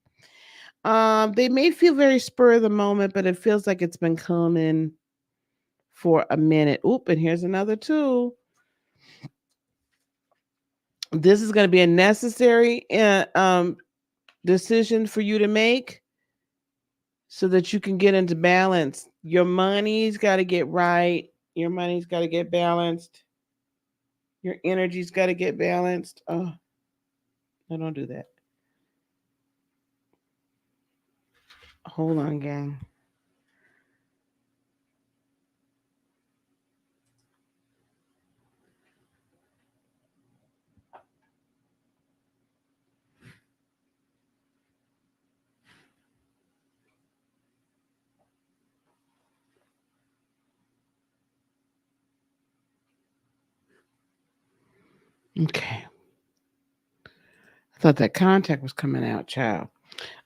They may feel very spur of the moment, but it feels like it's been coming for a minute. Oop, and here's another 2. This is going to be a necessary decision for you to make so that you can get into balance. Your money's got to get right. Your money's got to get balanced. Your energy's got to get balanced. Oh, no, don't do that. Hold on, gang. Okay. I thought that contact was coming out, child.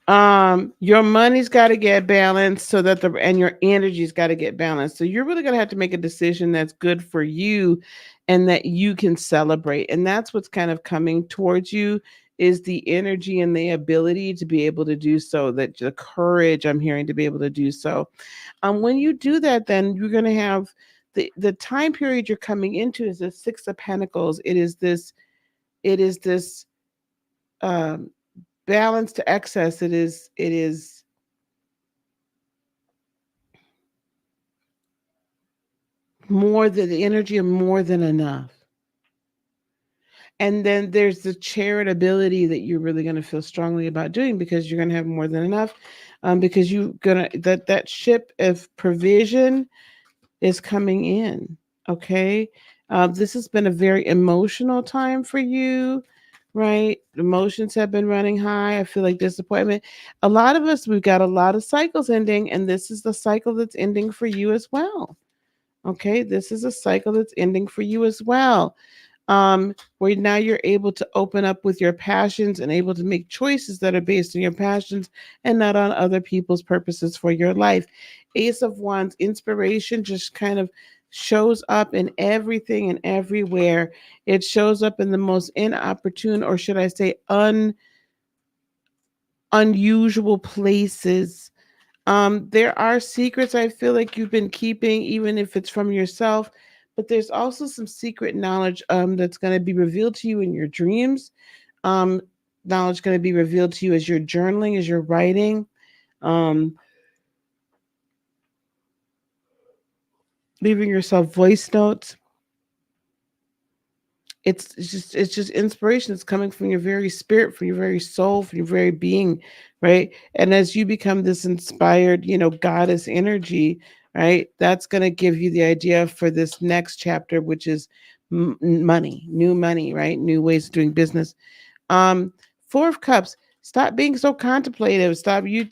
Your money's got to get balanced so that the and your energy's got to get balanced. So you're really going to have to make a decision that's good for you and that you can celebrate. And that's what's kind of coming towards you is the energy and the ability to be able to do so, that the courage I'm hearing to be able to do so. When you do that, then you're going to have the time period you're coming into is the 6 of Pentacles. It is this um balance to excess. It is more than the energy of more than enough. And then there's the charitability that you're really going to feel strongly about doing because you're going to have more than enough. Because you gonna that ship of provision is coming in. Okay. This has been a very emotional time for you, right? Emotions have been running high. I feel like disappointment. A lot of us, we've got a lot of cycles ending, and this is the cycle that's ending for you as well. Okay. This is a cycle that's ending for you as well. Where now you're able to open up with your passions and able to make choices that are based on your passions and not on other people's purposes for your life. Ace of Wands, inspiration just kind of shows up in everything and everywhere. It shows up in the most inopportune, or should I say, unusual places. There are secrets I feel like you've been keeping, even if it's from yourself, but there's also some secret knowledge that's going to be revealed to you in your dreams. Um, Knowledge going to be revealed to you as you're journaling, as you're writing, um, leaving yourself voice notes. It's just inspiration. It's coming from your very spirit, from your very soul, from your very being, right? And as you become this inspired, goddess energy, right? That's going to give you the idea for this next chapter, which is money, new money, right? New ways of doing business. um, 4 of Cups. Stop being so contemplative. Stop. You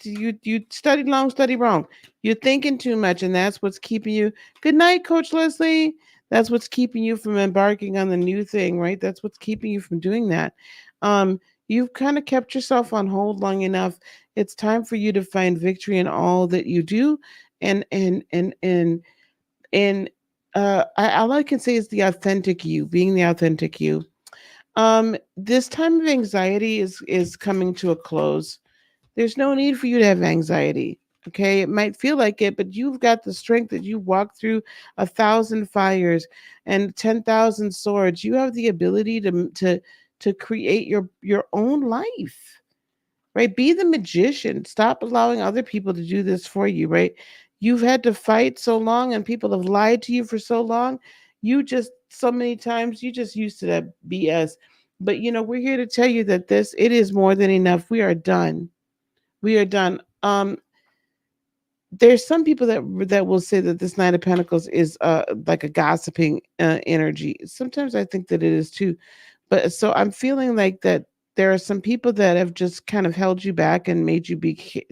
study long, study wrong. You're thinking too much, and that's what's keeping you. Good night, Coach Leslie. That's what's keeping you from embarking on the new thing, right? That's what's keeping you from doing that. Um, you've kind of kept yourself on hold long enough. It's time for you to find victory in all that you do, and all I can say is the authentic you, being the authentic you. This time of anxiety is coming to a close. There's no need for you to have anxiety. Okay, it might feel like it, but you've got the strength that you walk through 1,000 fires and 10,000 swords. You have the ability to create your own life, right? Be the magician. Stop allowing other people to do this for you, right? You've had to fight so long and people have lied to you for so long. You just so many times you just used to that BS. But we're here to tell you that this it is more than enough. We are done. We are done. There's some people that will say that this Knight of Pentacles is like a gossiping energy. Sometimes I think that it is too. But so I'm feeling like that there are some people that have just kind of held you back and made you be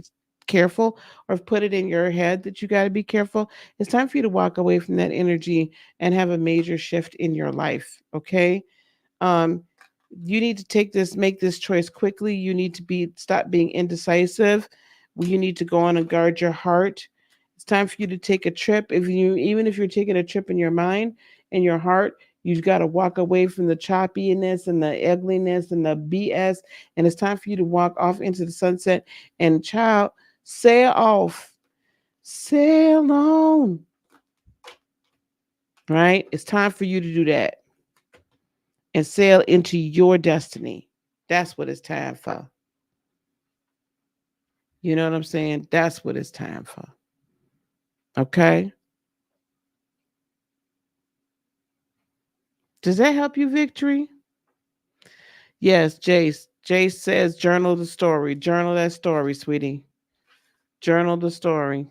careful, or have put it in your head that you got to be careful. It's time for you to walk away from that energy and have a major shift in your life. Okay. um, you need to make this choice quickly. You need to stop being indecisive. You need to go on and guard your heart. It's time for you to take a trip. Even if you're taking a trip in your mind and your heart, you've got to walk away from the choppiness and the ugliness and the BS. And it's time for you to walk off into the sunset and child, sail off, sail on. Right? It's time for you to do that and sail into your destiny. That's what it's time for. You know what I'm saying? That's what it's time for. Okay? Does that help you, Victory? Yes, Jace. Jace says journal the story. Journal that story, sweetie. Journal the story.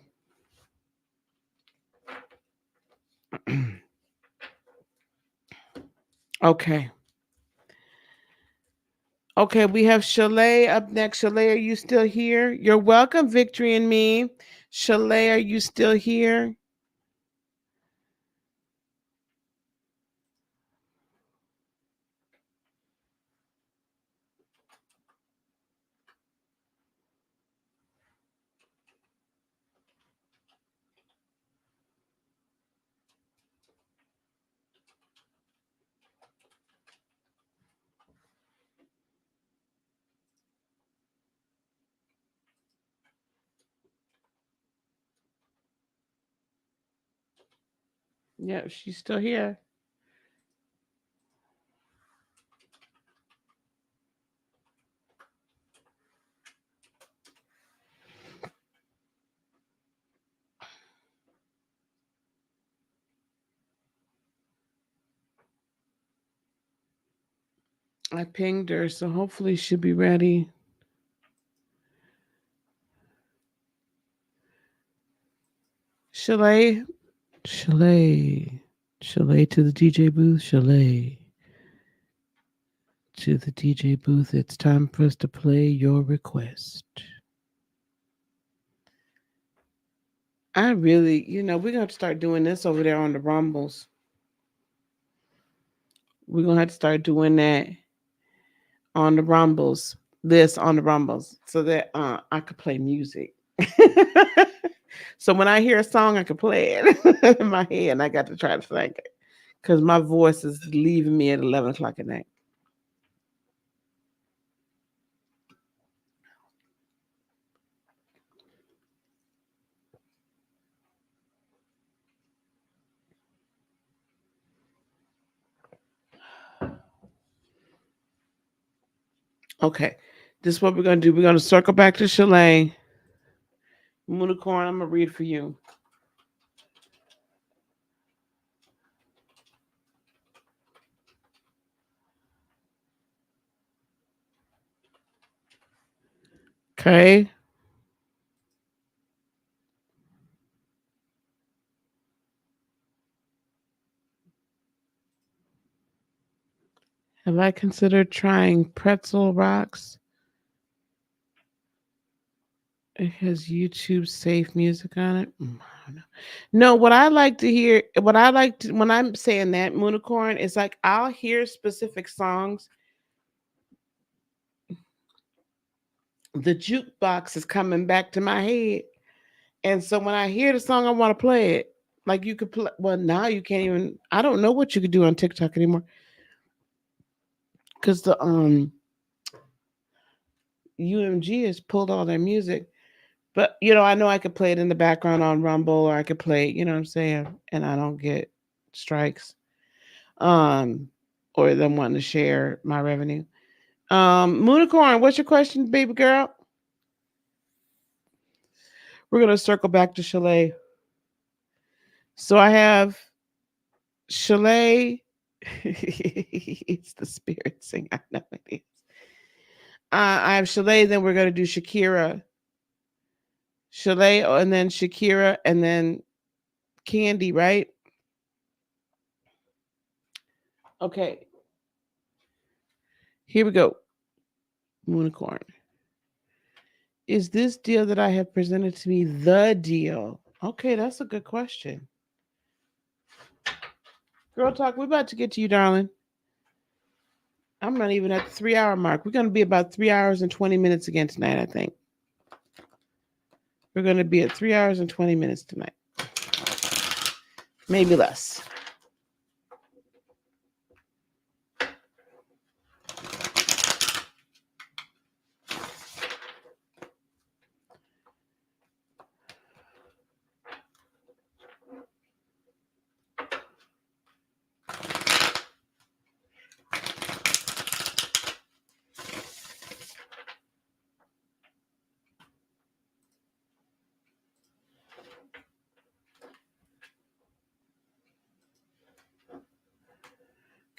Okay. Okay, we have Chalet up next. Chalet, are you still here? You're welcome, Victory and me. Chalet, are you still here? Yeah, she's still here. I pinged her, so hopefully she'll be ready. Chalet, Chalet, Chalet to the DJ booth, Chalet to the DJ booth. It's time for us to play your request. I really, we're going to start doing this over there on the Rumbles. We're going to have to start doing that on the Rumbles, this on the Rumbles, so that I could play music. So when I hear a song, I can play it in my head, and I got to try to sing it because my voice is leaving me at 11 o'clock at night. Okay, this is what we're going to do. We're going to circle back to Chalet. Unicorn, I'm going to read for you. Okay. Have I considered trying pretzel rocks? It has YouTube safe music on it. I don't know. No, what I like to hear, what I like to, when I'm saying that unicorn, is like I'll hear specific songs. The jukebox is coming back to my head. And so when I hear the song, I want to play it. Like you could play, well, now you can't even, I don't know what you could do on TikTok anymore because the UMG has pulled all their music. But I know I could play it in the background on Rumble, or I could play it, you know what I'm saying, and I don't get strikes, um, or them wanting to share my revenue. Moonicorn, what's your question, baby girl? We're gonna circle back to Chalet. So I have Chalet. It's the spirit sing. I know it is. I have Chalet. Then we're gonna do Shakira, Chalet, and then Shakira, and then Candy. Right? Okay. Here we go. Moonicorn. Is this deal that I have presented to me the deal? Okay, that's a good question. Girl talk, we're about to get to you, darling. I'm not even at the 3 hour mark. We're going to be about 3 hours and 20 minutes again tonight, I think. We're going to be at 3 hours and 20 minutes tonight. Maybe less.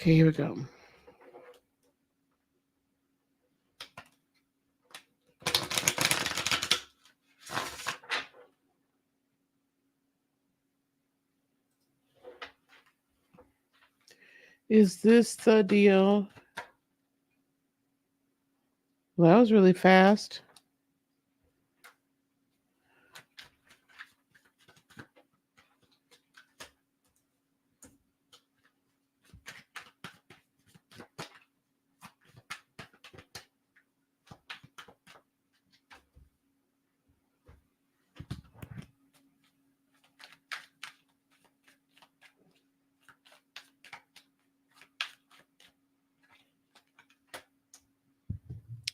Okay, here we go. Is this the deal? Well, that was really fast.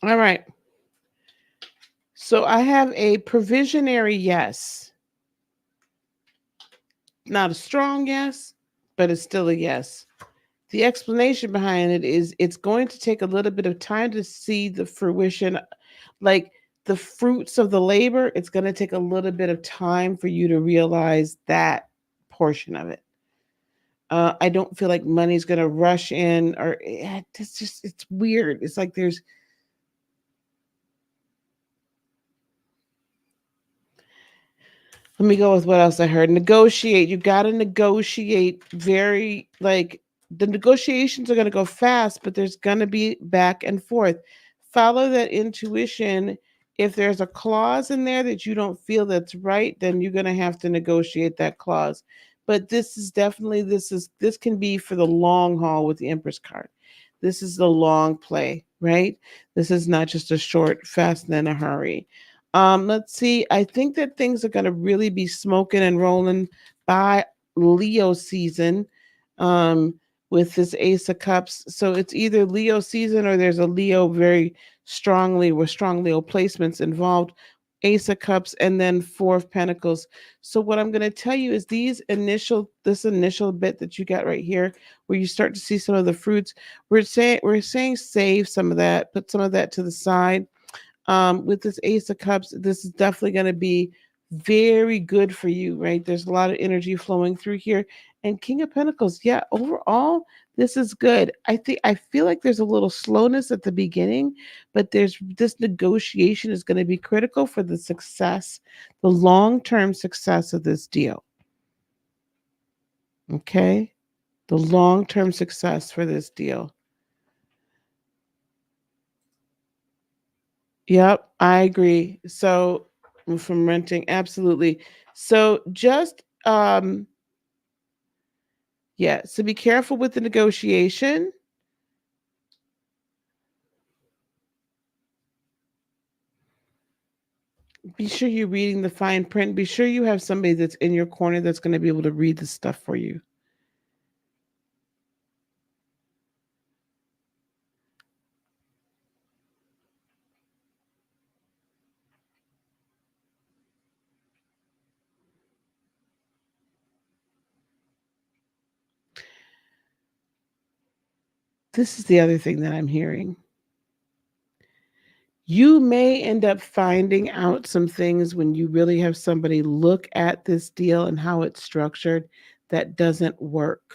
All right. So I have a provisionary yes. Not a strong yes, but it's still a yes. The explanation behind it is it's going to take a little bit of time to see the fruition, like the fruits of the labor. It's going to take a little bit of time for you to realize that portion of it. I don't feel like money's going to rush in, or it's just, it's weird. It's like there's, let me go with what else I heard. Negotiate. You got to negotiate very, like, the negotiations are going to go fast, but there's going to be back and forth. Follow that intuition. If there's a clause in there that you don't feel that's right, then you're going to have to negotiate that clause. But this is definitely, this can be for the long haul with the Empress card. This is the long play, right? This is not just a short, fast, and then a hurry. Let's see. I think that things are going to really be smoking and rolling by Leo season, um, with this Ace of Cups. So it's either Leo season or there's a Leo very strongly with strong Leo placements involved. Ace of Cups and then Four of Pentacles. So what I'm going to tell you is this initial bit that you got right here, where you start to see some of the fruits. We're saying save some of that, put some of that to the side. With this Ace of Cups, this is definitely going to be very good for you, right? There's a lot of energy flowing through here. And King of Pentacles, yeah, overall, this is good. I feel like there's a little slowness at the beginning, but there's this negotiation is going to be critical for the success, the long-term success of this deal. Okay? The long-term success for this deal. Yep, I agree. So from renting, absolutely. So just yeah, so be careful with the negotiation. Be sure you're reading the fine print. Be sure you have somebody that's in your corner that's going to be able to read the stuff for you. This is the other thing that I'm hearing. You may end up finding out some things when you really have somebody look at this deal and how it's structured that doesn't work.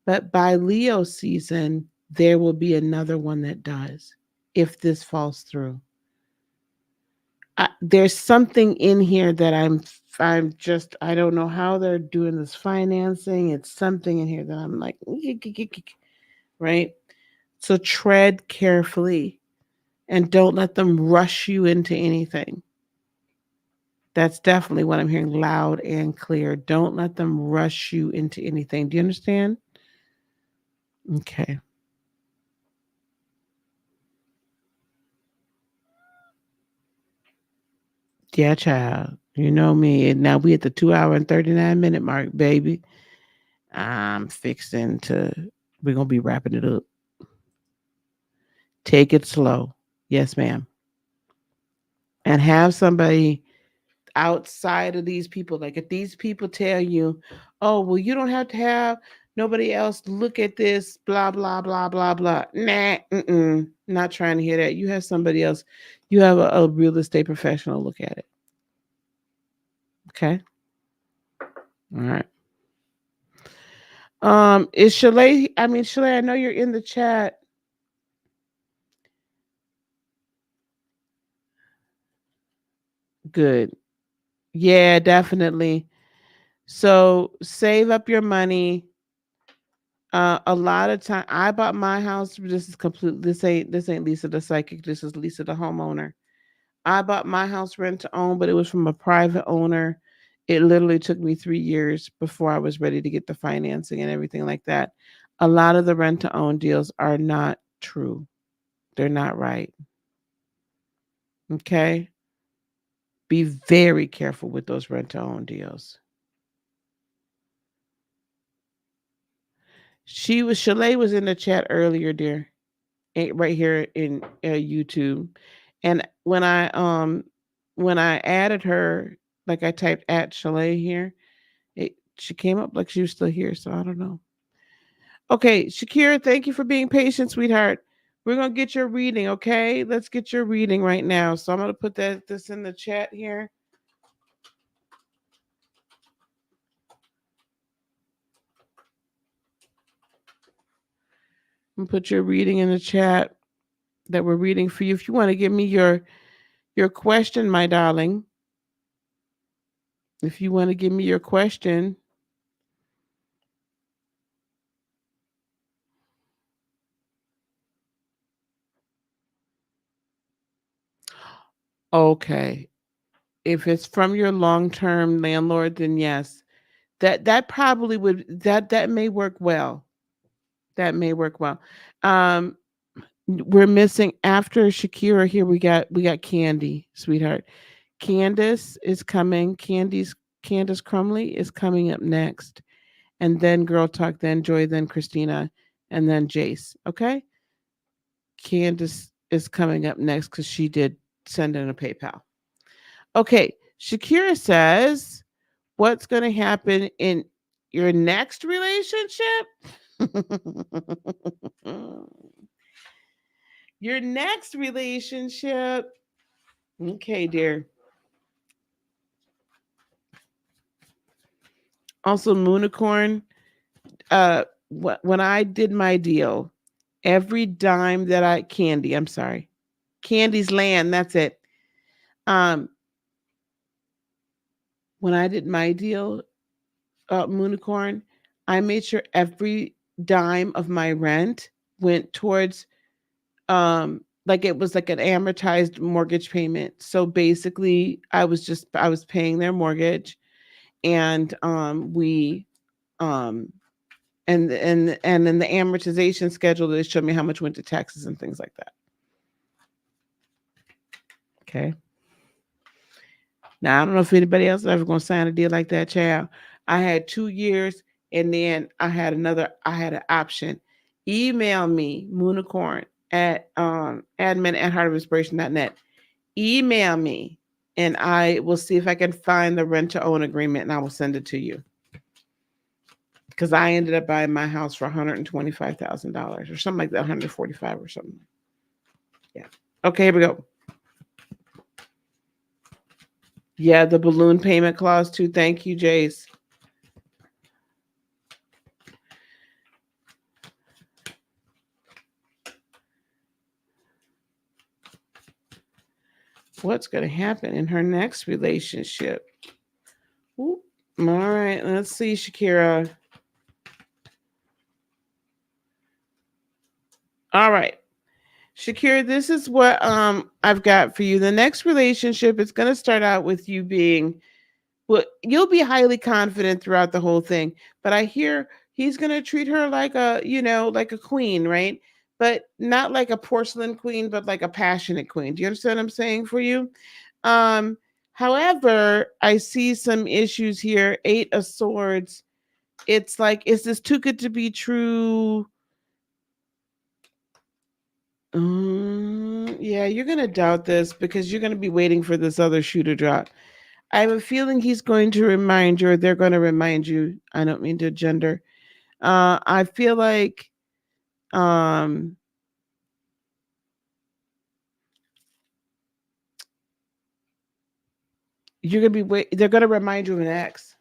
But by Leo season, there will be another one that does if this falls through. There's something in here that I'm just, I don't know how they're doing this financing. It's something in here that I'm like, right? So tread carefully and don't let them rush you into anything. That's definitely what I'm hearing loud and clear. Don't let them rush you into anything. Do you understand? Okay. Yeah, child. You know me. And now we at the 2 hour and 39 minute mark, baby. I'm fixing to, we're going to be wrapping it up. Take it slow. Yes, ma'am. And have somebody outside of these people. Like if these people tell you, oh, well, you don't have to have nobody else look at this, blah, blah, blah, blah, blah. Nah, not trying to hear that. You have somebody else. You have a real estate professional look at it. Okay. All right. Is Shalay, I mean, Shalay, I know you're in the chat. Good. Yeah, definitely. So save up your money. A lot of time, I bought my house. This is complete. This ain't Lisa the psychic. This is Lisa the homeowner. I bought my house rent to own, but it was from a private owner. It literally took me 3 years before I was ready to get the financing and everything like that. A lot of the rent to own deals are not true. They're not right. Okay. Be very careful with those rent to own deals. Shalay was in the chat earlier, dear, right here in YouTube. And when I added her, like I typed at Shalay here, she came up like she was still here, so I don't know. Okay, Shakira, thank you for being patient, sweetheart. We're gonna get your reading, okay? Let's get your reading right now. So I'm gonna put this in the chat here. I'm gonna put your reading in the chat that we're reading for you. If you want to give me your question, my darling. If you want to give me your question. Okay. If it's from your long-term landlord, then yes. That probably that may work well. That may work well. Um we're missing after Shakira here we got Candy, sweetheart. Candace is coming. Candace Crumley is coming up next. And then Girl Talk, then Joy, then Christina, and then Jace. Okay? Candace is coming up next because she did send in a PayPal. Okay, Shakira says, what's going to happen in your next relationship? Your next relationship. Okay, dear. Also, Moonicorn. When I did my deal, every dime that I'm sorry, Candy's Land. That's it. Um, when I did my deal, Moonicorn, I made sure every dime of my rent went towards like it was like an amortized mortgage payment. So basically I was paying their mortgage and we um and then the amortization schedule they showed me how much went to taxes and things like that. Okay. Now I don't know if anybody else is ever gonna sign a deal like that, child. I had 2 years and then I had an option. Email me, Moonicorn at admin at heartofinspiration.net. Email me and I will see if I can find the rent to own agreement and I will send it to you. Because I ended up buying my house for $125,000 or something like that, 145 or something. Yeah. Okay, here we go. Yeah, the balloon payment clause too. Thank you, Jace. What's going to happen in her next relationship? Ooh. All right, let's see, Shakira. All right. Shakira, this is what I've got for you. The next relationship is going to start out with you being well, you'll be highly confident throughout the whole thing, but I hear he's going to treat her like like a queen, right? But not like a porcelain queen, but like a passionate queen. Do you understand what I'm saying for you? Um However, I see some issues here. 8 of swords. It's like, is this too good to be true? Yeah, you're going to doubt this because you're going to be waiting for this other shoe to drop. I have a feeling he's going to remind you, or they're going to remind you. I don't mean to gender. I feel like um, you're going to be they're going to remind you of an ex.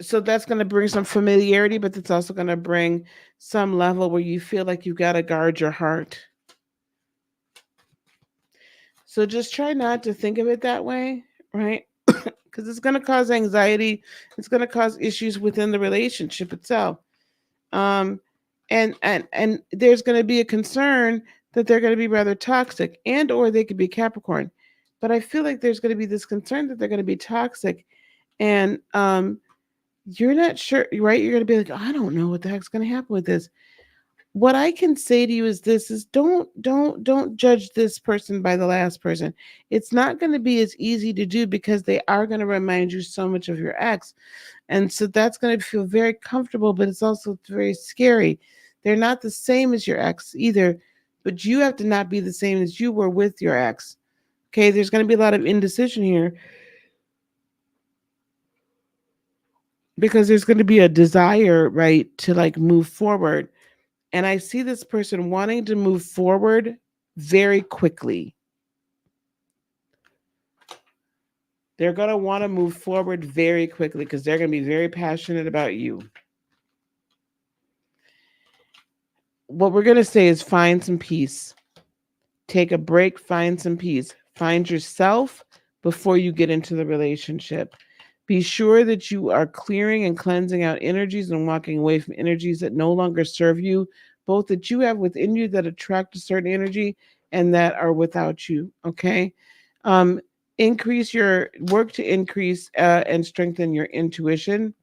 So that's going to bring some familiarity, but it's also going to bring some level where you feel like you've got to guard your heart. So just try not to think of it that way, right? Because it's going to cause anxiety. It's going to cause issues within the relationship itself. Um, and there's going to be a concern that they're going to be rather toxic, and or they could be Capricorn. But I feel like there's going to be this concern that they're going to be toxic, and you're not sure, right? You're going to be like, I don't know what the heck's going to happen with this. What I can say to you is this: is don't judge this person by the last person. It's not going to be as easy to do because they are going to remind you so much of your ex. And so that's going to feel very comfortable, but it's also very scary. They're not the same as your ex either, but you have to not be the same as you were with your ex. Okay, there's going to be a lot of indecision here. because there's going to be a desire, right, to like move forward. And I see this person wanting to move forward very quickly. They're going to want to move forward very quickly because they're going to be very passionate about you. What we're going to say is find some peace. Take a break, find some peace. Find yourself before you get into the relationship. Be sure that you are clearing and cleansing out energies and walking away from energies that no longer serve you, both that you have within you that attract a certain energy and that are without you. Okay. Um, increase your work to increase and strengthen your intuition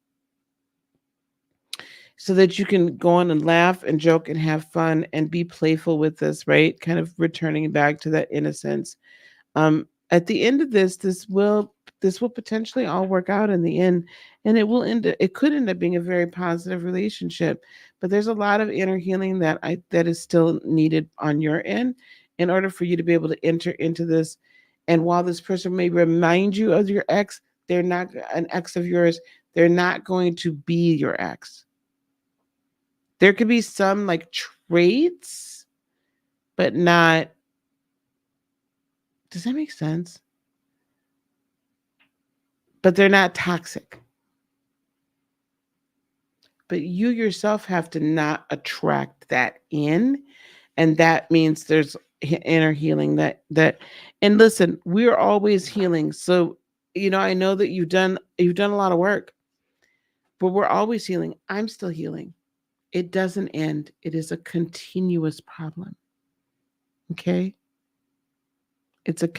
so that you can go on and laugh and joke and have fun and be playful with this, right? Kind of returning back to that innocence. At the end of this will potentially all work out in the end, and it could end up being a very positive relationship. But there's a lot of inner healing that is still needed on your end in order for you to be able to enter into this. And while this person may remind you of your ex, they're not an ex of yours. They're not going to be your ex. There could be some like traits, but not. Does that make sense? But they're not toxic. But you yourself have to not attract that in, and that means there's inner healing that and listen, we're always healing. So, I know that you've done a lot of work, but we're always healing. I'm still healing. It doesn't end. It is a continuous problem. Okay? It's a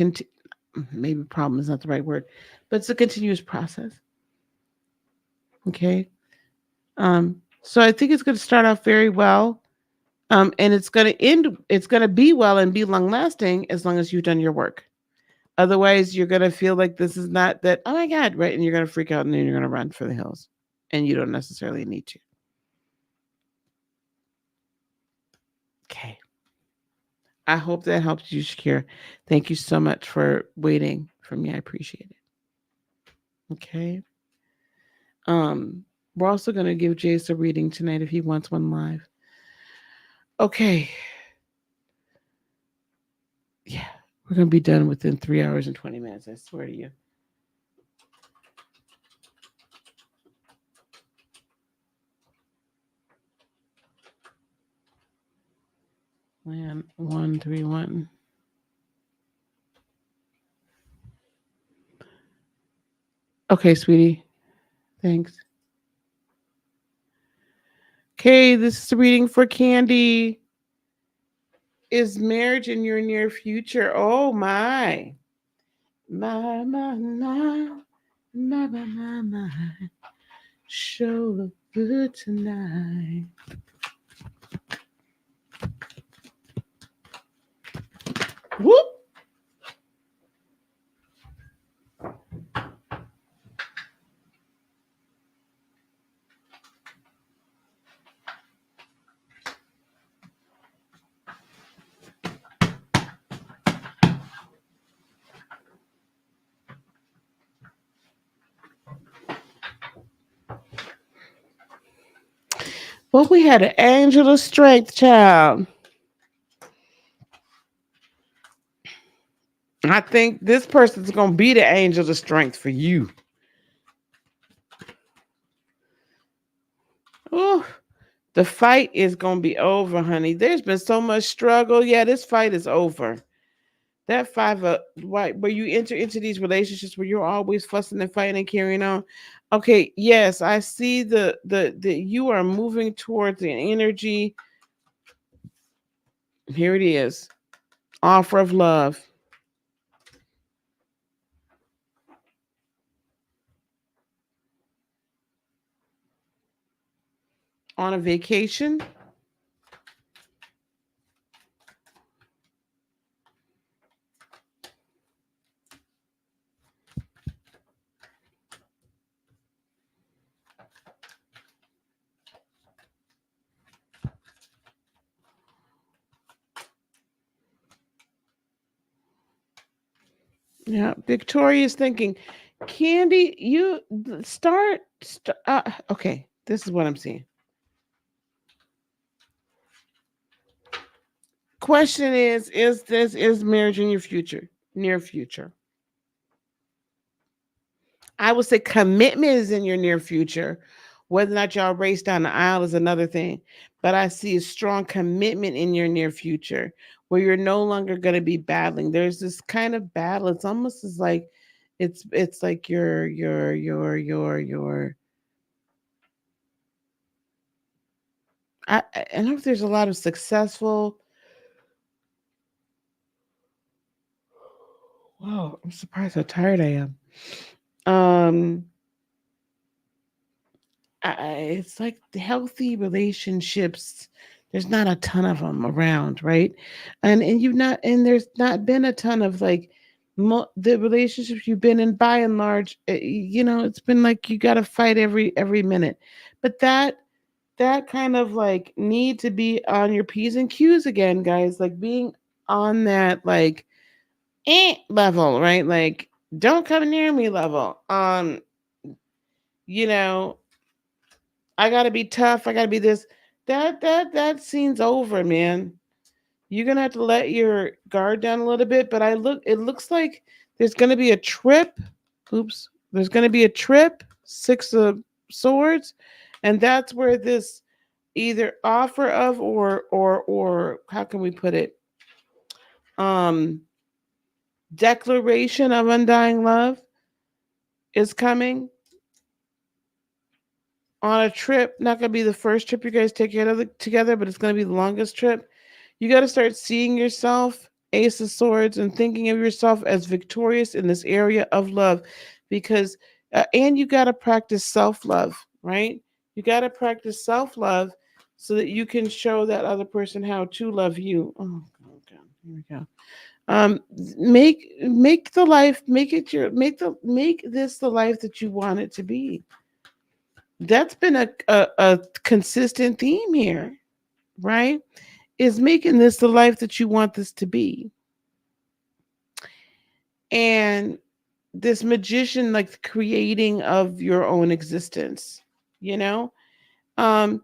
maybe problem is not the right word, but it's a continuous process. Okay? So I think it's going to start off very well. And it's going to be well and be long lasting as long as you've done your work. Otherwise, you're going to feel like this is not that, oh my God, right? And you're going to freak out and then you're going to run for the hills. And you don't necessarily need to. Okay. I hope that helps you, Shakira. Thank you so much for waiting for me. I appreciate it. Okay. We're also going to give Jace a reading tonight if he wants one live. Okay. Yeah. We're going to be done within 3 hours and 20 minutes. I swear to you. Plan 131. Okay, sweetie. Thanks. Okay, this is a reading for Candy. Is marriage in your near future? Oh my. My, my, my. My, my, my, my. Sure look good tonight. Whoop. Well, we had an angel of strength, child. I think this person's going to be the angel of strength for you. Oh, the fight is going to be over, honey. There's been so much struggle. Yeah, this fight is over. That five up, where you enter into these relationships where you're always fussing and fighting and carrying on. Okay, yes, I see the you are moving towards an energy. Here it is. Offer of love. On a vacation. Yeah, Victoria's thinking, Candy, you okay, this is what I'm seeing. Question is marriage in your future, near future? I would say commitment is in your near future. Whether or not y'all race down the aisle is another thing. But I see a strong commitment in your near future where you're no longer going to be battling. There's this kind of battle. It's almost as like it's like I don't know if there's a lot of successful. Wow, I'm surprised how tired I am. Um it's like the healthy relationships. There's not a ton of them around, right? And you've not, and there's not been a ton of like the relationships you've been in. By and large, it's been like you got to fight every minute. But that kind of like need to be on your p's and q's again, guys. Like being on that like level, right? Like don't come near me level. You know I gotta be tough. I gotta be this. That scene's over, man. You're gonna have to let your guard down a little bit. But it looks like there's gonna be a trip. Oops. There's gonna be a trip. Six of Swords, and that's where this either offer of or how can we put it? Um, declaration of undying love is coming on a trip. Not gonna be the first trip you guys take together, but it's gonna be the longest trip. You got to start seeing yourself, Ace of Swords, and thinking of yourself as victorious in this area of love, because and you got to practice self love, right? You got to practice self love so that you can show that other person how to love you. Oh, God, here we go. Make the life, make it your make this the life that you want it to be. That's been a consistent theme here, right? Is making this the life that you want this to be. And this magician, like the creating of your own existence, you know? Um,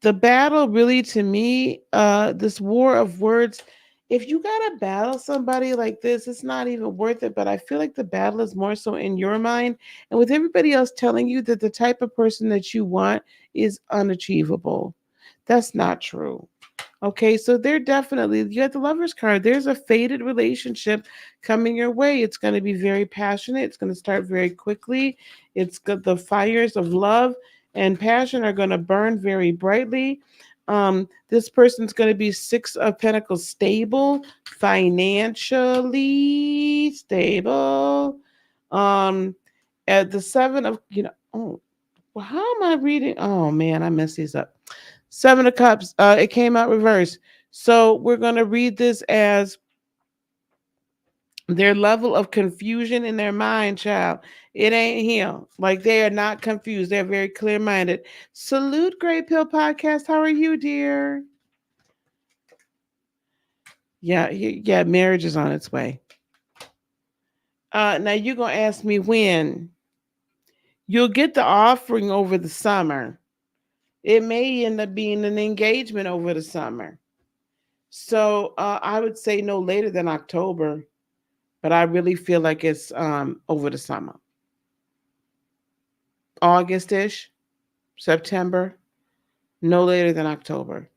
the battle really to me, this war of words, if you gotta battle somebody like this, it's not even worth it. But I feel like the battle is more so in your mind and with everybody else telling you that the type of person that you want is unachievable. That's not true. Okay, so they're definitely, you got the lover's card. There's a fated relationship coming your way. It's going to be very passionate. It's going to start very quickly. It's got the fires of love and passion are going to burn very brightly. This person's going to be Six of Pentacles, stable, financially stable. Um, at the Seven of, oh, well, how am I reading? Oh man, I messed these up. Seven of Cups. It came out reverse. So we're going to read this as their level of confusion in their mind, child. It ain't him. Like they are not confused. They're very clear minded. Salute, Great Pill Podcast. How are you, dear? Yeah, yeah. Marriage is on its way. Now you're gonna ask me when. You'll get the offering over the summer. It may end up being an engagement over the summer. So I would say no later than October, but I really feel like it's over the summer, August-ish, September, no later than October.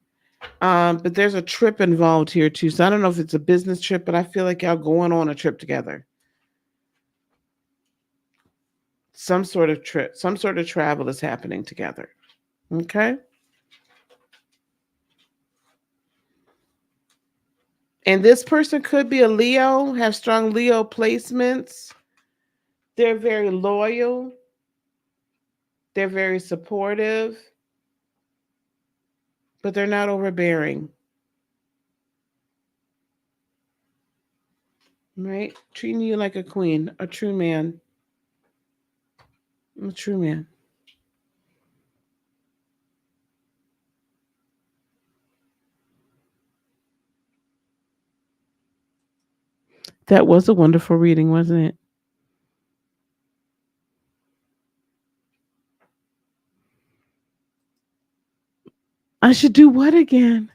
But there's a trip involved here too, so I don't know if it's a business trip, but I feel like y'all going on a trip together, some sort of trip, some sort of travel is happening together. Okay, and this person could be a Leo, have strong Leo placements. They're very loyal. They're very supportive, but they're not overbearing. Right? Treating you like a queen, a true man, a true man. That was a wonderful reading, wasn't it? I should do what again?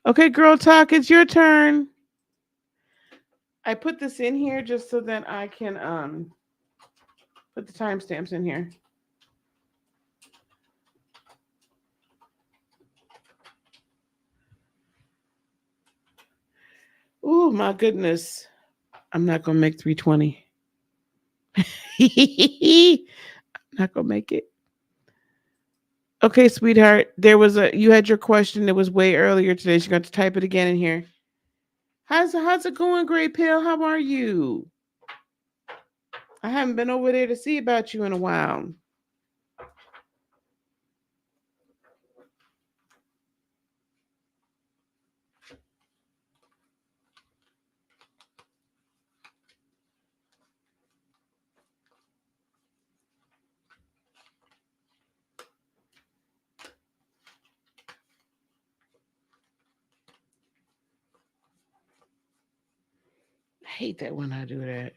Okay, girl talk, it's your turn. I put this in here just so that I can put the timestamps in here. Oh my goodness. I'm not gonna make 320. Not gonna make it. Okay, sweetheart. You had your question. It was way earlier today. So you got to type it again in here. How's it going, Great Pill? How are you? I haven't been over there to see about you in a while. I hate that when I do that.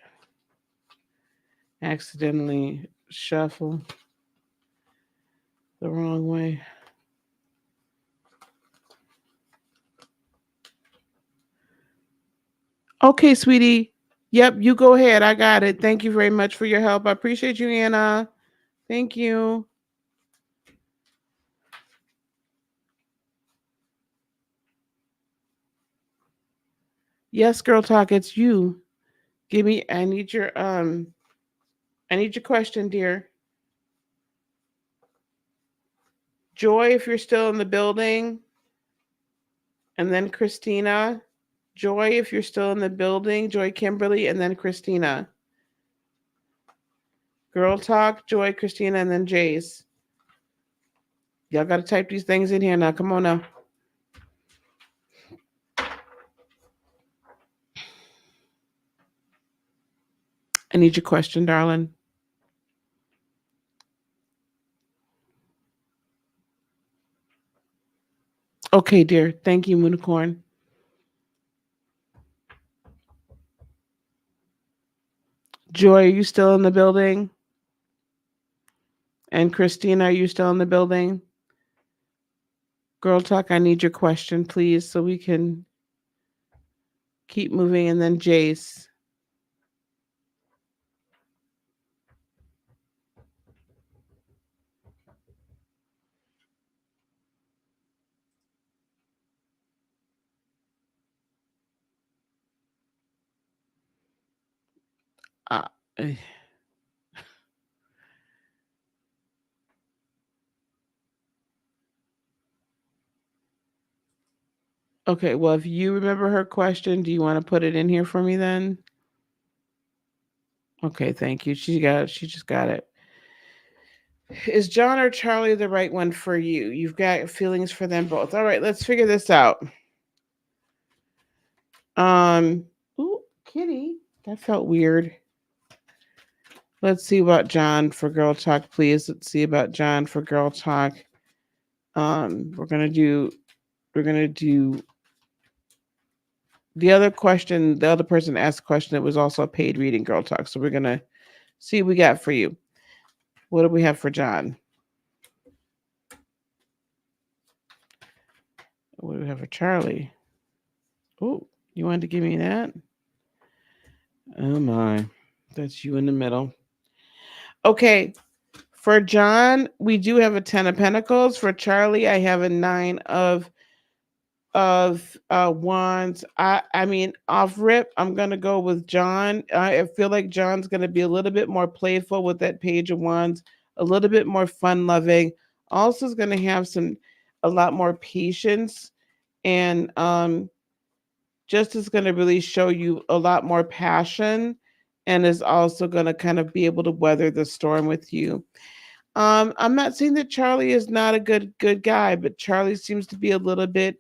Accidentally shuffle the wrong way. Okay, sweetie. Yep, you go ahead. I got it. Thank you very much for your help. I appreciate you, Anna. Thank you. Yes, girl talk, it's you. Give me I need your question, dear. Joy, if you're still in the building, and then Christina. Joy, if you're still in the building, Joy Kimberly, and then Christina. Girl talk, Joy, Christina, and then Jace. Y'all got to type these things in here now. Come on now. I need your question, darling. Okay, dear. Thank you, Unicorn. Joy, are you still in the building? And Christina, are you still in the building? Girl talk, I need your question, please, so we can keep moving. And then Jace. Uh, eh. Okay, well, if you remember her question, do you want to put it in here for me then? Okay, thank you. She got it. She just got it. Is John or Charlie the right one for you? You've got feelings for them both. All right, let's figure this out. Ooh, kitty. That felt weird. Let's see about John for girl talk, please. Let's see about John for girl talk. We're gonna do the other question. The other person asked a question. It was also a paid reading, girl talk. So we're gonna see what we got for you. What do we have for John? What do we have for Charlie? Oh, you wanted to give me that? Oh my, that's you in the middle. Okay, for John, we do have a 10 of Pentacles. For Charlie, I have a 9 of wands. I mean, off rip, I'm gonna go with John. I feel like John's gonna be a little bit more playful with that page of wands, a little bit more fun loving. Also, is gonna have a lot more patience, and just is gonna really show you a lot more passion, and is also gonna kind of be able to weather the storm with you. I'm not saying that Charlie is not a good guy, but Charlie seems to be a little bit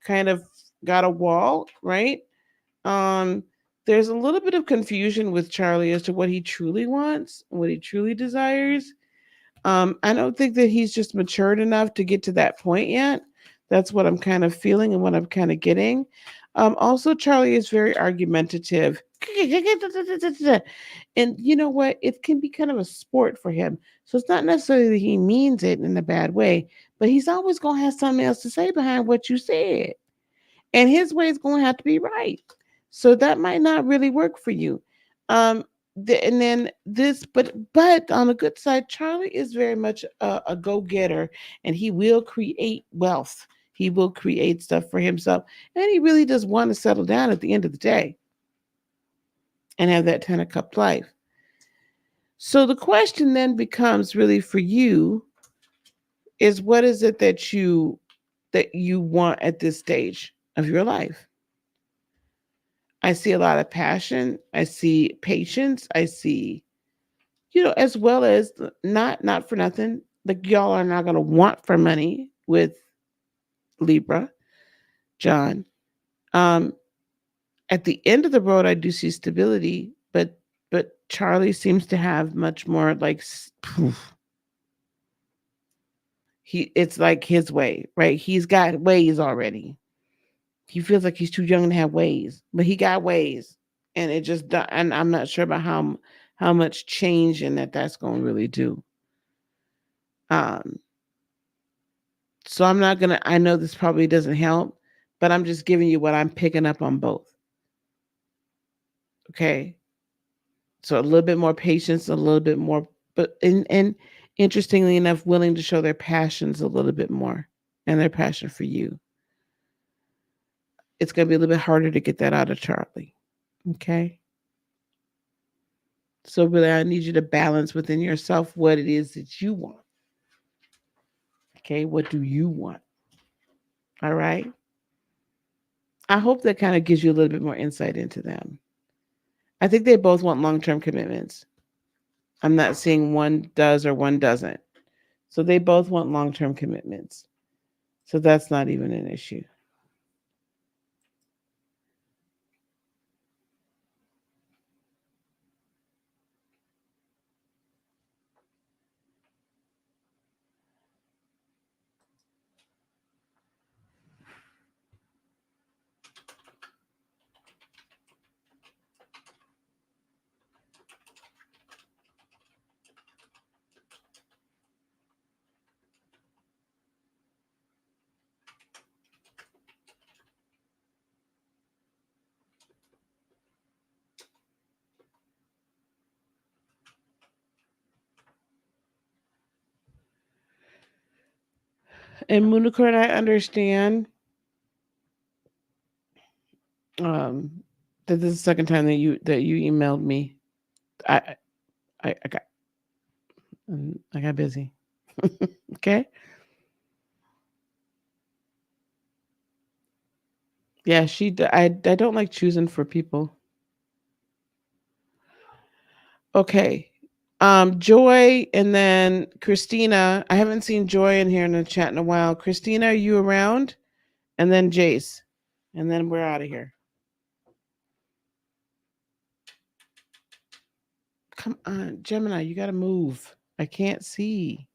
kind of got a wall, right? Um, there's a little bit of confusion with Charlie as to what he truly wants, what he truly desires. I don't think that he's just matured enough to get to that point yet. That's what I'm kind of feeling and what I'm kind of getting. Also, Charlie is very argumentative. And you know what? It can be kind of a sport for him. So it's not necessarily that he means it in a bad way, but he's always going to have something else to say behind what you said. And his way is going to have to be right. So that might not really work for you. Um, and then this, but on the good side, Charlie is very much a go getter, and he will create wealth. He will create stuff for himself, and he really does want to settle down at the end of the day and have that 10 of cup life. So the question then becomes really for you is what is it that you want at this stage of your life? I see a lot of passion. I see patience. I see, as well as not for nothing. Like y'all are not gonna want for money with Libra, John. Um, at the end of the road, I do see stability, but Charlie seems to have much more like it's like his way, right? He's got ways already. He feels like he's too young to have ways, but he got ways, and and I'm not sure about how much change in that's going to really do. Um, so I'm not gonna. I know this probably doesn't help, but I'm just giving you what I'm picking up on both. Okay, so a little bit more patience, a little bit more, but and interestingly enough, willing to show their passions a little bit more and their passion for you. It's going to be a little bit harder to get that out of Charlie. Okay. So really, I need you to balance within yourself what it is that you want. Okay. What do you want? All right. I hope that kind of gives you a little bit more insight into them. I think they both want long term commitments. I'm not seeing one does or one doesn't. So they both want long term commitments. So that's not even an issue. And Municorn, I understand um, that this is the second time that you emailed me. I I got I got busy. Okay. Yeah, I don't like choosing for people. Okay. Joy and then Christina. I haven't seen Joy in here in the chat in a while. Christina, are you around? And then Jace. And then we're out of here. Come on, Gemini, you gotta move. I can't see.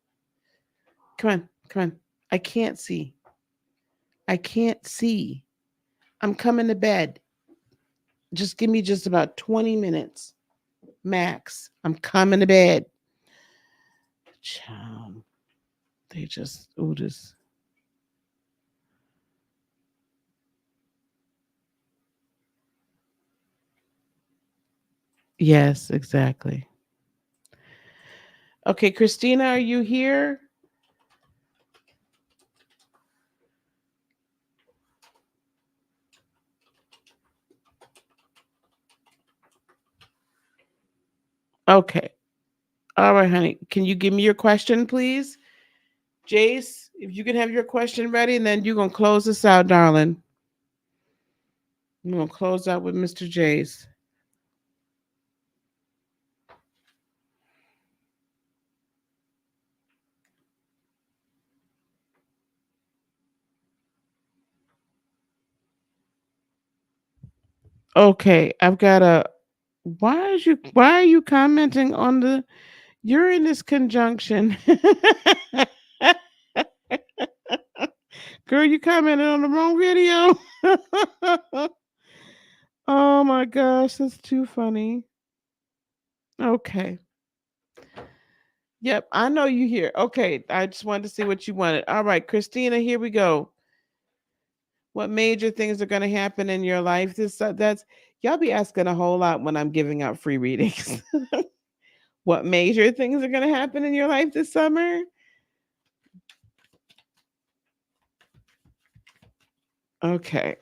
Come on, come on. I can't see. I can't see. I'm coming to bed. Just give me just about 20 minutes max. I'm coming to bed. Child, they just, oh, this. Yes, exactly. Okay, Christina, are you here? Okay. All right, honey. Can you give me your question, please? Jace, if you can have your question ready, and then you're going to close this out, darling. We're going to close out with Mr. Jace. Okay, I've got a. Why are you commenting on the Uranus conjunction? Girl, you commented on the wrong video. Oh my gosh, that's too funny. Okay. Yep, I know you here. Okay, I just wanted to see what you wanted. All right, Christina, here we go. What major things are going to happen in your life? That's y'all be asking a whole lot when I'm giving out free readings. What major things are going to happen in your life this summer? Okay.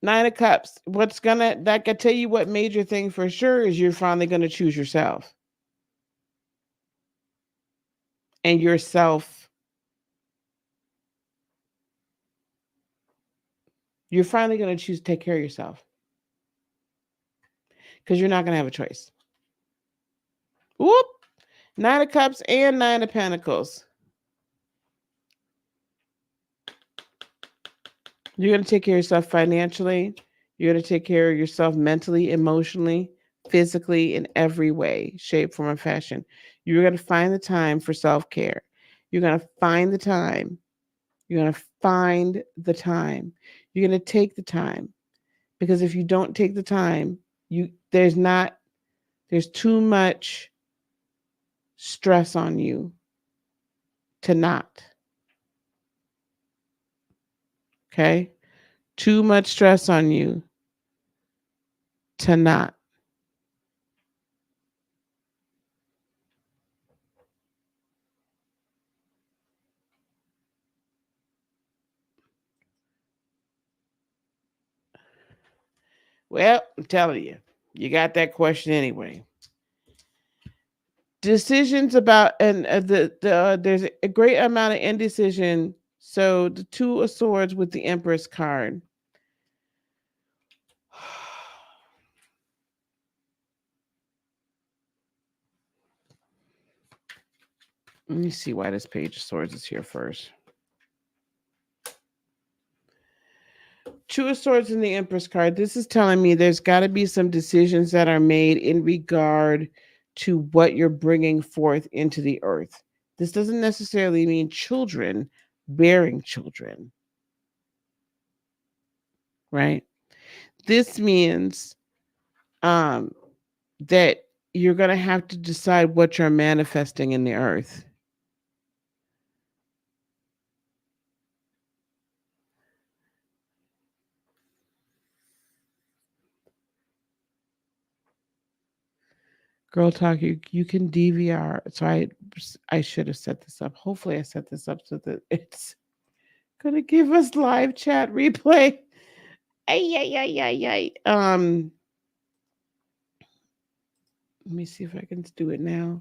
Nine of Cups. What's gonna that can tell you what major thing for sure is you're finally gonna choose yourself. And yourself, you're finally gonna choose to take care of yourself. Because you're not gonna have a choice. Whoop! Nine of Cups and Nine of Pentacles. You're going to take care of yourself financially. You're going to take care of yourself mentally, emotionally, physically, in every way, shape, form, and fashion. You're going to find the time for self care. You're going to find the time. You're going to find the time. You're going to take the time. Because if you don't take the time, there's too much stress on you to not. Okay? Too much stress on you to not. Well, I'm telling you, you got that question anyway. Decisions about and there's a great amount of indecision. So the Two of Swords with the Empress card. Let me see why this Page of Swords is here first. Two of Swords in the Empress card. This is telling me there's got to be some decisions that are made in regard to what you're bringing forth into the earth. This doesn't necessarily mean children, bearing children, right? This means um, that you're going to have to decide what you're manifesting in the earth. Girl talk, you can DVR. So I should have set this up. Hopefully I set this up so that it's gonna give us live chat replay. Ay, ay, ay, ay, ay. Let me see if I can do it now.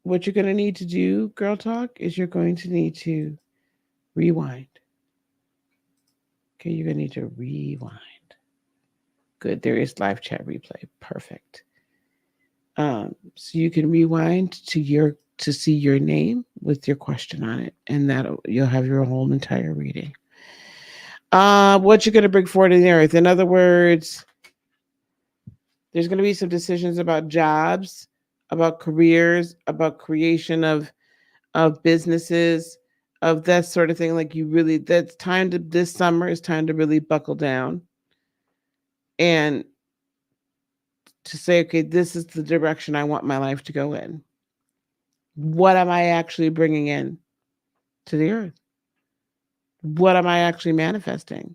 What you're gonna need to do, girl talk, is you're going to need to rewind. Okay, you're gonna need to rewind. Good, there is live chat replay. Perfect. So you can rewind to see your name with your question on it, and that you'll have your whole entire reading. What you're going to bring forward in the earth. In other words, there's going to be some decisions about jobs, about careers, about creation of businesses, of that sort of thing. Like that's time to this summer is time to really buckle down and to say, okay, this is the direction I want my life to go in. What am I actually bringing in to the earth? What am I actually manifesting?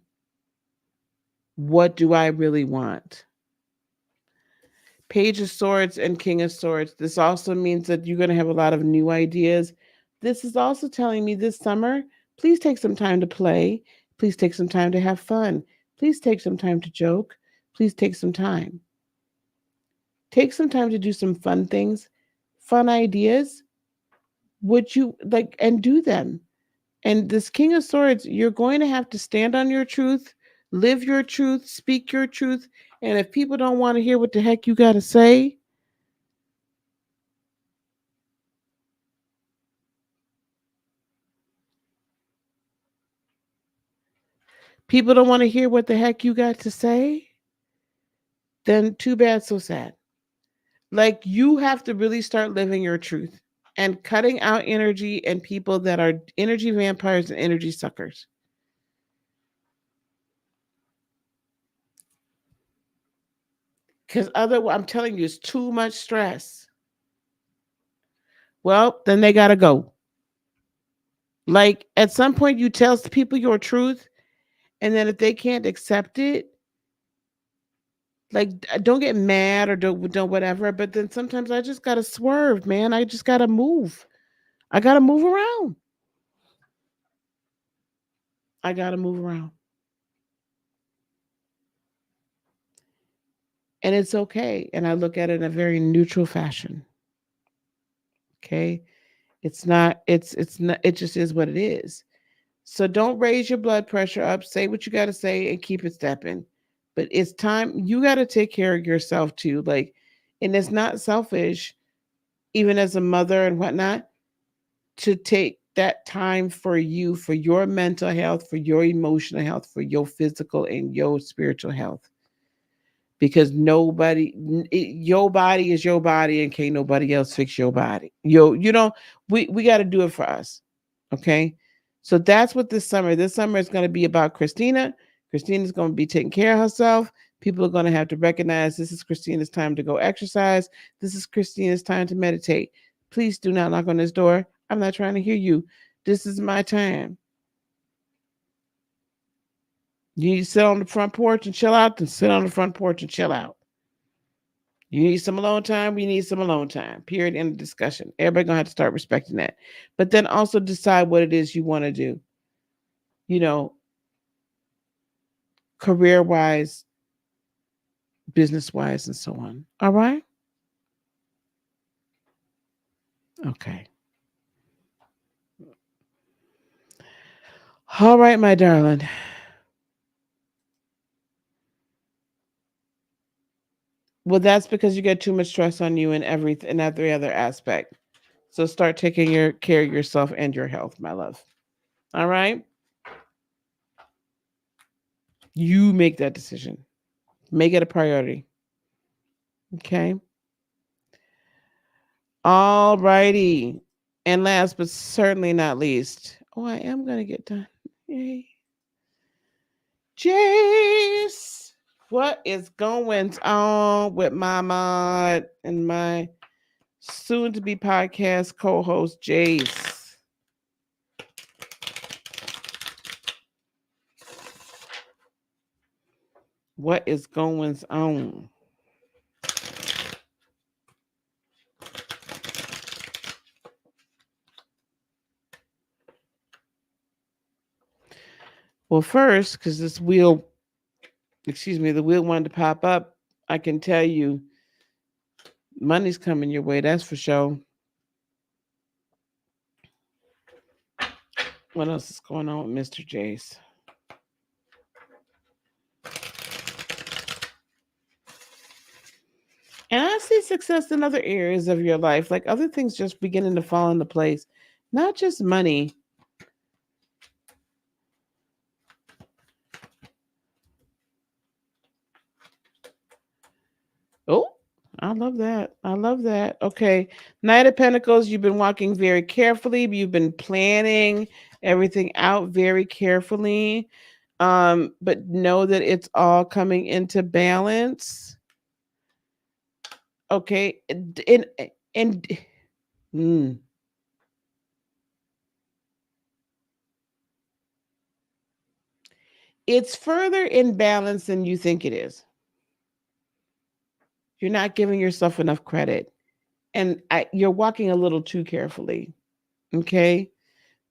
What do I really want? Page of Swords and King of Swords. This also means that you're going to have a lot of new ideas. This is also telling me this summer, please take some time to play. Please take some time to have fun. Please take some time to joke. Please take some time. Take some time to do some fun things, fun ideas. Would you like and do them? And this King of Swords, you're going to have to stand on your truth, live your truth, speak your truth. And if people don't want to hear what the heck you got to say, people don't want to hear what the heck you got to say. then too bad, so sad. Like you have to really start living your truth and cutting out energy and people that are energy vampires and energy suckers. Because otherwise, I'm telling you, it's too much stress. Well, then they gotta go. Like at some point, you tell people your truth, and then if they can't accept it, like don't get mad or don't whatever. But then sometimes I just gotta swerve, man. I just gotta move. I gotta move around. I gotta move around, and it's okay. And I look at it in a very neutral fashion. Okay, it's not. It's not. It just is what it is. So don't raise your blood pressure up. Say what you got to say and keep it stepping. But it's time you got to take care of yourself too. Like, and it's not selfish, even as a mother and whatnot, to take that time for you, for your mental health, for your emotional health, for your physical and your spiritual health. Because your body is your body, and can't nobody else fix your body. We got to do it for us. Okay, so that's what this summer is going to be about. Christina's going to be taking care of herself. People are going to have to recognize this is Christina's time to go exercise. This is Christina's time to meditate. Please do not knock on this door. I'm not trying to hear you. This is my time. You need to sit on the front porch and chill out, then sit on the front porch and chill out. You need some alone time, we need some alone time. Period. End of discussion. Everybody gonna have to start respecting that. But then also decide what it is you want to do, you know, career wise, business wise, and so on. All right? Okay. All right, my darling. Well, that's because you get too much stress on you in every other aspect. So start taking your care of yourself and your health, my love. All right? You make that decision. Make it a priority. Okay. All righty. And last but certainly not least, oh, I am going to get done. Yay. Jace, what is going on with my mod and my soon to be podcast co host, Jace? What is going on? Well, first, because the wheel wanted to pop up, I can tell you money's coming your way, that's for sure. What else is going on with Mr. Jace? And I see success in other areas of your life, like other things just beginning to fall into place, not just money. Oh, I love that. I love that. Okay. Knight of Pentacles, you've been walking very carefully. You've been planning everything out very carefully. But know that it's all coming into balance. Okay. And mm, it's further in balance than you think it is. You're not giving yourself enough credit. And you're walking a little too carefully. Okay.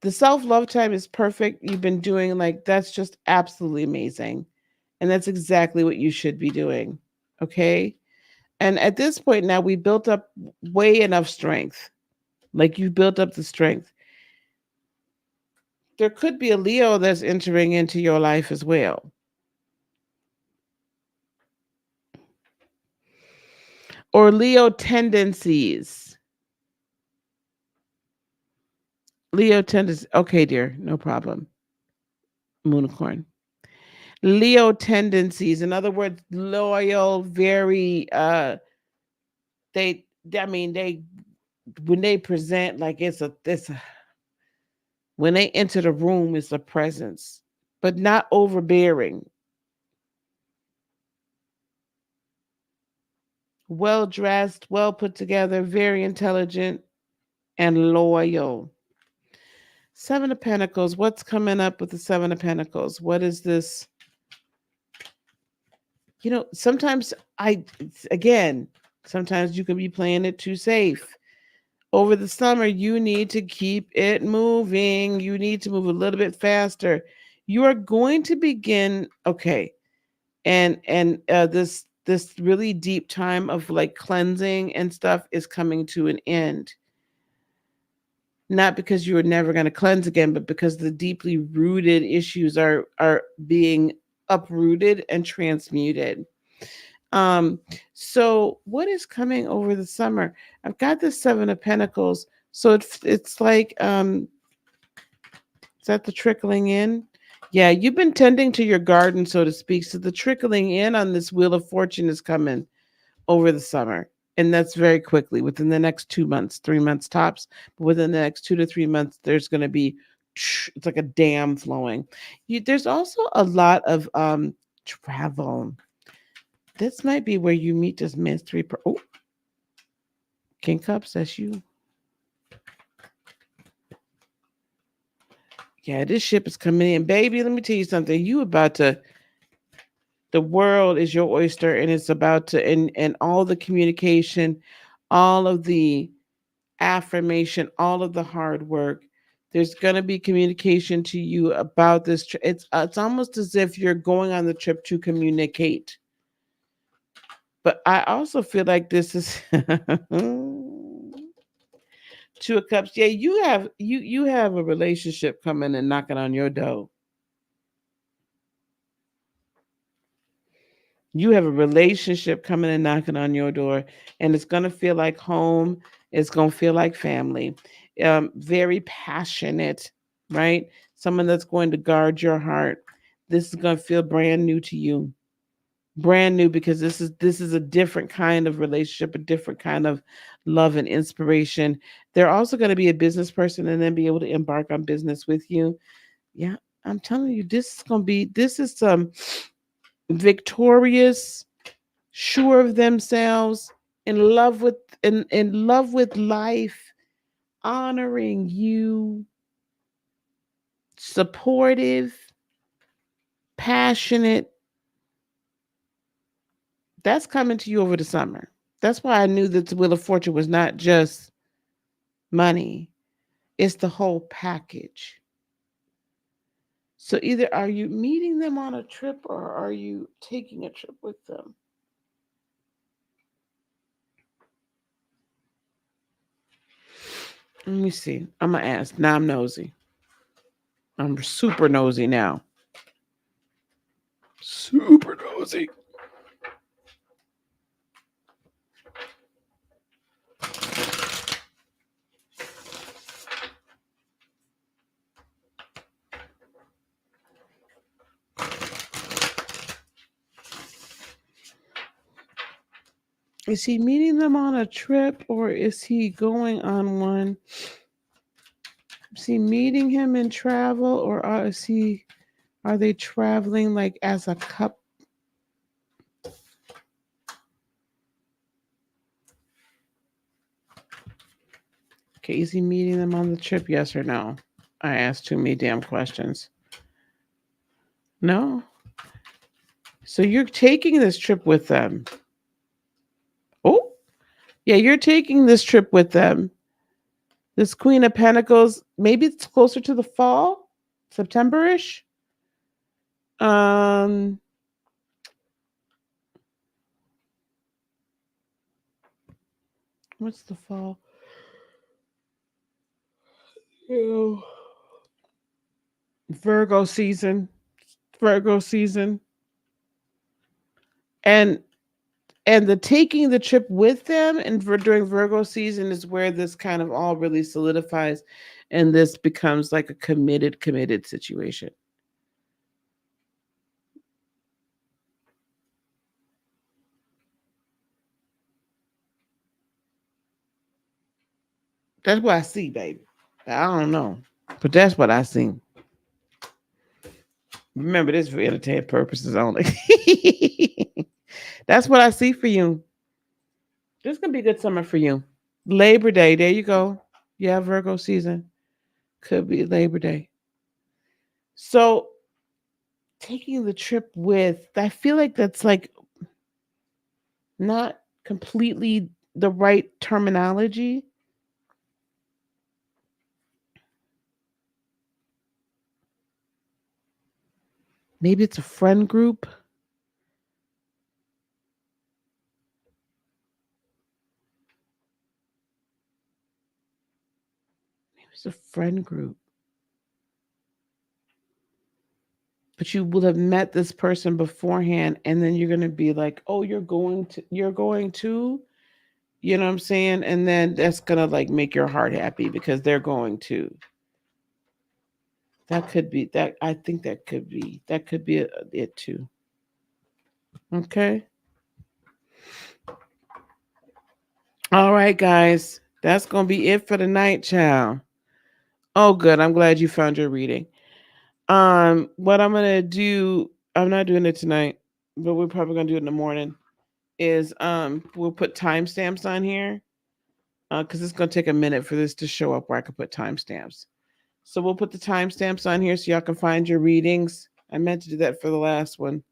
The self love time is perfect. You've been doing like that's just absolutely amazing. And that's exactly what you should be doing. Okay. And at this point now, we built up way enough strength. Like you built up the strength. There could be a Leo that's entering into your life as well. Or Leo tendencies. Leo tendencies. Okay, dear. No problem. Moonicorn. Leo tendencies. In other words, loyal, very they I mean they when they present like it's a when they enter the room it's a presence, but not overbearing. Well dressed, well put together, very intelligent and loyal. Seven of Pentacles. What's coming up with the Seven of Pentacles? What is this? Sometimes again, sometimes you can be playing it too safe. Over the summer, you need to keep it moving. You need to move a little bit faster. You are going to begin, okay, and this really deep time of like cleansing and stuff is coming to an end. Not because you are never going to cleanse again, but because the deeply rooted issues are being uprooted and transmuted. Um, so what is coming over the summer? I've got the Seven of Pentacles. So it's like is that the trickling in? Yeah, you've been tending to your garden, so to speak. So the trickling in on this Wheel of Fortune is coming over the summer. And that's very quickly within the next 2 months, 3 months tops. But within the next 2 to 3 months, there's going to be it's like a dam flowing. There's also a lot of travel. This might be where you meet this mystery. Oh, King Cups, that's you. Yeah, this ship is coming in, baby. Let me tell you something. You about to. The world is your oyster, and it's about to. And all the communication, all of the affirmation, all of the hard work. There's going to be communication to you about this. It's almost as if you're going on the trip to communicate. But I also feel like this is Two of Cups. Yeah, you have a relationship coming and knocking on your door. You have a relationship coming and knocking on your door, and it's gonna feel like home. It's gonna feel like family. Very passionate, right? Someone that's going to guard your heart. This is gonna feel brand new to you. Brand new because this is a different kind of relationship, a different kind of love and inspiration. They're also going to be a business person and then be able to embark on business with you. Yeah, I'm telling you, this is some victorious, sure of themselves, in love with life, honoring you, supportive, passionate. That's coming to you over the summer. That's why I knew that the Wheel of Fortune was not just money, it's the whole package. So either are you meeting them on a trip or are you taking a trip with them? Let me see. I'm going to ask. Now I'm nosy. I'm super nosy now. Super nosy. Is he meeting them on a trip or is he going on one? Is he meeting him in travel or are they traveling like as a couple? Okay, is he meeting them on the trip? Yes or no? I asked too many damn questions. No? So you're taking this trip with them. Oh, yeah, you're taking this trip with them. This Queen of Pentacles, maybe it's closer to the fall, September-ish. Um, what's the fall? Ew. Virgo season. Virgo season. And the taking the trip with them and during Virgo season is where this kind of all really solidifies and this becomes like a committed situation. That's what I see, baby. I don't know, but that's what I see. Remember, this for entertainment purposes only. That's what I see for you. This gonna be a good summer for you. Labor Day, there you go. Yeah, Virgo season could be Labor Day. So taking the trip with, I feel like that's like not completely the right terminology. Maybe it's a friend group. Maybe it's a friend group. But you will have met this person beforehand, and then you're gonna be like, oh, you're going to, you know what I'm saying? And then that's gonna like make your heart happy because they're going to. That could be that. I think that could be it too. Okay. All right, guys. That's gonna be it for the night, child. Oh, good. I'm glad you found your reading. What I'm gonna do, I'm not doing it tonight, but we're probably gonna do it in the morning. Is we'll put timestamps on here, because it's gonna take a minute for this to show up where I can put timestamps. So we'll put the timestamps on here so y'all can find your readings. I meant to do that for the last one.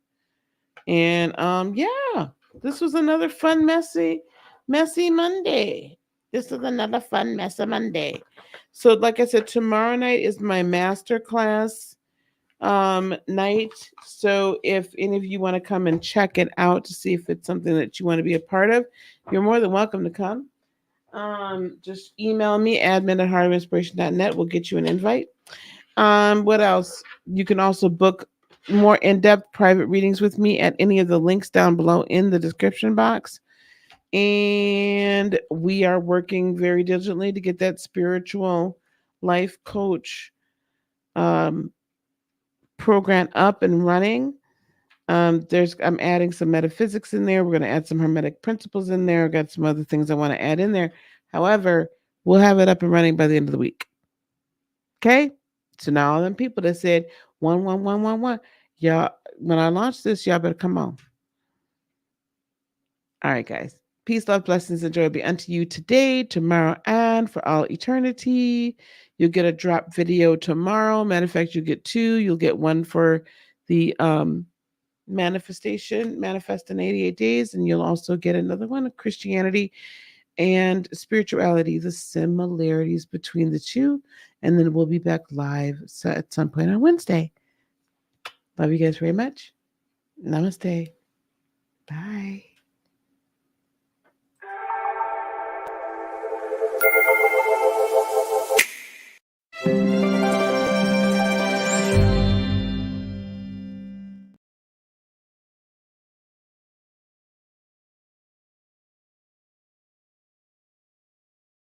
And yeah, this was another fun, messy Monday. This is another fun, messy Monday. So, like I said, tomorrow night is my master class night. So if any of you want to come and check it out to see if it's something that you want to be a part of, you're more than welcome to come. Just email me, admin at heartofinspiration.net. We'll get you an invite. What else? You can also book more in-depth private readings with me at any of the links down below in the description box. And we are working very diligently to get that spiritual life coach um, program up and running. I'm adding some metaphysics in there. We're going to add some hermetic principles in there. I've got some other things I want to add in there. However, we'll have it up and running by the end of the week. Okay. So now all them people that said 11111, y'all, when I launch this, y'all better come on. All right, guys. Peace, love, blessings, and joy be unto you today, tomorrow, and for all eternity. You'll get a drop video tomorrow. Matter of fact, you'll get two. You'll get one for the manifest in 88 days, and you'll also get another one of Christianity and spirituality, the similarities between the two. And then we'll be back live at some point on Wednesday. Love you guys very much. Namaste. Bye.